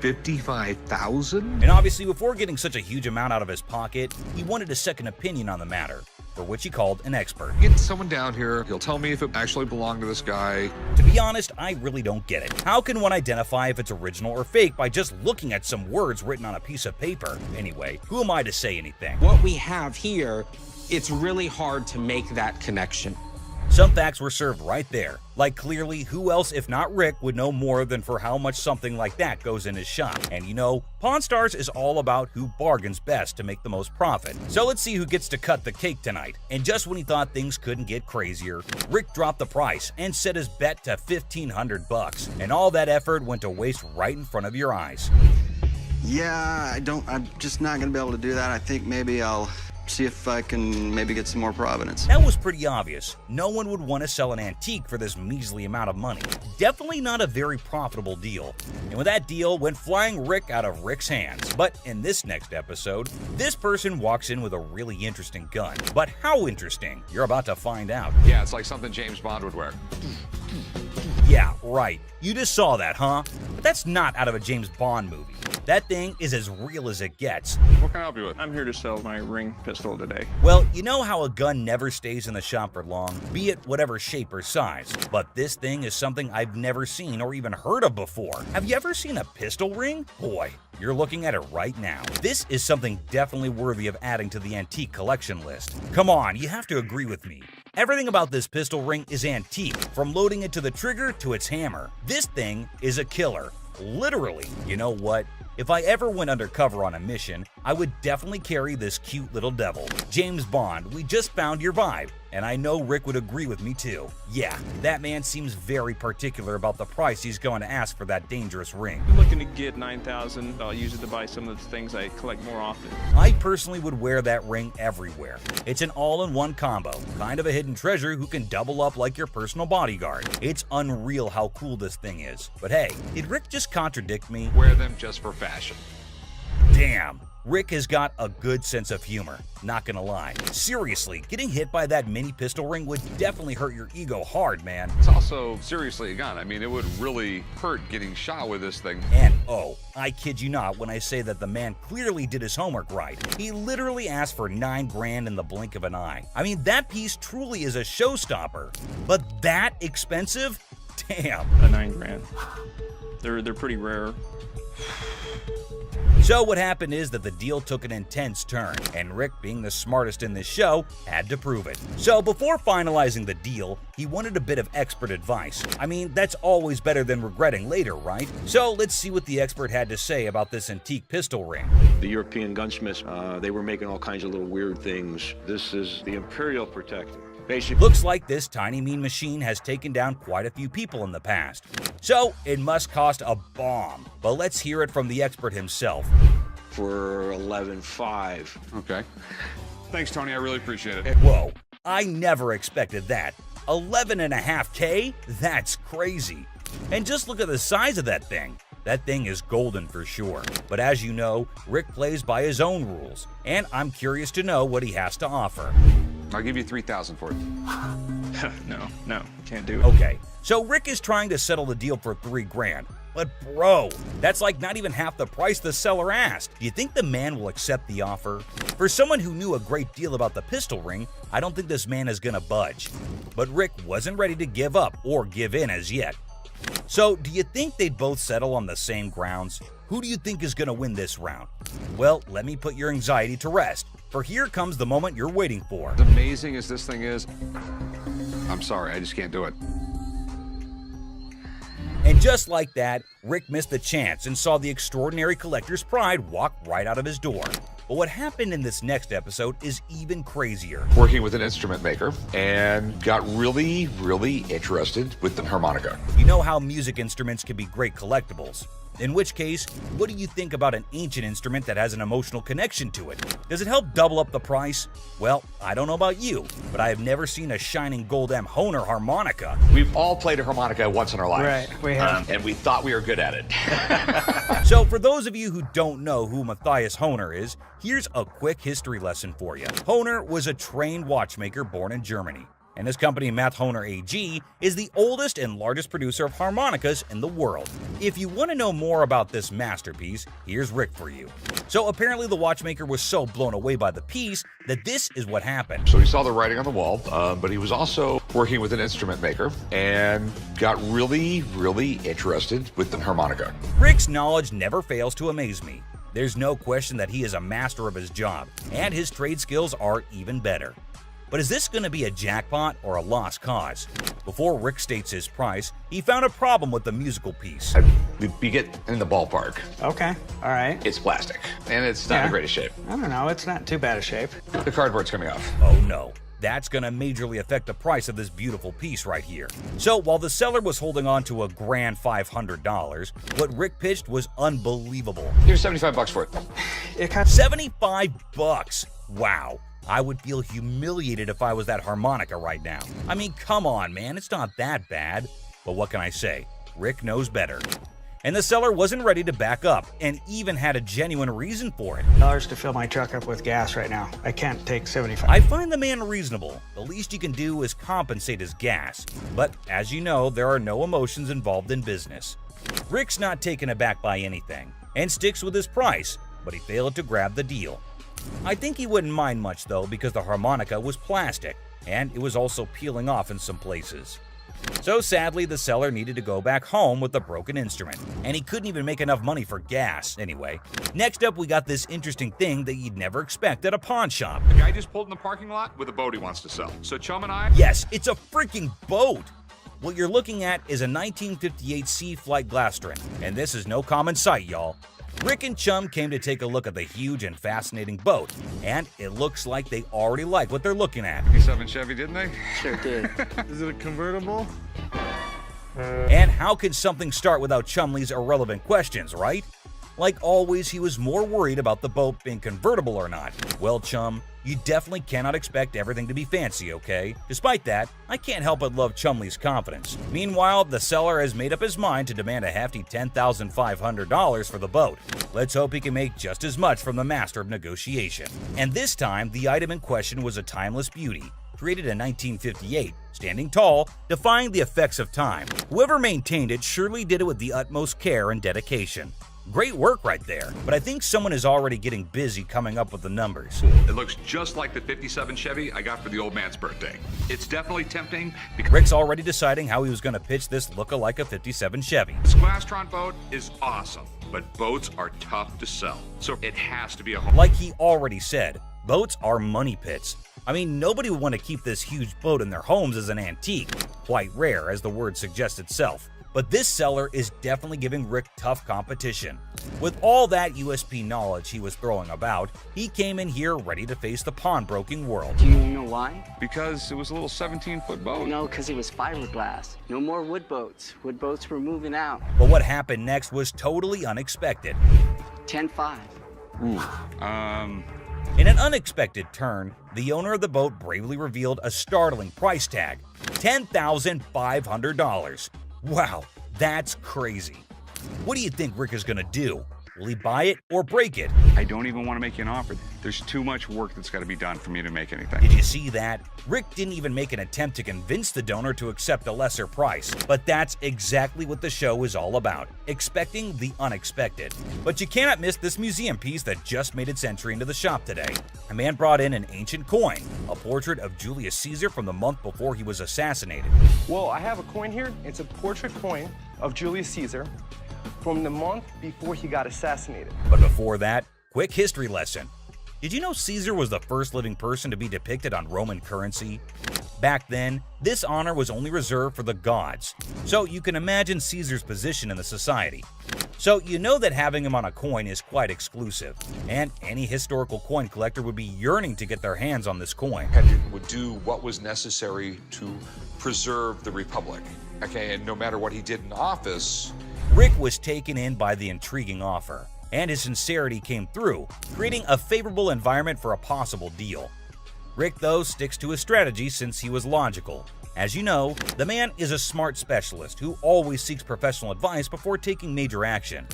$55,000? And obviously, before getting such a huge amount out of his pocket, he wanted a second opinion on the matter, for which he called an expert. Get someone down here, he'll tell me if it actually belonged to this guy. To be honest, I really don't get it. How can one identify if it's original or fake by just looking at some words written on a piece of paper? Anyway, who am I to say anything? What we have here, it's really hard to make that connection. Some facts were served right there. Like clearly, who else if not Rick would know more than for how much something like that goes in his shop. And you know, Pawn Stars is all about who bargains best to make the most profit. So let's see who gets to cut the cake tonight. And just when he thought things couldn't get crazier, Rick dropped the price and set his bet to $1,500. And all that effort went to waste right in front of your eyes. Yeah, I'm just not gonna be able to do that. I think maybe I'll see if I can maybe get some more provenance. That was pretty obvious. No one would want to sell an antique for this measly amount of money. Definitely not a very profitable deal. And with that deal went flying Rick out of Rick's hands. But in this next episode, this person walks in with a really interesting gun. But how interesting? You're about to find out. Yeah, it's like something James Bond would wear. Yeah, right. You just saw that, huh? But that's not out of a James Bond movie. That thing is as real as it gets. What can I help you with? I'm here to sell my ring pistol today. Well, you know how a gun never stays in the shop for long, be it whatever shape or size. But this thing is something I've never seen or even heard of before. Have you ever seen a pistol ring? Boy, you're looking at it right now. This is something definitely worthy of adding to the antique collection list. Come on, you have to agree with me. Everything about this pistol ring is antique, from loading it to the trigger to its hammer. This thing is a killer. Literally. You know what? If I ever went undercover on a mission, I would definitely carry this cute little devil. James Bond, we just found your vibe. And I know Rick would agree with me too. Yeah, that man seems very particular about the price he's going to ask for that dangerous ring. I'm looking to get $9,000. I'll use it to buy some of the things I collect more often. I personally would wear that ring everywhere. It's an all-in-one combo, kind of a hidden treasure who can double up like your personal bodyguard. It's unreal how cool this thing is. But hey, did Rick just contradict me? Wear them just for fashion. Damn. Rick has got a good sense of humor, not gonna lie. Seriously, getting hit by that mini pistol ring would definitely hurt your ego hard, man. It's also seriously a gun. I mean, it would really hurt getting shot with this thing. And oh, I kid you not when I say that the man clearly did his homework right. He literally asked for $9 grand in the blink of an eye. I mean, that piece truly is a showstopper. But that expensive? Damn. A $9 grand. They're pretty rare. So what happened is that the deal took an intense turn, and Rick, being the smartest in this show, had to prove it. So before finalizing the deal, he wanted a bit of expert advice. I mean, that's always better than regretting later, right? So let's see what the expert had to say about this antique pistol ring. The European gunsmiths, they were making all kinds of little weird things. This is the Imperial Protector. Basically, looks like this tiny mean machine has taken down quite a few people in the past. So it must cost a bomb. But let's hear it from the expert himself. For $11,500. Okay. Thanks, Tony. I really appreciate it. Whoa, I never expected that. $11.5K? That's crazy. And just look at the size of that thing. That thing is golden for sure. But as you know, Rick plays by his own rules, and I'm curious to know what he has to offer. I'll give you $3,000 for it. No, can't do it. Okay, so Rick is trying to settle the deal for $3 grand. But bro, that's like not even half the price the seller asked. Do you think the man will accept the offer? For someone who knew a great deal about the pistol ring, I don't think this man is gonna budge. But Rick wasn't ready to give up or give in as yet. So, do you think they'd both settle on the same grounds? Who do you think is going to win this round? Well, let me put your anxiety to rest. For here comes the moment you're waiting for. As amazing as this thing is, I'm sorry, I just can't do it. And just like that, Rick missed the chance and saw the extraordinary collector's pride walk right out of his door. But what happened in this next episode is even crazier. Working with an instrument maker and got really, really interested with the harmonica. You know how music instruments can be great collectibles. In which case, what do you think about an ancient instrument that has an emotional connection to it? Does it help double up the price? Well, I don't know about you, but I have never seen a shining gold M Hohner harmonica. We've all played a harmonica once in our lives. Right, we have. And we thought we were good at it. So for those of you who don't know who Matthias Hohner is, here's a quick history lesson for you. Hohner was a trained watchmaker born in Germany. And his company, Math Hohner AG, is the oldest and largest producer of harmonicas in the world. If you want to know more about this masterpiece, here's Rick for you. So apparently the watchmaker was so blown away by the piece that this is what happened. So he saw the writing on the wall, but he was also working with an instrument maker and got really, really interested with the harmonica. Rick's knowledge never fails to amaze me. There's no question that he is a master of his job, and his trade skills are even better. But is this going to be a jackpot or a lost cause? Before Rick states his price, he found a problem with the musical piece. We get in the ballpark. Okay, all right. It's plastic, and it's not in the greatest shape. I don't know, it's not too bad a shape. The cardboard's coming off. Oh no, that's going to majorly affect the price of this beautiful piece right here. So while the seller was holding on to a grand $500, what Rick pitched was unbelievable. Here's $75 for it. It cost $75? Wow. I would feel humiliated if I was that harmonica right now. I mean, come on, man, it's not that bad. But what can I say? Rick knows better. And the seller wasn't ready to back up, and even had a genuine reason for it. $1 to fill my truck up with gas right now. I can't take 75. I find the man reasonable. The least you can do is compensate his gas. But as you know, there are no emotions involved in business. Rick's not taken aback by anything, and sticks with his price, but he failed to grab the deal. I think he wouldn't mind much though, because the harmonica was plastic, and it was also peeling off in some places. So sadly, the seller needed to go back home with the broken instrument, and he couldn't even make enough money for gas anyway. Next up, we got this interesting thing that you'd never expect at a pawn shop. The guy just pulled in the parking lot with a boat he wants to sell. So Chum and I... Yes, it's a freaking boat! What you're looking at is a 1958 Sea Flight Glastron, and this is no common sight, y'all. Rick and Chum came to take a look at the huge and fascinating boat, and it looks like they already like what they're looking at. 57 Chevy, didn't they? Sure did. Is it a convertible? And how can something start without Chumley's irrelevant questions, right? Like always, he was more worried about the boat being convertible or not. Well, Chum, you definitely cannot expect everything to be fancy, okay? Despite that, I can't help but love Chumley's confidence. Meanwhile, the seller has made up his mind to demand a hefty $10,500 for the boat. Let's hope he can make just as much from the master of negotiation. And this time, the item in question was a timeless beauty, created in 1958, standing tall, defying the effects of time. Whoever maintained it surely did it with the utmost care and dedication. Great work right there, but I think someone is already getting busy coming up with the numbers. It looks just like the 57 Chevy I got for the old man's birthday. It's definitely tempting because Rick's already deciding how he was going to pitch this look-alike a 57 Chevy. this Glastron boat is awesome, but boats are tough to sell. So it has to be a home. Like he already said, boats are money pits. I mean, nobody would want to keep this huge boat in their homes as an antique. Quite rare, as the word suggests itself. But this seller is definitely giving Rick tough competition. With all that USP knowledge he was throwing about, he came in here ready to face the pawnbroking world. Do you know why? Because it was a little 17-foot boat. No, because it was fiberglass. No more wood boats. Wood boats were moving out. But what happened next was totally unexpected. 10-5. In an unexpected turn, the owner of the boat bravely revealed a startling price tag, $10,500. Wow, that's crazy. What do you think Rick is going to do? Will he buy it or break it? I don't even want to make you an offer. There's too much work that's got to be done for me to make anything. Did you see that? Rick didn't even make an attempt to convince the donor to accept a lesser price. But that's exactly what the show is all about, expecting the unexpected. But you cannot miss this museum piece that just made its entry into the shop today. A man brought in an ancient coin, a portrait of Julius Caesar from the month before he was assassinated. Well, I have a coin here. It's a portrait coin of Julius Caesar from the month before he got assassinated. But before that, quick history lesson. Did you know Caesar was the first living person to be depicted on Roman currency? Back then, this honor was only reserved for the gods, so you can imagine Caesar's position in the society. So you know that having him on a coin is quite exclusive, and any historical coin collector would be yearning to get their hands on this coin. Would do what was necessary to preserve the Republic. Okay, and no matter what he did in office, Rick was taken in by the intriguing offer, and his sincerity came through, creating a favorable environment for a possible deal. Rick, though, sticks to his strategy since he was logical. As you know, the man is a smart specialist who always seeks professional advice before taking major action.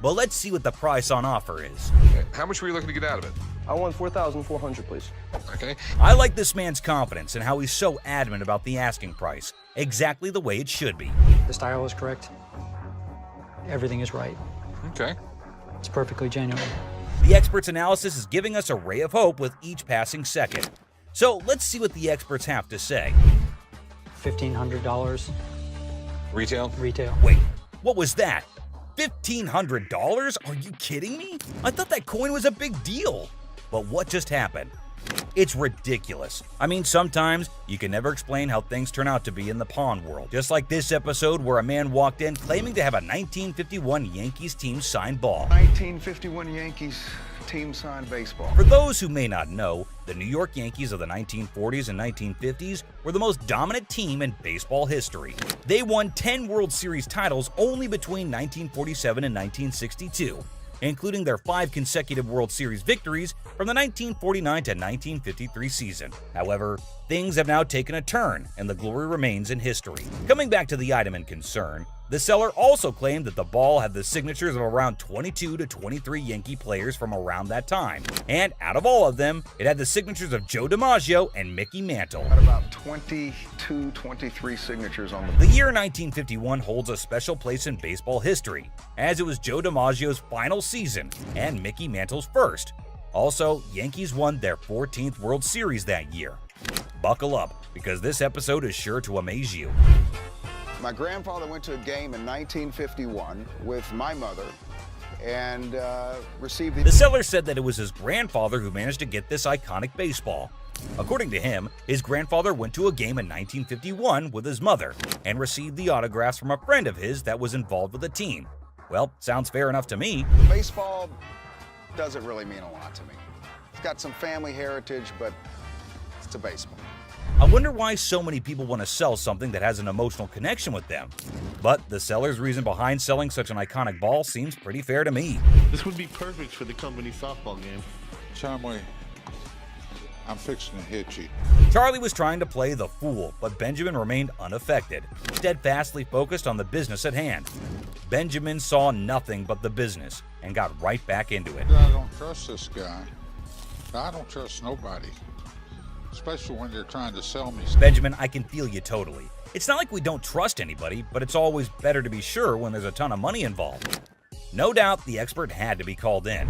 But let's see what the price on offer is. how much were you looking to get out of it? I want 4,400, please. Okay. I like this man's confidence and how he's so adamant about the asking price, exactly the way it should be. The style is correct. Everything is right. Okay. It's perfectly genuine. The expert's analysis is giving us a ray of hope with each passing second. So let's see what the experts have to say. $1,500. Retail? Retail. Wait, what was that? $1,500? Are you kidding me? I thought that coin was a big deal. But what just happened? It's ridiculous. I mean, sometimes you can never explain how things turn out to be in the pawn world. Just like this episode where a man walked in claiming to have a 1951 Yankees team signed ball. 1951 Yankees team signed baseball. For those who may not know, the New York Yankees of the 1940s and 1950s were the most dominant team in baseball history. They won 10 World Series titles only between 1947 and 1962, including their 5 consecutive World Series victories from the 1949 to 1953 season. However, things have now taken a turn, and the glory remains in history. Coming back to the item in concern, the seller also claimed that the ball had the signatures of around 22 to 23 Yankee players from around that time, and out of all of them, it had the signatures of Joe DiMaggio and Mickey Mantle. Got about 22, 23 signatures on The year 1951 holds a special place in baseball history, as it was Joe DiMaggio's final season and Mickey Mantle's first. Also, Yankees won their 14th World Series that year. Buckle up, because this episode is sure to amaze you. My grandfather went to a game in 1951 with my mother and received The seller said that it was his grandfather who managed to get this iconic baseball. According to him, his grandfather went to a game in 1951 with his mother and received the autographs from a friend of his that was involved with the team. Well, sounds fair enough to me. Baseball doesn't really mean a lot to me. It's got some family heritage, but it's a baseball. I wonder why so many people want to sell something that has an emotional connection with them. But the seller's reason behind selling such an iconic ball seems pretty fair to me. This would be perfect for the company softball game. Chumway, I'm fixing to hit you. Charlie was trying to play the fool, but Benjamin remained unaffected, steadfastly focused on the business at hand. Benjamin saw nothing but the business and got right back into it. I don't trust this guy. I don't trust nobody, especially when they're trying to sell me. Benjamin, I can feel you totally. It's not like we don't trust anybody, but it's always better to be sure when there's a ton of money involved. No doubt the expert had to be called in.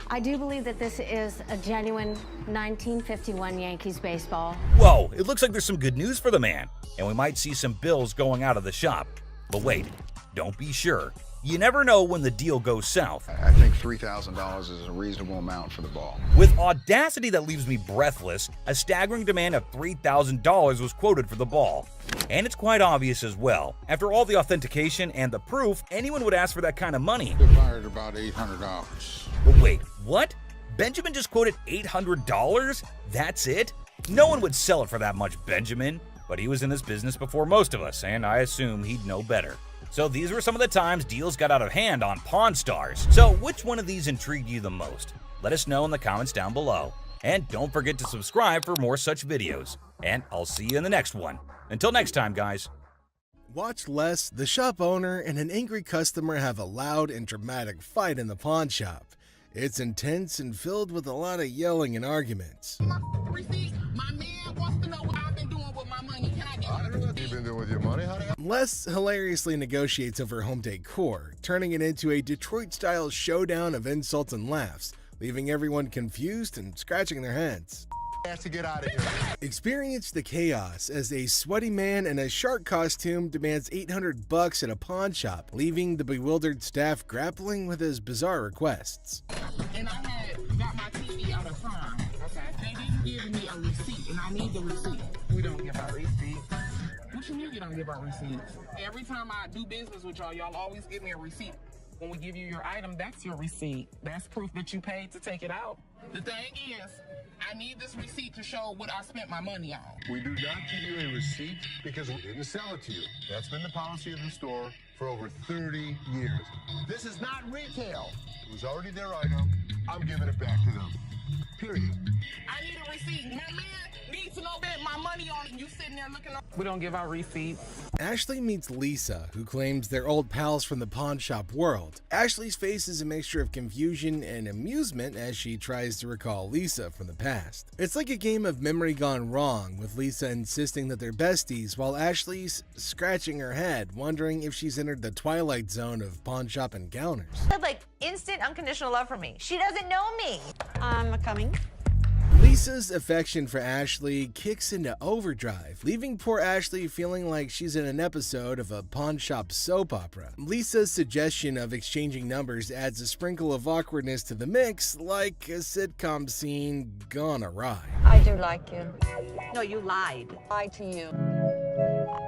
I do believe that this is a genuine 1951 Yankees baseball. Whoa, it looks like there's some good news for the man, and we might see some bills going out of the shop. But wait, don't be sure. You never know when the deal goes south. I think $3,000 is a reasonable amount for the ball. With audacity that leaves me breathless, a staggering demand of $3,000 was quoted for the ball. And it's quite obvious as well. After all the authentication and the proof, anyone would ask for that kind of money. They hired about $800. But wait, what? Benjamin just quoted $800? That's it? No one would sell it for that much, Benjamin. But he was in this business before most of us, and I assume he'd know better. So these were some of the times deals got out of hand on Pawn Stars. So which one of these intrigued you the most? Let us know in the comments down below. And don't forget to subscribe for more such videos. And I'll see you in the next one. Until next time, guys. Watch Les, the shop owner, and an angry customer have a loud and dramatic fight in the pawn shop. It's intense and filled with a lot of yelling and arguments. Les hilariously negotiates over home decor, turning it into a Detroit-style showdown of insults and laughs, leaving everyone confused and scratching their heads. To get out of here. Experience the chaos as a sweaty man in a shark costume demands $800 at a pawn shop, leaving the bewildered staff grappling with his bizarre requests. And I had giving me a receipt, and I need the receipt. We don't give out receipts. What you mean you don't give out receipts? Every time I do business with y'all, y'all always give me a receipt. When we give you your item, that's your receipt. That's proof that you paid to take it out. The thing is, I need this receipt to show what I spent my money on. We do not give you a receipt because we didn't sell it to you. That's been the policy of the store for over 30 years. This is not retail. It was already their item. I'm giving it back to them. Period. I need a receipt. My man needs to know that my money on it. You sitting there looking up. We don't give out receipts. Ashley meets Lisa, who claims they're old pals from the pawn shop world. Ashley's face is a mixture of confusion and amusement as she tries to recall Lisa from the past. It's like a game of memory gone wrong, with Lisa insisting that they're besties while Ashley's scratching her head, wondering if she's entered the twilight zone of pawn shop encounters. Had like instant unconditional love for me. She doesn't know me. I'm coming. Lisa's affection for Ashley kicks into overdrive, leaving poor Ashley feeling like she's in an episode of a pawn shop soap opera. Lisa's suggestion of exchanging numbers adds a sprinkle of awkwardness to the mix, like a sitcom scene gone awry. I do like you. No, you lied. Lied to you.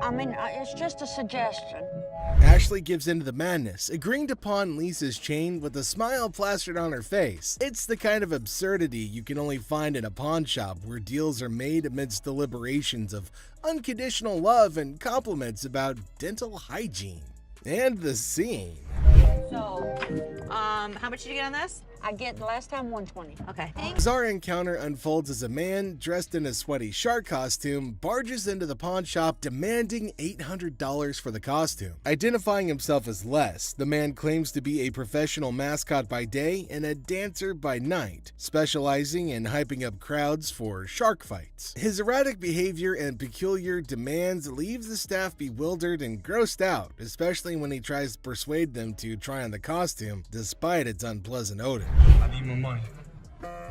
I mean, it's just a suggestion. Ashley gives into the madness, agreeing to pawn Lisa's chain with a smile plastered on her face. It's the kind of absurdity you can only find in a pawn shop where deals are made amidst deliberations of unconditional love and compliments about dental hygiene. And the scene. So, how much did you get on this? I get last time 120. Okay. Bizarre encounter unfolds as a man dressed in a sweaty shark costume barges into the pawn shop demanding $800 for the costume. Identifying himself as Les, the man claims to be a professional mascot by day and a dancer by night, specializing in hyping up crowds for shark fights. His erratic behavior and peculiar demands leave the staff bewildered and grossed out, especially when he tries to persuade them to try on the costume despite its unpleasant odor. I need my money.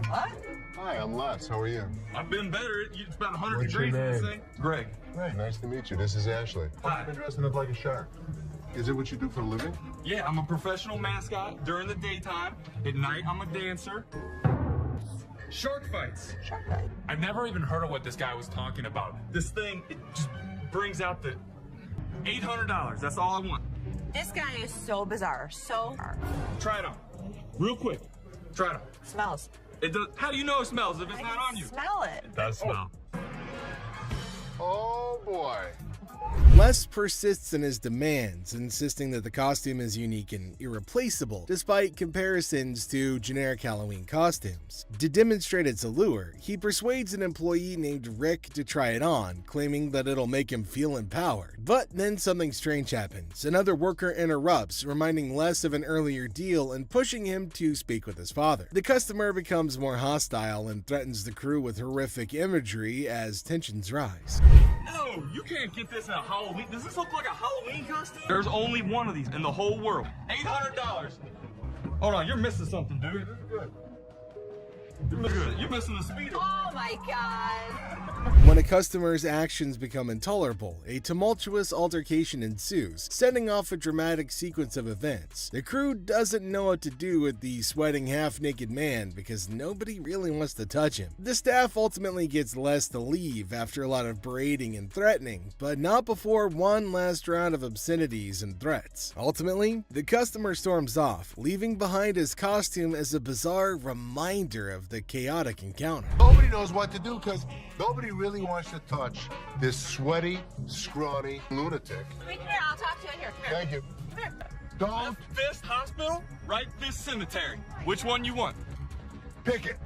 What? Hi, I'm Les. How are you? I've been better. It's about 100 What's your degrees. name? Say. Greg. Hey, nice to meet you. This is Ashley. Hi. You've been dressing up like a shark. Is it what you do for a living? Yeah, I'm a professional mascot during the daytime. At night, I'm a dancer. Shark fights. Shark fight. I've never even heard of what this guy was talking about. This thing, it just brings out the $800. That's all I want. This guy is so bizarre. So. Try it on. Real quick. Try it on. Smells. It does. How do you know it smells if it's I not can on you? smell it. It does smell. Oh, boy. Les persists in his demands, insisting that the costume is unique and irreplaceable, despite comparisons to generic Halloween costumes. To demonstrate its allure, he persuades an employee named Rick to try it on, claiming that it'll make him feel empowered. But then something strange happens. Another worker interrupts, reminding Les of an earlier deal and pushing him to speak with his father. The customer becomes more hostile and threatens the crew with horrific imagery as tensions rise. No, you can't get this in a Halloween. Does this look like a Halloween costume? There's only one of these in the whole world. $800. Hold on, you're missing something, dude. This is good. You're missing the speeder. Oh my God. When a customer's actions become intolerable, a tumultuous altercation ensues, setting off a dramatic sequence of events. The crew doesn't know what to do with the sweating half-naked man because nobody really wants to touch him. The staff ultimately gets Les to leave after a lot of berating and threatening, but not before one last round of obscenities and threats. Ultimately, the customer storms off, leaving behind his costume as a bizarre reminder of the chaotic encounter. Nobody knows what to do because nobody really wants to touch this sweaty, scrawny lunatic. Wait here, I'll talk to you in here. Come here. Thank you. Come here. Don't Left fist hospital, right fist cemetery. Which one you want? pick it.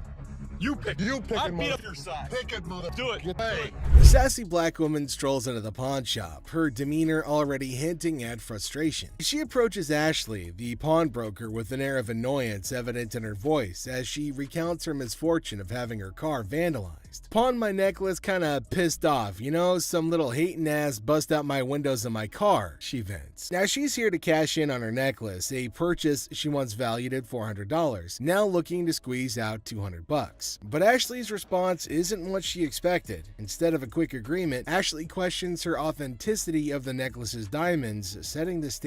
You pick. You pick I it, beat mother. up your side. Pick it, mother. Do it. Hey. The sassy black woman strolls into the pawn shop, her demeanor already hinting at frustration. She approaches Ashley, the pawnbroker, with an air of annoyance evident in her voice as she recounts her misfortune of having her car vandalized. Pawned my necklace kinda pissed off, you know, some little hating ass bust out my windows of my car, she vents. Now she's here to cash in on her necklace, a purchase she once valued at $400, now looking to squeeze out $200. But Ashley's response isn't what she expected. Instead of a quick agreement, Ashley questions her authenticity of the necklace's diamonds, setting the stage